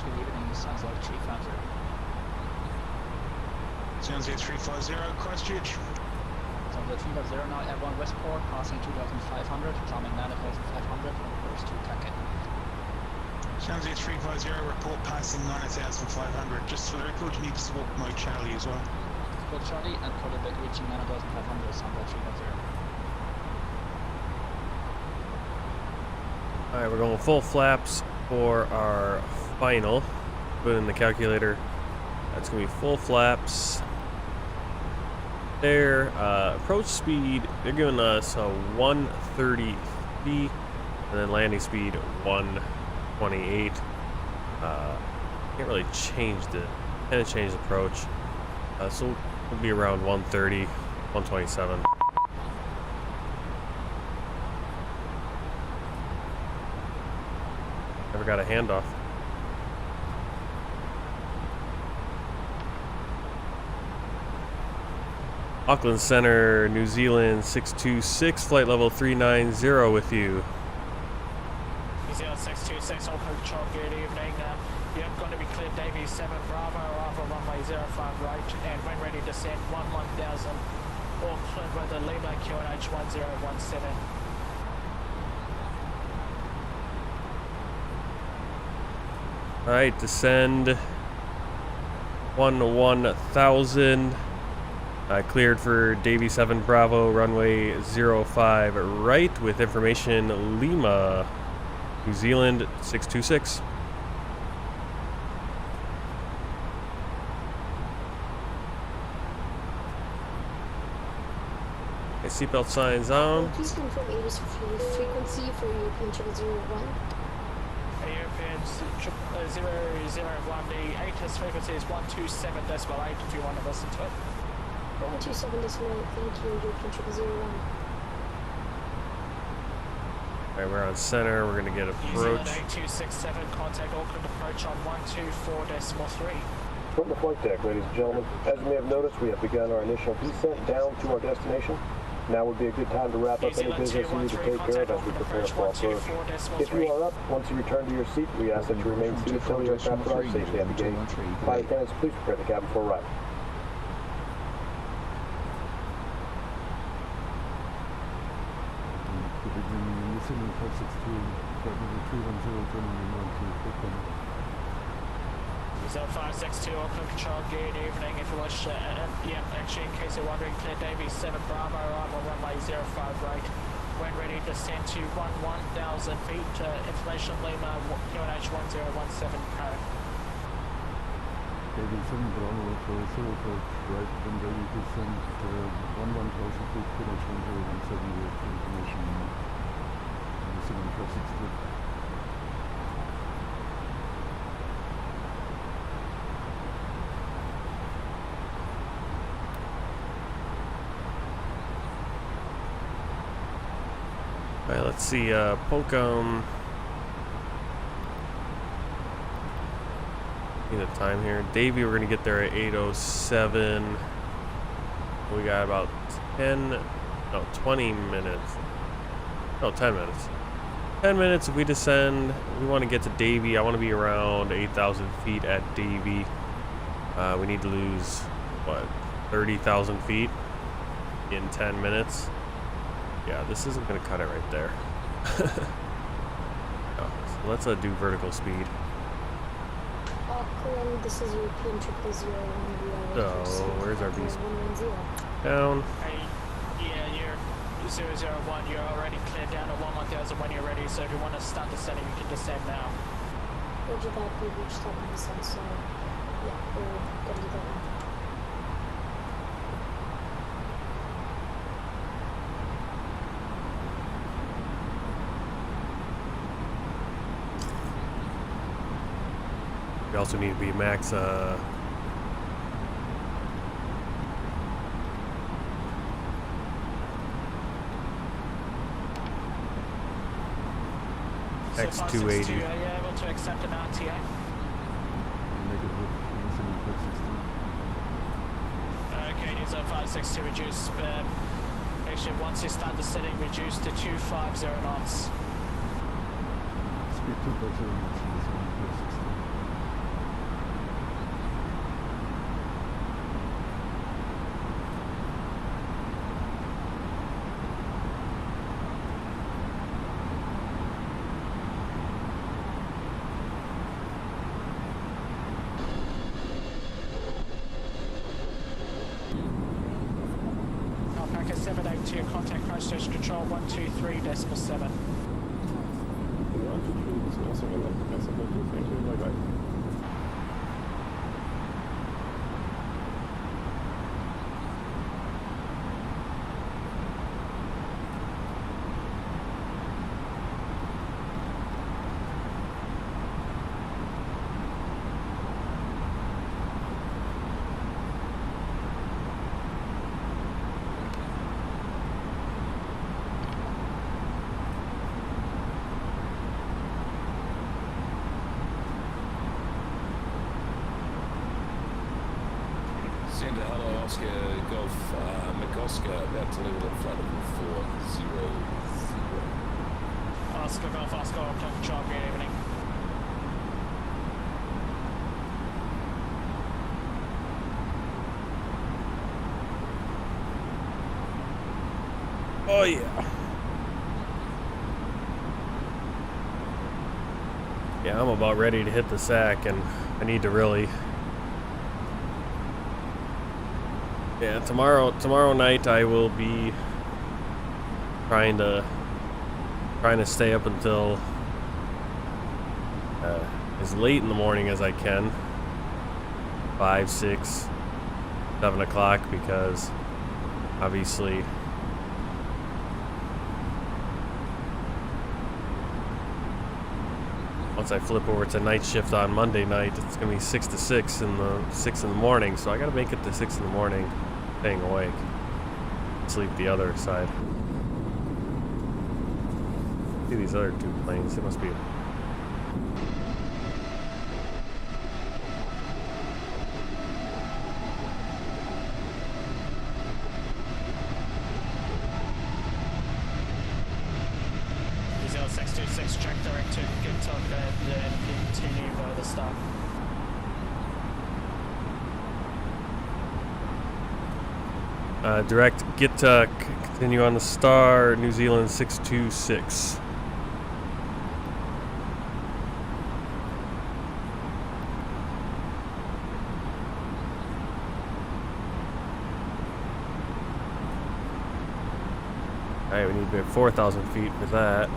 [SPEAKER 18] Good evening, sounds like Chief Hunter.
[SPEAKER 16] Sounds like 350, Christchurch.
[SPEAKER 18] Sounds like 350 now, Airborne Westport, passing 2,500, climbing 9,500, course to Kaken.
[SPEAKER 16] Sounds like 350, report passing 9,500. Just for the record, you need to swap mode Charlie as well.
[SPEAKER 18] Code Charlie and code back reaching 9,500, sounds like 350.
[SPEAKER 1] Alright, we're going full flaps for our final. Put in the calculator. That's going to be full flaps. Their approach speed, they're giving us a 130 feet, and then landing speed 128. Can't really change the approach. So we'll be around 130, 127. Never got a handoff. Auckland Center, New Zealand 626, flight level 390 with you.
[SPEAKER 11] New Zealand 626, Auckland Control, good evening. You're going to be cleared Davy 7 Bravo, arrival runway 05 right, and when ready descent 1000, Auckland with a Lima QNH 1017.
[SPEAKER 1] Alright, descend 1000. Cleared for Davy 7 Bravo, runway 05 right with information Lima, New Zealand 626. Okay, seatbelt signs on.
[SPEAKER 12] Please confirm Airbus frequency for European 001.
[SPEAKER 11] European 001, the ATIS frequency is 127.8 if you want to listen to it.
[SPEAKER 12] 127.8, thank you, European 001.
[SPEAKER 1] Alright, we're on center, we're gonna get approach.
[SPEAKER 11] New Zealand 8267, contact Auckland approach on 124.3.
[SPEAKER 2] From the flight deck, ladies and gentlemen, as you may have noticed, we have begun our initial descent down to our destination. Now would be a good time to wrap up any business you need to take care of as we prepare for approach. If you are up, once you return to your seat, we ask that you remain seated until the aircraft arrives safely at the gate. Flight attendants, please prepare the cabin for arrival.
[SPEAKER 10] New Zealand 562, flight level 310, turning on to Auckland.
[SPEAKER 11] New Zealand 562, Auckland Control, good evening. If you wish, actually, in case you're wondering, clear Davy 7 Bravo, arrival runway 05 right. When ready, descend to 1000 feet. Information Lima, QNH 1017 pro.
[SPEAKER 10] Davy 7 Bravo for 05 right, when ready to descend 1000 feet, QNH 1017 with information New Zealand 562.
[SPEAKER 1] Alright, let's see, Polcom. Need a time here. Davy, we're gonna get there at 8:07. We got about 20 minutes. No, 10 minutes. 10 minutes if we descend. We want to get to Davy. I want to be around 8,000 feet at Davy. We need to lose, what, 30,000 feet in 10 minutes. Yeah, this isn't going to cut it right there. No, so let's do vertical speed.
[SPEAKER 12] Auckland, this is European 001.
[SPEAKER 1] So, where's our beast? Down.
[SPEAKER 11] Hey, yeah, you're 001, you're already cleared down to 1000 when you're ready, so if you want to start descending, you can descend now.
[SPEAKER 12] Roger that, we reached top of the sun, so yeah, we're gonna do that now.
[SPEAKER 1] We also need to be max X280.
[SPEAKER 11] Are you able to accept an RTA? Okay, needs a 562 reduce. Actually, once you start the setting, reduce to 250 knots.
[SPEAKER 10] Speed 2.0 knots.
[SPEAKER 11] Alpaca 782, contact Christchurch Control 123.7.
[SPEAKER 10] 123 is also a lot. Thank you. Bye bye.
[SPEAKER 9] Send a hello Oscar Golf McOscar about to level at flight level 400.
[SPEAKER 11] Oscar Golf, Oscar Auckland Control, good evening.
[SPEAKER 1] Oh yeah. Yeah, I'm about ready to hit the sack, and I need to really. Yeah, tomorrow night I will be trying to stay up until as late in the morning as I can, 5, 6, 7 o'clock, because obviously once I flip over to night shift on Monday night, it's gonna be 6 to 6 in the morning, so I gotta make it to 6 in the morning, staying awake, sleep the other side. See these other two planes, they must be.
[SPEAKER 11] Diesel 626, track direct to Gimtalk and continue by the start.
[SPEAKER 1] Direct Gittuck, continue on the star, New Zealand 626. Alright, we need to be at 4,000 feet for that.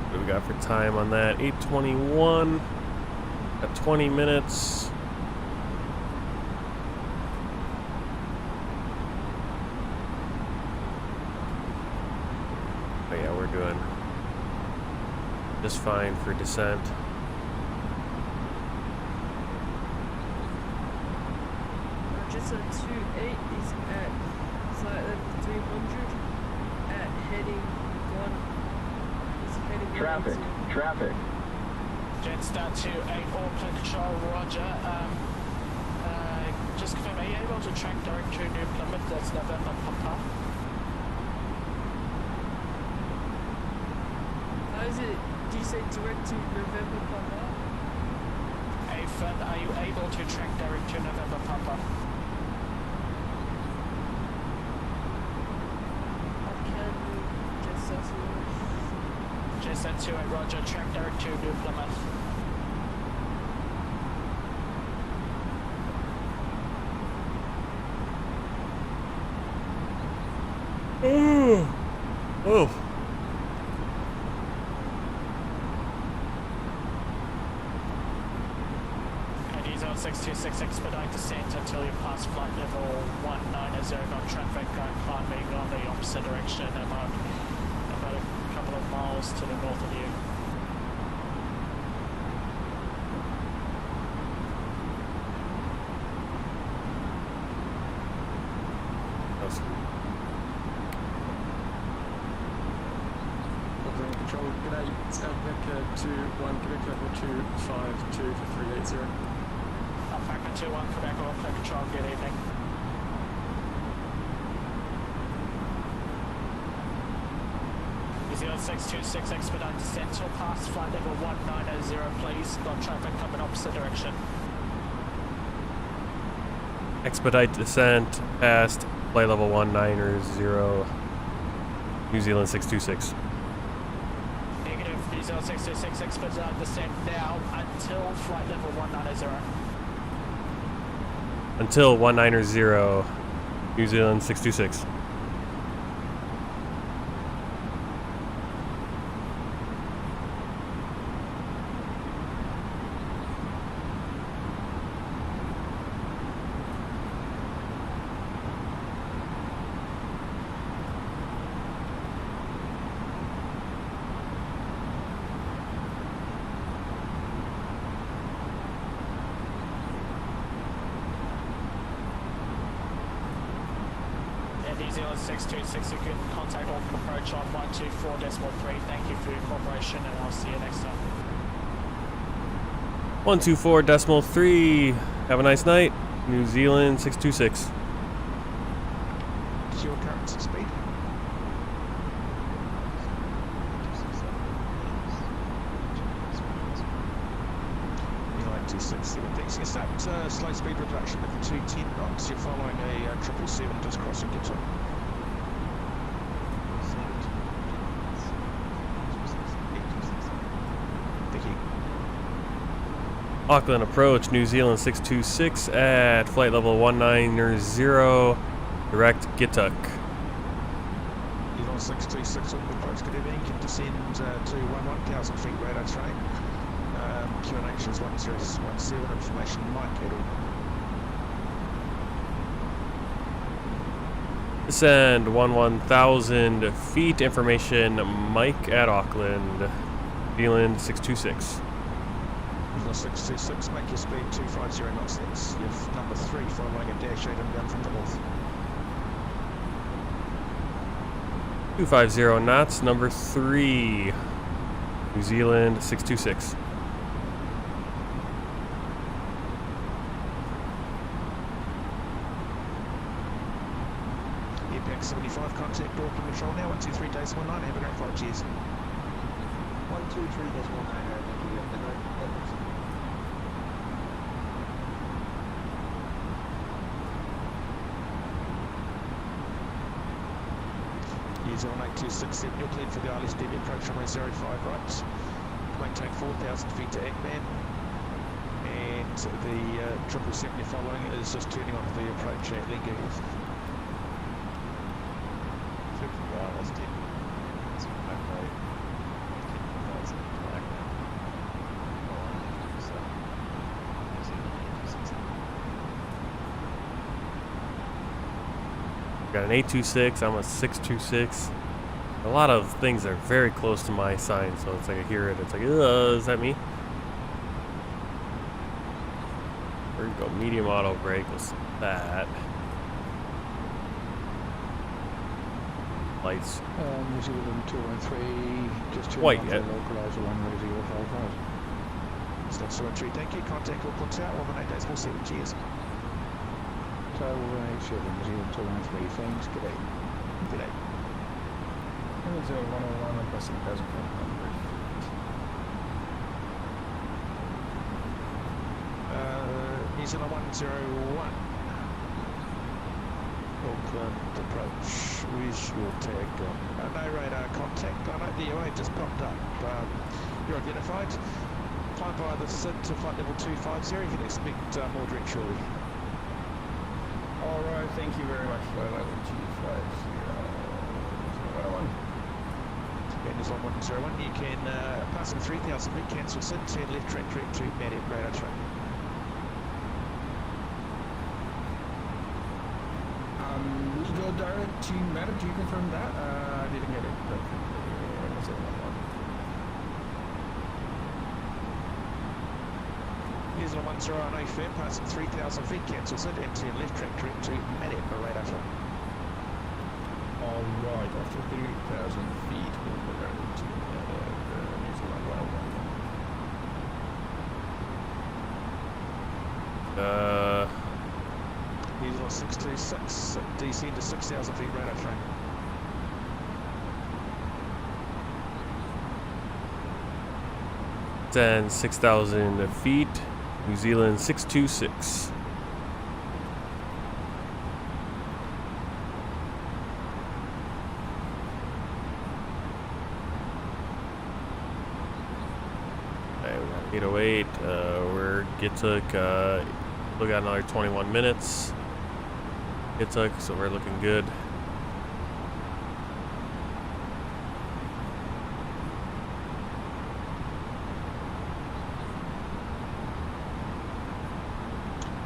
[SPEAKER 1] What do we got for time on that? 8:21 at 20 minutes. Oh yeah, we're doing just fine for descent.
[SPEAKER 6] Just a 28 is at flight level 300 at heading 1. Is heading
[SPEAKER 2] Traffic. Traffic.
[SPEAKER 11] Jetstar 28 Auckland Control, roger. Just confirm, are you able to track direct to New Plymouth? That's November Papa.
[SPEAKER 6] How is it? Do you say direct to November Papa?
[SPEAKER 11] Afin, are you able to track direct to November Papa? Jetstar 28 roger, track direct to New Plymouth.
[SPEAKER 1] Oh,
[SPEAKER 11] expedite descent until you pass flight level 190, got traffic climbing on the opposite direction about a couple of miles to the north of you.
[SPEAKER 13] Auckland Control, g'day, it's Alpaca 21, Quebec level 252 for 380.
[SPEAKER 11] Alpaca 21, Quebec, Auckland Control, good evening. New Zealand 626, expedite descent till past flight level 190, please. Got traffic coming opposite direction.
[SPEAKER 1] Expedite descent past flight level 190, New Zealand 626.
[SPEAKER 11] Negative, New Zealand 626, expedite descent now until flight level 190.
[SPEAKER 1] Until 190, New Zealand 626.
[SPEAKER 11] New Zealand 626, you can contact Auckland approach on 124.3. Thank you for your cooperation, and I'll see you next time.
[SPEAKER 1] 124.3. Have a nice night. New Zealand 626.
[SPEAKER 13] What's your current speed? Is that slow speed reduction of 210 knots? You're following a 777 just crossing Gibson. Thank you.
[SPEAKER 1] Auckland approach, New Zealand 626 at flight level 190, direct Gituk.
[SPEAKER 13] New Zealand 626 Auckland approach, good evening. You can descend to 11,000 feet radar train. QNH is 1017, information Mike at all.
[SPEAKER 1] Descend 11,000 feet, information Mike at Auckland, New Zealand 626.
[SPEAKER 13] New Zealand 626, make your speed 250 knots, that's your number 3 following a dash 8 inbound from the north.
[SPEAKER 1] 250 knots, number 3, New Zealand 626.
[SPEAKER 13] Airback 75, contact Auckland Control now, 123.19, have a great flight, cheers. 123.19, thank you, have a great flight. New Zealand 8267, you're cleared for the ILS DB approach runway 05 right. Maintain 4,000 feet to Ekman. And the 777 you're following is just turning onto the approach at Lingu.
[SPEAKER 1] Got an 826, I'm a 626. A lot of things are very close to my sign, so it's like I hear it, it's like, is that me? Where you go? Medium auto brake was that. Lights.
[SPEAKER 8] New Zealand 213, just turn
[SPEAKER 1] White,
[SPEAKER 8] on
[SPEAKER 1] yeah.
[SPEAKER 8] the localizer 18055.
[SPEAKER 13] Stop 213, thank you. Contact Auckland Tower, 188.47, cheers.
[SPEAKER 8] Tower 187, New Zealand 213, thanks, g'day.
[SPEAKER 13] G'day.
[SPEAKER 8] 101, requesting present for
[SPEAKER 13] New Zealand 101. Auckland approach, visual tag on. No radar contact, I know the UA just popped up. You're identified. Climb by the SID to flight level 250, you can expect more direct shortly.
[SPEAKER 10] Alright, thank you very much for level 250.
[SPEAKER 13] Is on 101, you can pass in 3,000 feet, cancel SID, turn left track direct to Maddie radar train.
[SPEAKER 8] direct to Madam, do you confirm that? I didn't get it. But, was it
[SPEAKER 13] Here's the 109 firm, passing 3,000 feet, cancels it, into left track direct to Medic, a radar for.
[SPEAKER 8] Alright, after 3,000 feet, we'll go direct to New Zealand. Well done.
[SPEAKER 13] He's on 626, DC to 6,000 feet radar track.
[SPEAKER 1] Then 6,000 feet, New Zealand 626. Okay, we got 808. We're Gituk. We got another 21 minutes. Gituk, so we're looking good.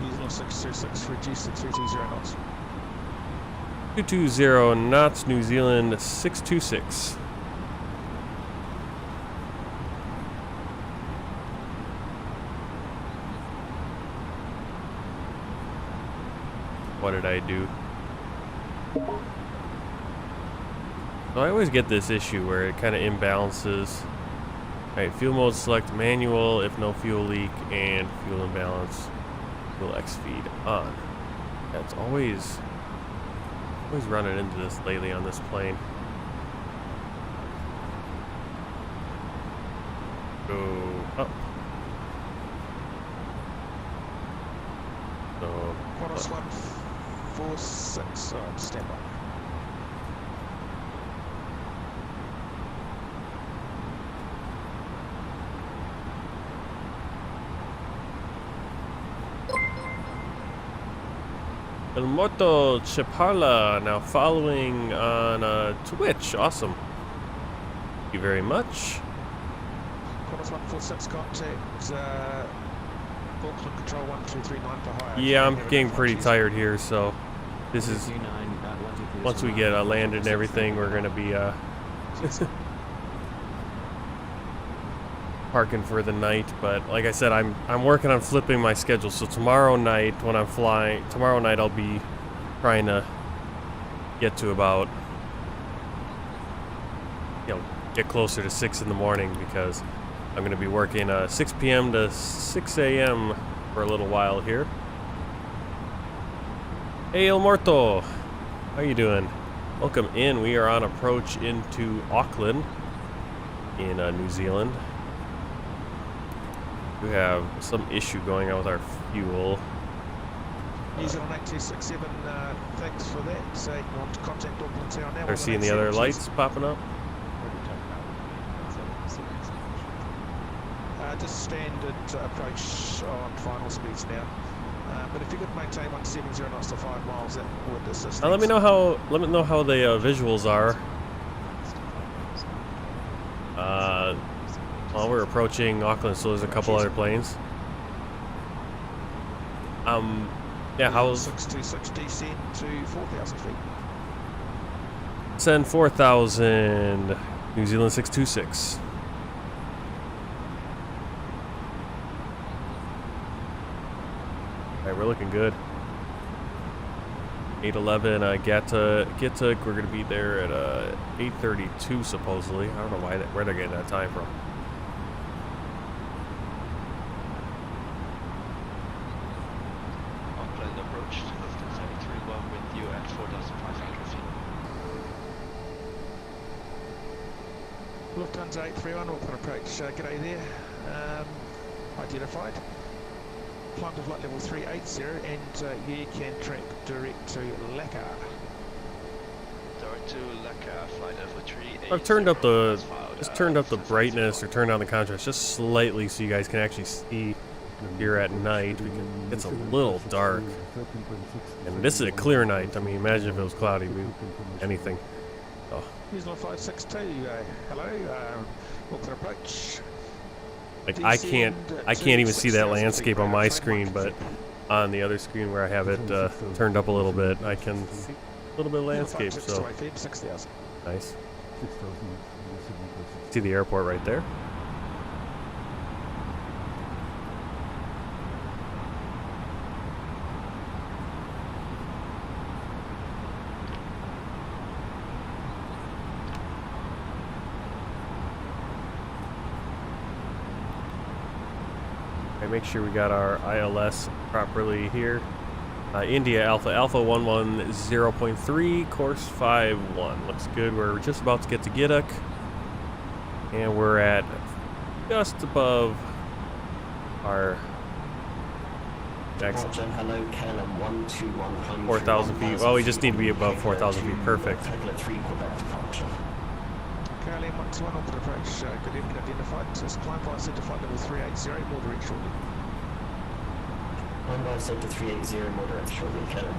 [SPEAKER 13] He's on 626, reduced to 320 knots.
[SPEAKER 1] 220 knots, New Zealand 626. What did I do? So I always get this issue where it kind of imbalances. Alright, fuel mode select manual if no fuel leak, and fuel imbalance, fuel X feed on. That's always running into this lately on this plane. Go up. So
[SPEAKER 13] Qantas 146, stand by.
[SPEAKER 1] El Moto Chapala now following on Twitch. Awesome. Thank you very much.
[SPEAKER 13] Qantas 146, contact Auckland Control 1239 for hire.
[SPEAKER 1] Yeah, I'm getting pretty tired here, so this is once we get landed and everything, we're gonna be parking for the night. But like I said, I'm working on flipping my schedule. So tomorrow night when I'm flying, I'll be trying to get to about, get closer to 6 in the morning, because I'm gonna be working 6 p.m. to 6 a.m. for a little while here. Hey El Morto, how you doing? Welcome in. We are on approach into Auckland in New Zealand. We have some issue going on with our fuel.
[SPEAKER 13] New Zealand 8267, thanks for that. So you want to contact Auckland Town now.
[SPEAKER 1] They're seeing the other lights popping up.
[SPEAKER 13] Just standard approach on final speeds now. But if you could maintain 170 knots to 5 miles, that would assist.
[SPEAKER 1] Now let me know how the visuals are. Well, we're approaching Auckland, so there's a couple other planes. Yeah, how's
[SPEAKER 13] 626 descend to 4,000 feet.
[SPEAKER 1] Send 4,000, New Zealand 626. Alright, we're looking good. 811 Gituk, we're gonna be there at 8:32 supposedly. I don't know where they're getting that time from.
[SPEAKER 3] Auckland approach to lufthansa 831 with you at 4,500 feet.
[SPEAKER 13] Lufthansa 831, Auckland approach. G'day there. Identified. Climb to flight level 380 and you can track direct to Laka.
[SPEAKER 3] Direct to Laka, flight level 380.
[SPEAKER 1] I've turned up the brightness or turned down the contrast just slightly so you guys can actually see here at night, because it's a little dark. And this is a clear night. I mean, imagine if it was cloudy, anything. Oh.
[SPEAKER 13] Here's 562. Hello. Auckland approach.
[SPEAKER 1] Like I can't even see that landscape on my screen, but on the other screen where I have it turned up a little bit, I can little bit of landscape, so nice.
[SPEAKER 10] 6,000.
[SPEAKER 1] See the airport right there. Make sure we got our ILS properly here. India Alpha 110.3, course 51. Looks good. We're just about to get to Giduk, and we're at just above our next 4,000 feet. Well, we just need to be above 4,000 feet. Perfect.
[SPEAKER 13] Caroline 121 on the approach, good evening, identified. Just climb by centre flight level 380, more direct shortly.
[SPEAKER 5] Climb by centre 380, more direct shortly, Caroline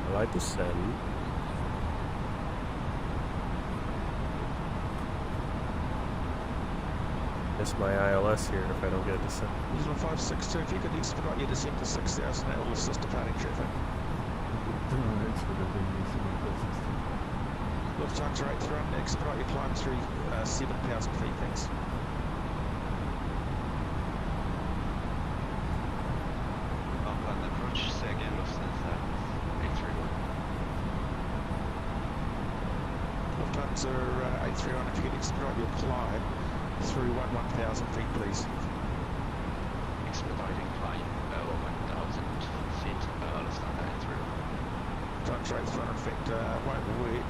[SPEAKER 5] 121.
[SPEAKER 1] Light descend. Miss my ILS here if I don't get a descent.
[SPEAKER 13] Usual 562, if you could expedite your descent to 6,000, that will assist departing traffic. Lufthansa 831, expedite your climb through 7,000 feet, thanks.
[SPEAKER 3] Auckland approach, say again, Lufthansa 831.
[SPEAKER 13] Lufthansa 831, if you could expedite your climb through 1,000 feet, please.
[SPEAKER 3] Expediting climb over 1,000 feet, Lufthansa 831.
[SPEAKER 13] Lufthansa 831, in fact, won't work.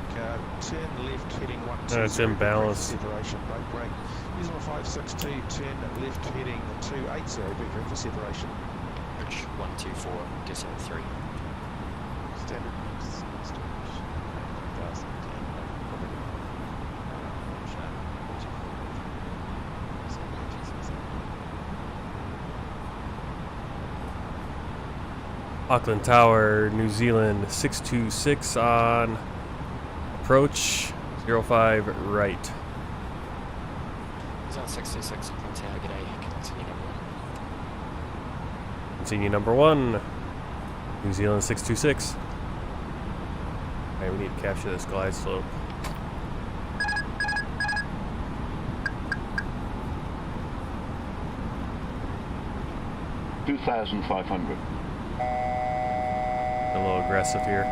[SPEAKER 13] Turn left heading 120.
[SPEAKER 1] It's imbalanced.
[SPEAKER 13] Separation, brake. Usual 562, turn left heading 280, brake for separation.
[SPEAKER 14] Bridge 124, descent 3.
[SPEAKER 13] Standard.
[SPEAKER 1] Auckland Tower, New Zealand 626 on approach 05 right.
[SPEAKER 14] Zone 626, Auckland Tower, g'day,
[SPEAKER 1] Continue number 1, New Zealand 626. Okay, we need to capture this glide slope.
[SPEAKER 20] $2,500.
[SPEAKER 1] A little aggressive here.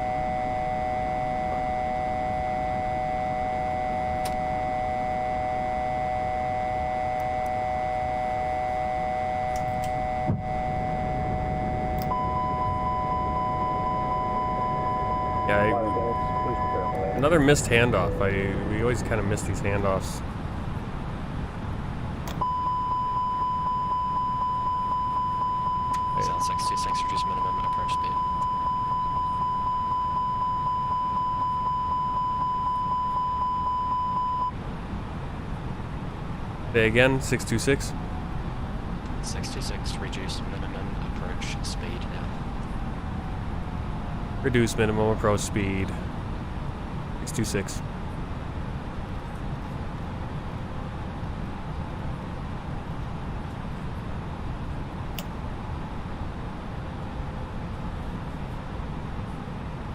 [SPEAKER 1] Yeah, another missed handoff. We always kind of miss these handoffs.
[SPEAKER 14] Zone 626, reduce minimum approach speed.
[SPEAKER 1] Say again, 626.
[SPEAKER 14] 626, reduce minimum approach speed now.
[SPEAKER 1] Reduce minimum approach speed. 626.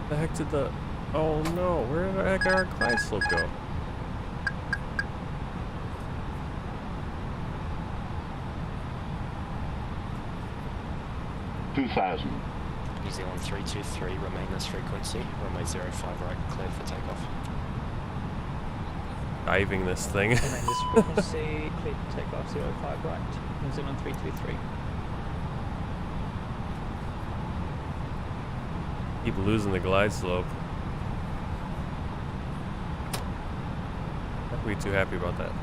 [SPEAKER 1] The heck did the... Oh no, where the heck did our glide slope go?
[SPEAKER 20] $2,000.
[SPEAKER 14] New Zealand 323, remain this frequency, runway 05 right, cleared for takeoff.
[SPEAKER 1] Diving this thing.
[SPEAKER 11] Remain this frequency, cleared for takeoff 05 right, New Zealand 323.
[SPEAKER 1] Keep losing the glide slope. Not be too happy about that.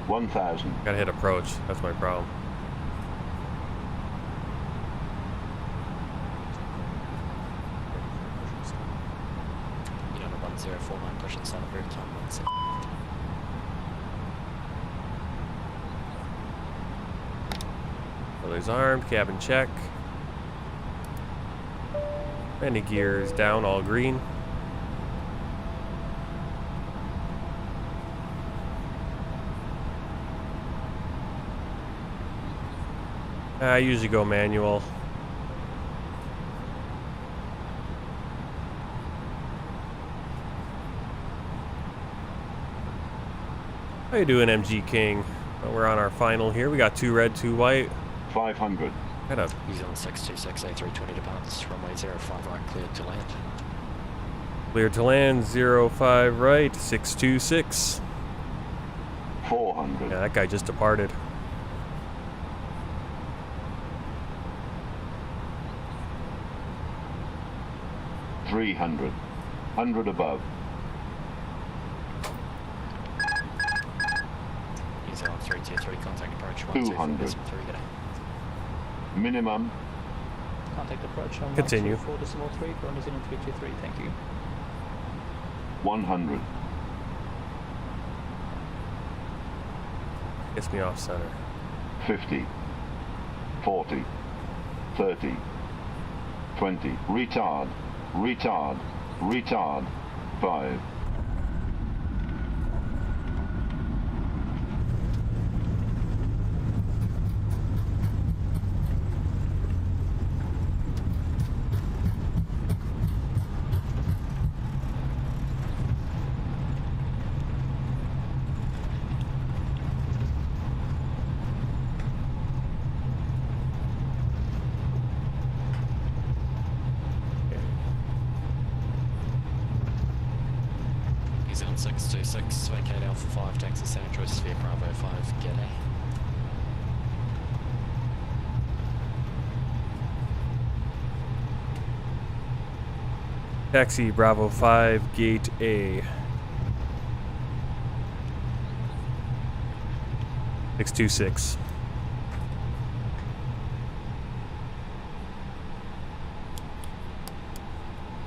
[SPEAKER 20] 1,000.
[SPEAKER 1] Gotta hit approach. That's my problem.
[SPEAKER 14] You know, 1049, pushing center group time 16.
[SPEAKER 1] Brothers armed, cabin check. Landing gears down, all green. I usually go manual. How you doing, MG King? Well, we're on our final here. We got 2 red, 2 white.
[SPEAKER 20] 500.
[SPEAKER 1] Head up.
[SPEAKER 14] New Zealand 626, A320 departs, runway 05 right, cleared to land.
[SPEAKER 1] Cleared to land, 05 right, 626.
[SPEAKER 20] 400.
[SPEAKER 1] Yeah, that guy just departed.
[SPEAKER 20] $300. 100 above.
[SPEAKER 14] New Zealand 323, contact approach
[SPEAKER 20] 200.
[SPEAKER 14] 124.3,
[SPEAKER 20] Minimum.
[SPEAKER 18] Contact approach on
[SPEAKER 1] Continue.
[SPEAKER 18] 124.3, ground New Zealand 323, thank you.
[SPEAKER 20] 100.
[SPEAKER 1] Gets me off center.
[SPEAKER 20] 50. 40. 30. 20. Retard. Retard. Retard. 5.
[SPEAKER 14] New Zealand 626, vacate Alpha 5, taxi center, choice sphere, Bravo 5, g'day.
[SPEAKER 1] Taxi Bravo 5, gate A. 626.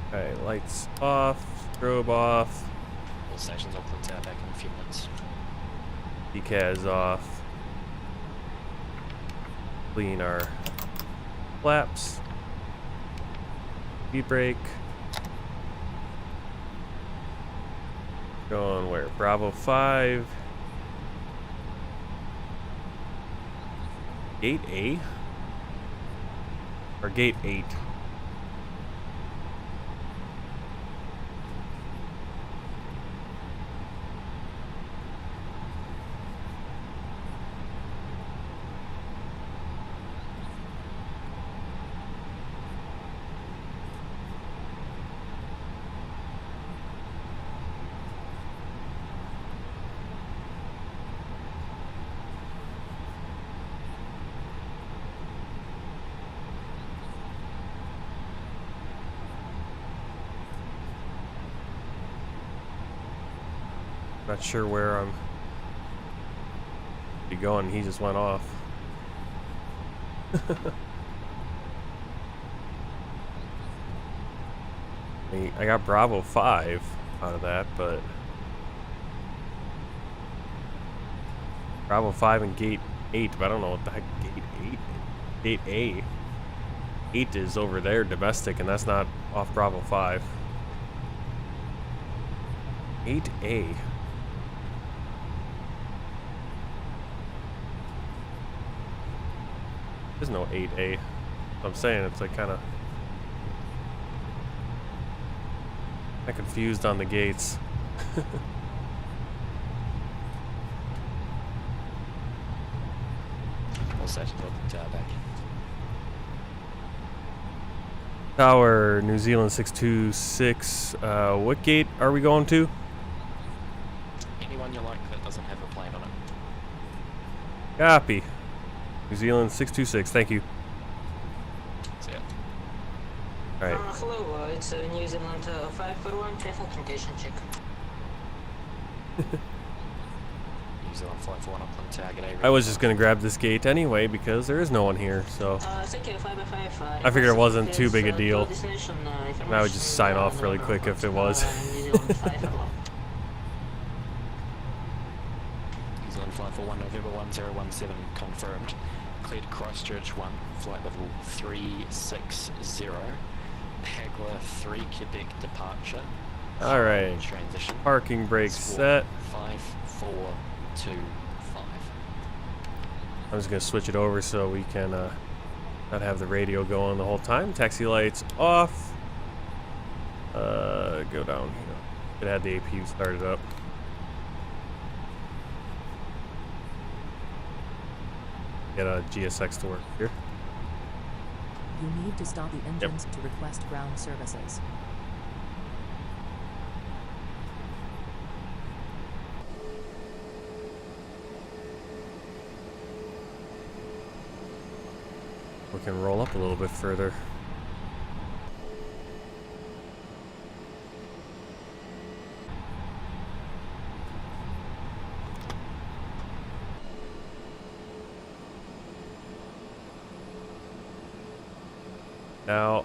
[SPEAKER 1] Okay, lights off, strobe off.
[SPEAKER 14] All stations Auckland Tower back in a few minutes.
[SPEAKER 1] Decals off. Clean our flaps. Speed brake. Going where? Bravo 5. Gate A? Or gate 8? Not sure where I'm going. He just went off. I got Bravo 5 out of that, but Bravo 5 and gate 8, but I don't know what the heck gate 8 is. Gate A. 8 is over there, domestic, and that's not off Bravo 5. 8A. There's no 8A. I'm saying it's like kind of confused on the gates.
[SPEAKER 14] All stations Auckland Tower back.
[SPEAKER 1] Tower, New Zealand 626. What gate are we going to?
[SPEAKER 14] Anyone you like that doesn't have a plane on it.
[SPEAKER 1] Copy. New Zealand 626, thank you.
[SPEAKER 14] See ya.
[SPEAKER 1] Alright.
[SPEAKER 4] Hello, it's New Zealand 541 traffic condition check.
[SPEAKER 14] New Zealand 541 Auckland Tower, g'day.
[SPEAKER 1] I was just gonna grab this gate anyway because there is no one here, so
[SPEAKER 4] Thank you, 5x5.
[SPEAKER 1] I figured it wasn't too big a deal. And I would just sign off really quick if it was.
[SPEAKER 14] New Zealand 541 November 1017 confirmed. Cleared Christchurch 1, flight level 360. Hagler 3 Quebec departure.
[SPEAKER 1] Alright.
[SPEAKER 14] Transition.
[SPEAKER 1] Parking brake set.
[SPEAKER 14] 5425.
[SPEAKER 1] I'm just gonna switch it over so we can not have the radio going the whole time. Taxi lights off. Go down here. It had the APU started up. Get a GSX to work here.
[SPEAKER 7] You need to stop the engines to request ground services.
[SPEAKER 1] We can roll up a little bit further. Now,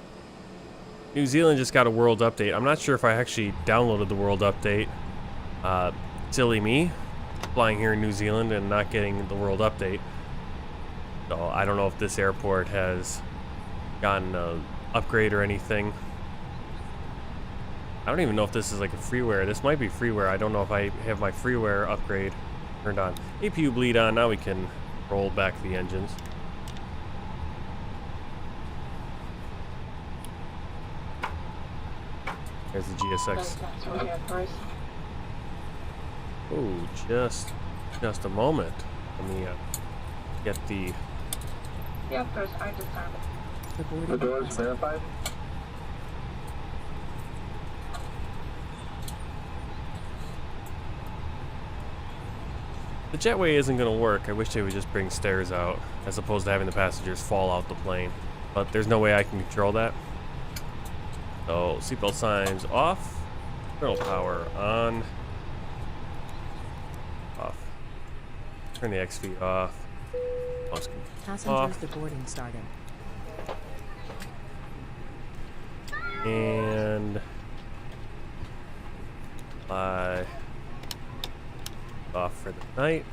[SPEAKER 1] New Zealand just got a world update. I'm not sure if I actually downloaded the world update. Silly me, flying here in New Zealand and not getting the world update. So I don't know if this airport has gotten an upgrade or anything. I don't even know if this is like a freeware. This might be freeware. I don't know if I have my freeware upgrade turned on. APU bleed on. Now we can roll back the engines. There's the GSX. Oh, just a moment. Let me get the.
[SPEAKER 7] Yeah, of course, I just found it.
[SPEAKER 2] The doors verified.
[SPEAKER 1] The jetway isn't going to work. I wish they would just bring stairs out as opposed to having the passengers fall out the plane. But there's no way I can control that. So, seatbelt signs off. Throttle power on. Off. Turn the XV off.
[SPEAKER 7] Passengers deboarding started.
[SPEAKER 1] And fly off for the night.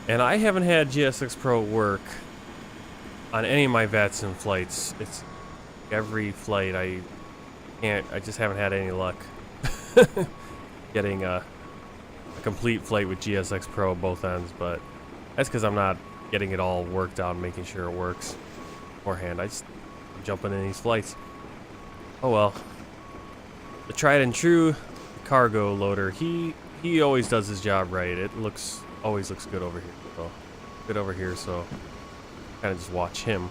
[SPEAKER 1] And I haven't had GSX Pro work on any of my VATSIM flights. It's every flight I just haven't had any luck getting a complete flight with GSX Pro both ends, but that's because I'm not getting it all worked out and making sure it works beforehand. I'm jumping in these flights. Oh well. The tried and true cargo loader, he always does his job right. It always looks good over here. So good over here, so kind of just watch him.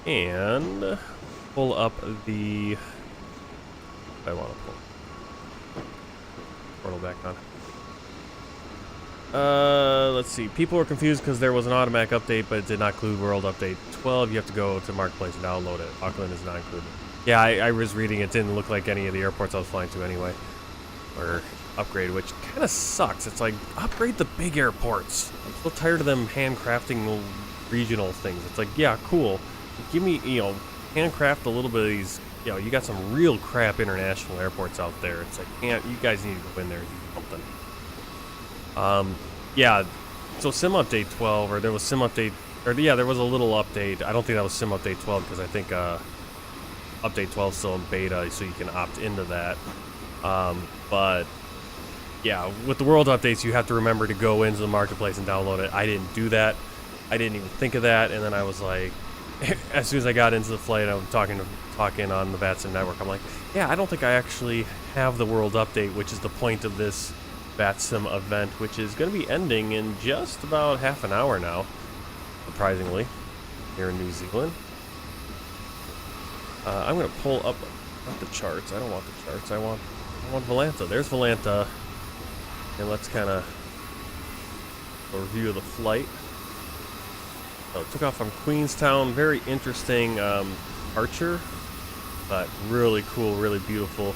[SPEAKER 1] And pull up the I want to pull portal back on. Let's see. People were confused because there was an automatic update, but it did not include World Update 12. You have to go to Marketplace and download it. Auckland is not included. Yeah, I was reading. It didn't look like any of the airports I was flying to anyway. Or upgrade, which kind of sucks. It's like, upgrade the big airports. I'm so tired of them handcrafting regional things. It's like, yeah, cool. Give me, handcraft a little bit of these. You got some real crap international airports out there. It's like, you guys need to go in there and do something. Yeah, so Sim Update 12, or there was Sim Update, or yeah, there was a little update. I don't think that was Sim Update 12 because I think Update 12 is still in beta, so you can opt into that. But yeah, with the world updates, you have to remember to go into the marketplace and download it. I didn't do that. I didn't even think of that, and then I was like, as soon as I got into the flight, I'm talking on the VATSIM network. I'm like, yeah, I don't think I actually have the world update, which is the point of this VATSIM event, which is going to be ending in just about half an hour now, surprisingly, here in New Zealand. I'm going to pull up, not the charts. I don't want the charts. I want Volanta. There's Volanta. And let's kind of review of the flight. So it took off from Queenstown. Very interesting departure, but really cool, really beautiful.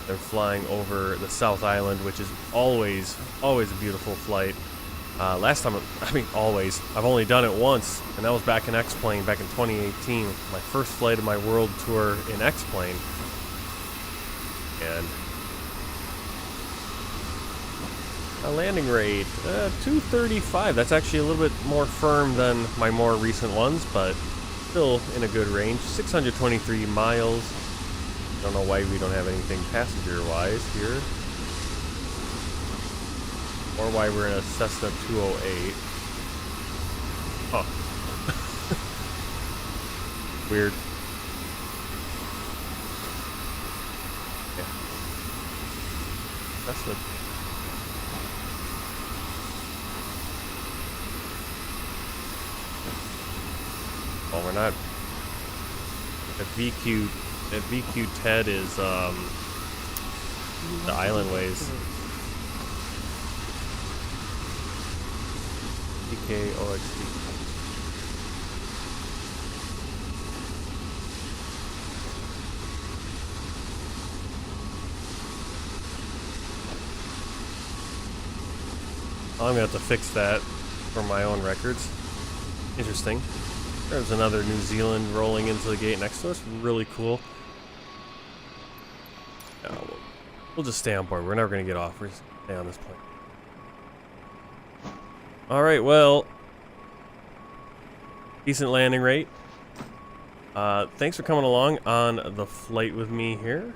[SPEAKER 1] They're flying over the South Island, which is always a beautiful flight. Last time, I've only done it once, and that was back in X-Plane back in 2018. My first flight of my world tour in X-Plane. And a landing rate, 235. That's actually a little bit more firm than my more recent ones, but still in a good range. 623 miles. Don't know why we don't have anything passenger-wise here. Or why we're in a Cessna 208. Huh. Weird. Yeah. Cessna. Well, we're not. That VQ TED is the Island Ways. DKOXD. I'm gonna have to fix that for my own records. Interesting. There's another New Zealand rolling into the gate next to us. Really cool. We'll just stay on board. We're never going to get off. We're just going to stay on this plane. Alright, well. Decent landing rate. Thanks for coming along on the flight with me here.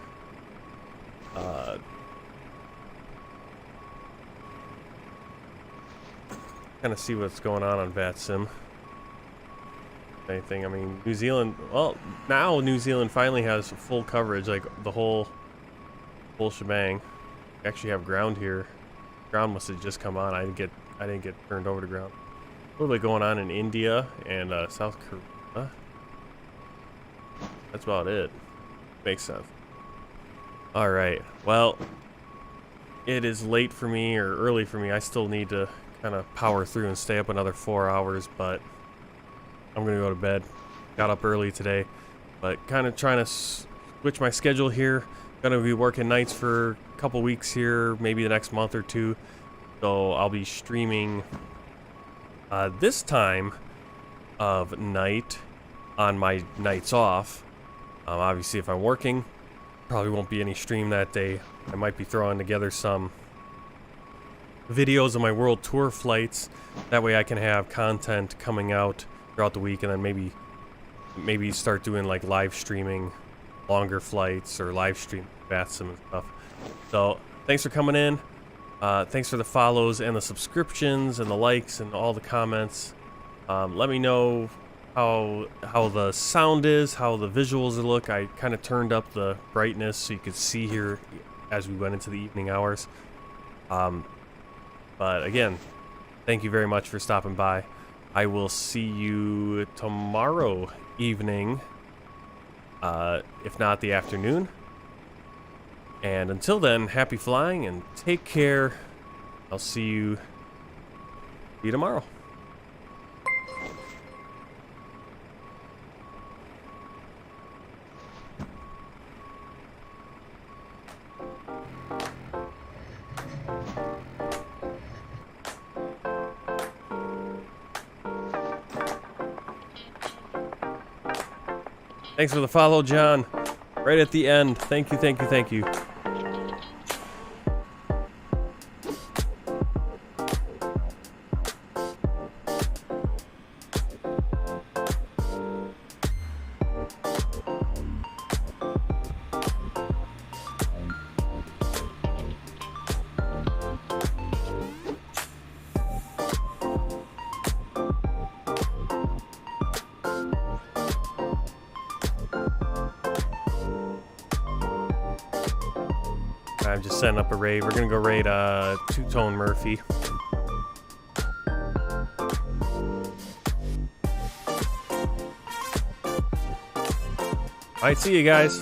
[SPEAKER 1] Kind of see what's going on VATSIM. Anything. I mean, New Zealand. Well, now New Zealand finally has full coverage, like the whole shebang. We actually have ground here. Ground must have just come on. I didn't get turned over to ground. A little bit going on in India and South Korea. That's about it. Makes sense. All right. Well, it is late for me or early for me. I still need to kind of power through and stay up another 4 hours, but I'm gonna go to bed. Got up early today, but kind of trying to switch my schedule here. Gonna be working nights for a couple weeks here, maybe the next month or two. So I'll be streaming this time of night on my nights off. Obviously, if I'm working, probably won't be any stream that day. I might be throwing together some videos of my world tour flights. That way I can have content coming out throughout the week, and then maybe start doing like live streaming longer flights or live stream VATSIM and stuff. So thanks for coming in. Thanks for the follows and the subscriptions and the likes and all the comments. Let me know how the sound is, how the visuals look. I kind of turned up the brightness so you could see here as we went into the evening hours. But again, thank you very much for stopping by. I will see you tomorrow evening, if not the afternoon. And until then, happy flying and take care. I'll see you tomorrow. Thanks for the follow, John. Right at the end. Thank you, thank you, thank you. I'm just setting up a raid. We're gonna go raid Two-Tone Murphy. Alright, see you guys.